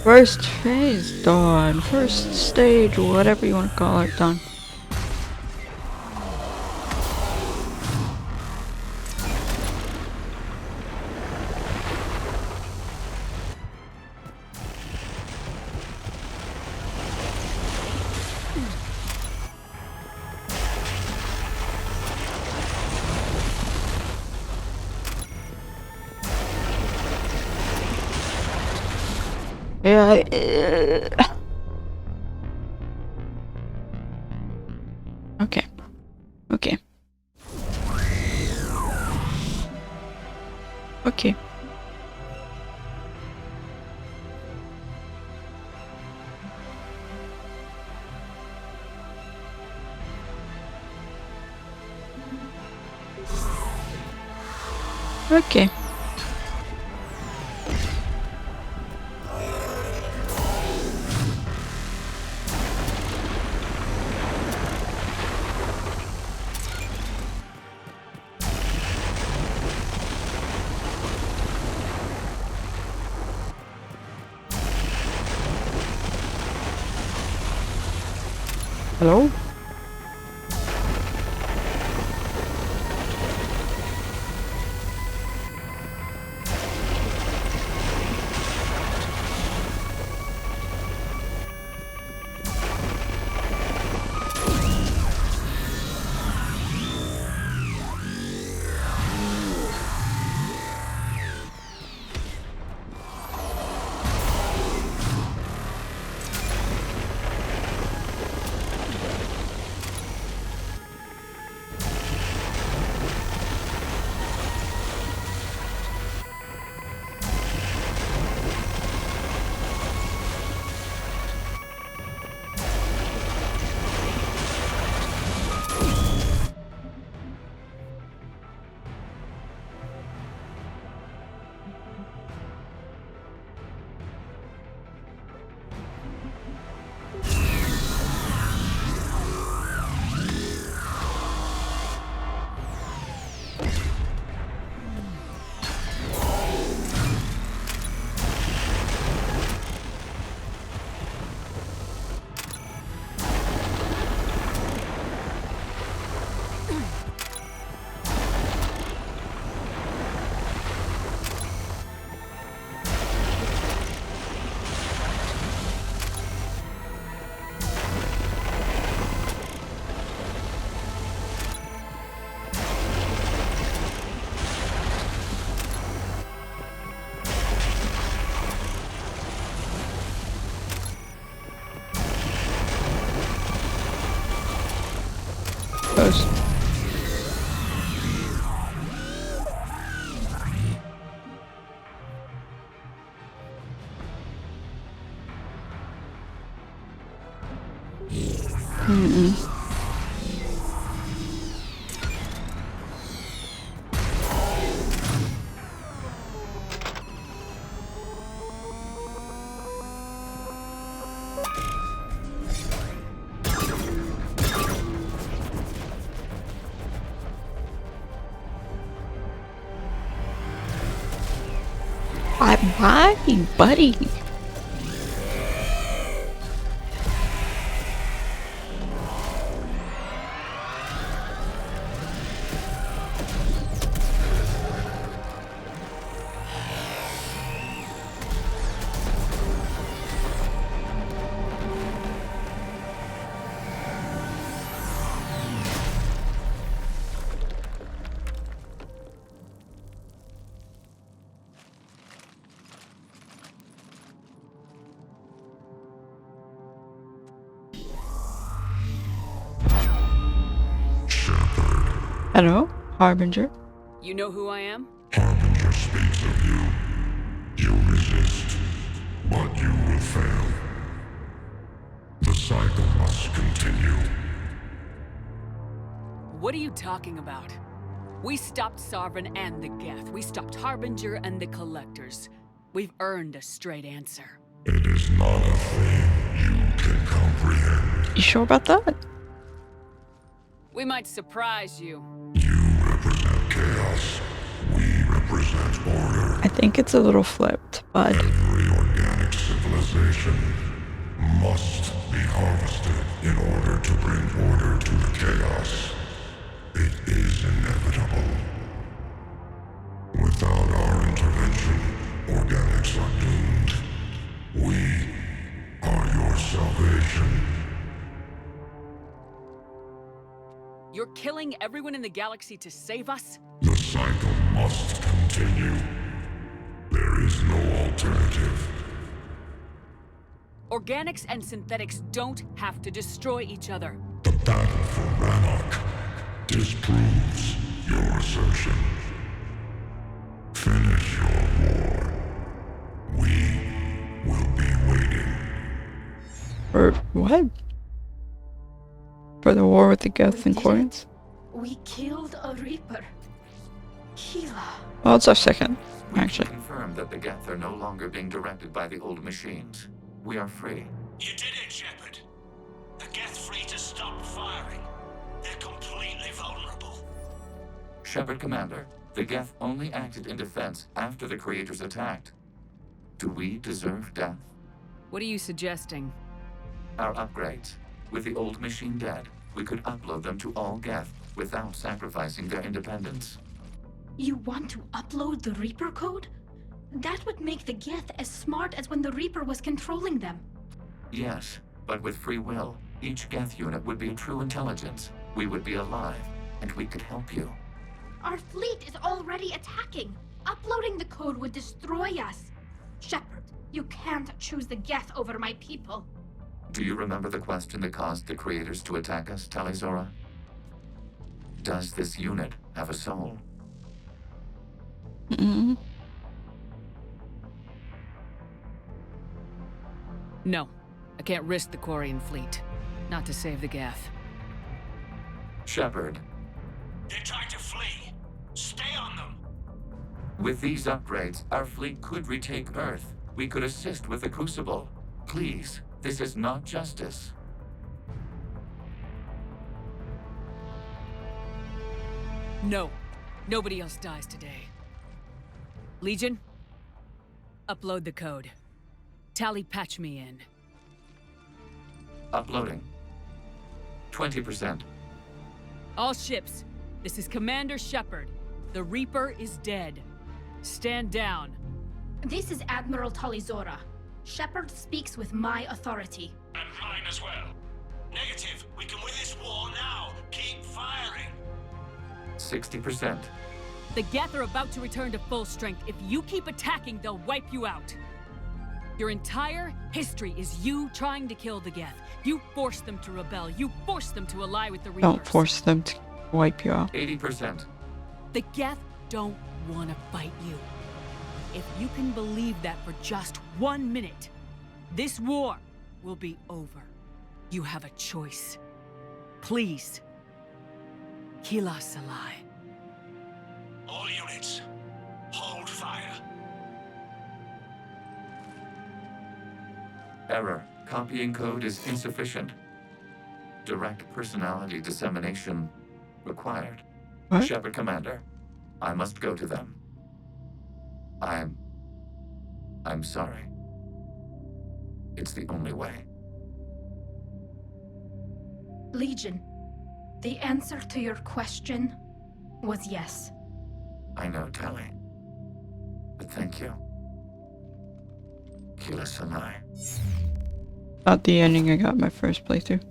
First phase done. First stage, whatever you want to call it, done. Yeah. Okay. Okay. Okay. Okay. Hello? Close. Bye, buddy. Hello, Harbinger. You know who I am? Harbinger speaks of you. You resist, but you will fail. The cycle must continue. What are you talking about? We stopped Sovereign and the Geth. We stopped Harbinger and the Collectors. We've earned a straight answer. It is not a thing you can comprehend. You sure about that? We might surprise you. You represent chaos. We represent order. I think it's a little flipped, but... Every organic civilization must be harvested in order to bring order to the chaos. It is inevitable. Without our intervention, organics are doomed. We are your salvation. You're killing everyone in the galaxy to save us? The cycle must continue. There is no alternative. Organics and synthetics don't have to destroy each other. The battle for Rannoch disproves your assertion. Finish your war. We will be waiting. For what? For the war with the Geth and Quarians? We killed a Reaper. Gila. Well, it's our second, actually. We confirm that the Geth are no longer being directed by the old machines. We are free. You did it, Shepard. The Geth free to stop firing. They're completely vulnerable. Shepard Commander, the Geth only acted in defense after the Creators attacked. Do we deserve death? What are you suggesting? Our upgrades. With the old machine dead, we could upload them to all Geth without sacrificing their independence. You want to upload the Reaper code? That would make the Geth as smart as when the Reaper was controlling them. Yes, but with free will, each Geth unit would be a true intelligence. We would be alive, and we could help you. Our fleet is already attacking. Uploading the code would destroy us. Shepard, you can't choose the Geth over my people. Do you remember the question that caused the creators to attack us, Talizora? Does this unit have a soul? Mm-hmm. No. I can't risk the Quarian fleet. Not to save the Geth. Shepard. They're trying to flee. Stay on them. With these upgrades, our fleet could retake Earth. We could assist with the Crucible. Please, this is not justice. No. Nobody else dies today. Legion? Upload the code. Tally, patch me in. Uploading. 20%. All ships, this is Commander Shepard. The Reaper is dead. Stand down. This is Admiral Talizora. Shepard speaks with my authority. And mine as well. Negative. We can win this war now. Keep firing. 60%. The Geth are about to return to full strength. If you keep attacking, they'll wipe you out. Your entire history is you trying to kill the Geth. You forced them to rebel. You forced them to ally with the Reapers. Don't force them to wipe you out. 80%. The Geth don't want to fight you. If you can believe that for just 1 minute, this war will be over. You have a choice. Please. Kila Salai. All units, hold fire. Error. Copying code is insufficient. Direct personality dissemination required. What? Shepard Commander, I must go to them. I'm sorry. It's the only way. Legion, the answer to your question was yes. I know, Tally. But thank you. Kila Sanai. Not the ending I got in my first playthrough.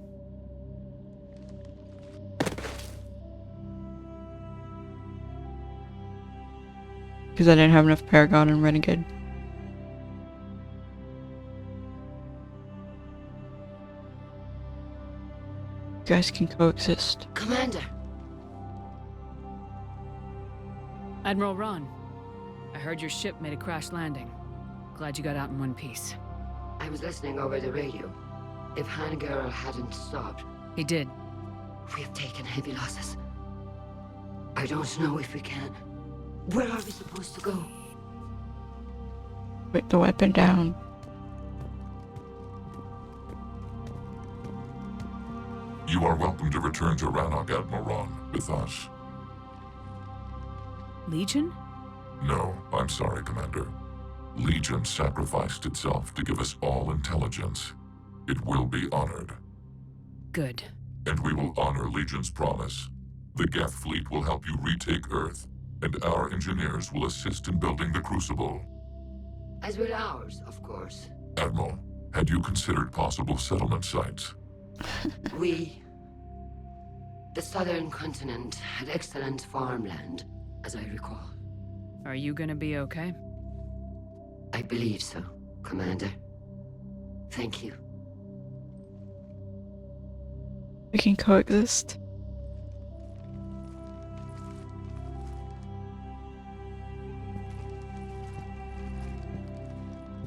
Because I didn't have enough Paragon and Renegade. You guys can coexist. Commander! Admiral Ron, I heard your ship made a crash landing. Glad you got out in one piece. I was listening over the radio. If Hangirl hadn't stopped... He did. We have taken heavy losses. I don't know if we can... Where are we supposed to go? Put the weapon down. You are welcome to return to Rannoch, Admiral Ron, with us. Legion? No, I'm sorry, Commander. Legion sacrificed itself to give us all intelligence. It will be honored. Good. And we will honor Legion's promise. The Geth fleet will help you retake Earth, and our engineers will assist in building the Crucible. As will ours, of course. Admiral, had you considered possible settlement sites? The southern continent had excellent farmland, as I recall. Are you gonna be okay? I believe so, Commander. Thank you. We can coexist.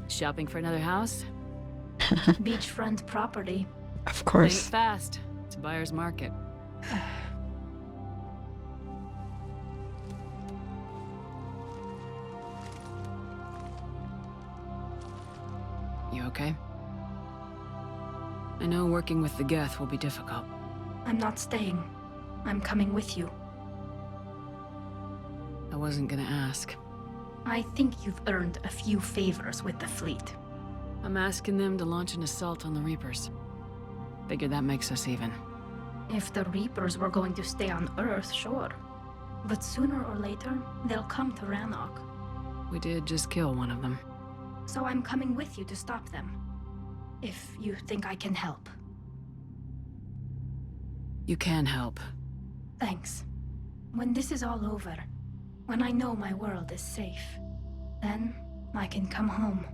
Shopping for another house? Beachfront property. Of Think course. fast. It's a buyer's market. You okay? I know working with the Geth will be difficult. I'm not staying. I'm coming with you. I wasn't gonna ask. I think you've earned a few favors with the fleet. I'm asking them to launch an assault on the Reapers. Figure that makes us even. If the Reapers were going to stay on Earth, sure. But sooner or later, they'll come to Rannoch. We did just kill one of them. So I'm coming with you to stop them. If you think I can help. You can help. Thanks. When this is all over, when I know my world is safe, then I can come home.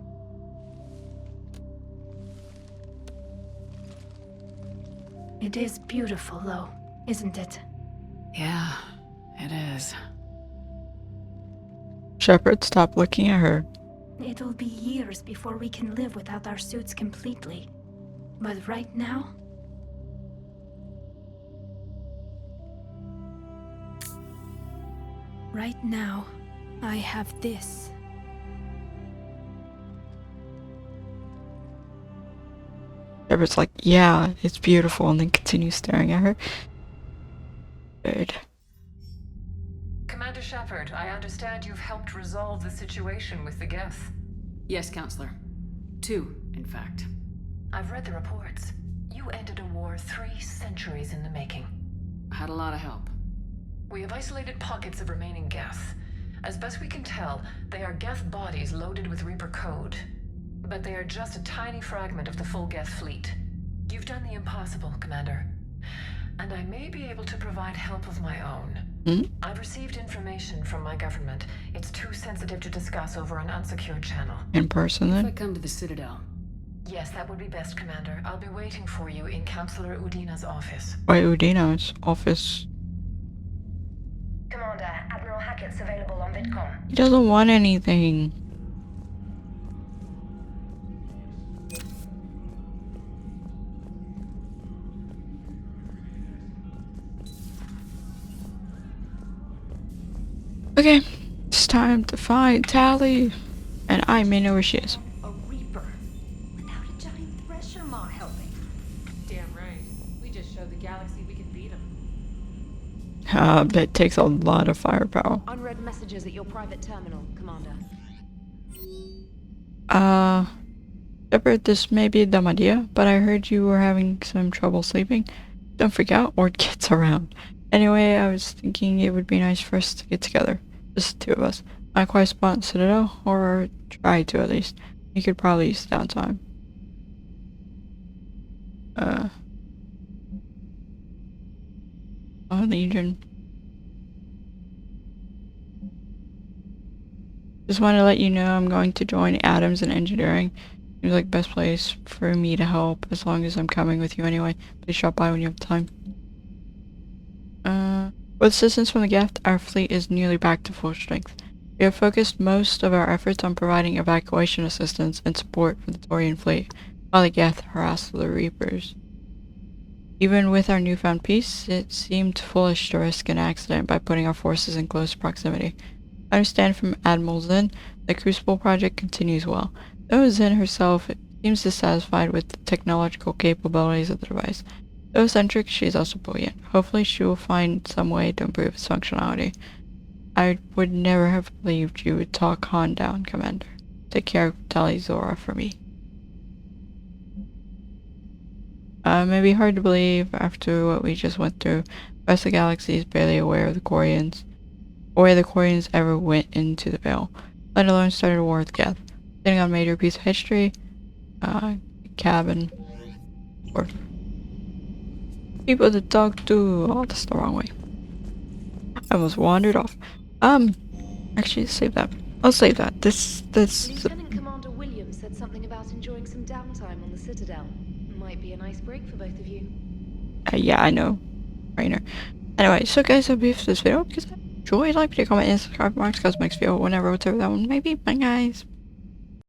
It is beautiful, though, isn't it? Yeah, it is. Shepard, stop looking at her. It'll be years before we can live without our suits completely. But right now... Right now, I have this. Shepard's like, yeah, it's beautiful, and then continues staring at her. Good. Commander Shepard, I understand you've helped resolve the situation with the Geth. Yes, Counselor. 2, in fact. I've read the reports. You ended a war 3 centuries in the making. I had a lot of help. We have isolated pockets of remaining Geth. As best we can tell, they are Geth bodies loaded with Reaper code. But they are just a tiny fragment of the full Geth fleet. You've done the impossible, Commander. And I may be able to provide help of my own. I've received information from my government. It's too sensitive to discuss over an unsecured channel. In person, then? If I come to the Citadel. Yes, that would be best, Commander. I'll be waiting for you in Counselor Udina's office. Wait, Udina's office? Commander, Admiral Hackett's available on VidCom. He doesn't want anything. Okay, it's time to find Tally, and I may know where she is. A Reaper. Without a giant thresher maw helping. Damn right. We just showed the galaxy we could beat them. That takes a lot of firepower. Unread messages at your private terminal, Commander. Shepard, this may be a dumb idea, but I heard you were having some trouble sleeping. Don't freak out, or gets around. Anyway, I was thinking it would be nice for us to get together. Just the 2 of us. Not quite spot in Citadel, or try to at least. We could probably use downtime. Legion. Just want to let you know I'm going to join Adams in engineering. Seems like best place for me to help, as long as I'm coming with you anyway. Please drop by when you have time. With assistance from the Geth, our fleet is nearly back to full strength. We have focused most of our efforts on providing evacuation assistance and support for the Taurian fleet, while the Geth harass the Reapers. Even with our newfound peace, it seemed foolish to risk an accident by putting our forces in close proximity. I understand from Admiral Zinn the Crucible project continues well, though Zinn herself seems dissatisfied with the technological capabilities of the device. Though eccentric, she is also brilliant. Hopefully she will find some way to improve its functionality. I would never have believed you would talk Han down, Commander. Take care of Tali Zora for me. It may be hard to believe after what we just went through. The rest of the galaxy is barely aware of the Quarians, or where the Quarians ever went into the Veil, let alone started a war with Geth. Sitting on a major piece of history, cabin, or people to talk to. Oh, that's the wrong way. I almost wandered off. Actually, save that. I'll save that. Lieutenant Commander Williams said something about enjoying some downtime on the Citadel. Might be a nice break for both of you. Yeah, I know. Rainer. Anyway, so guys, I hope you this video because I enjoyed. Like, comment, and subscribe, marks, cosmetics video, whatever that one may be. Bye, guys.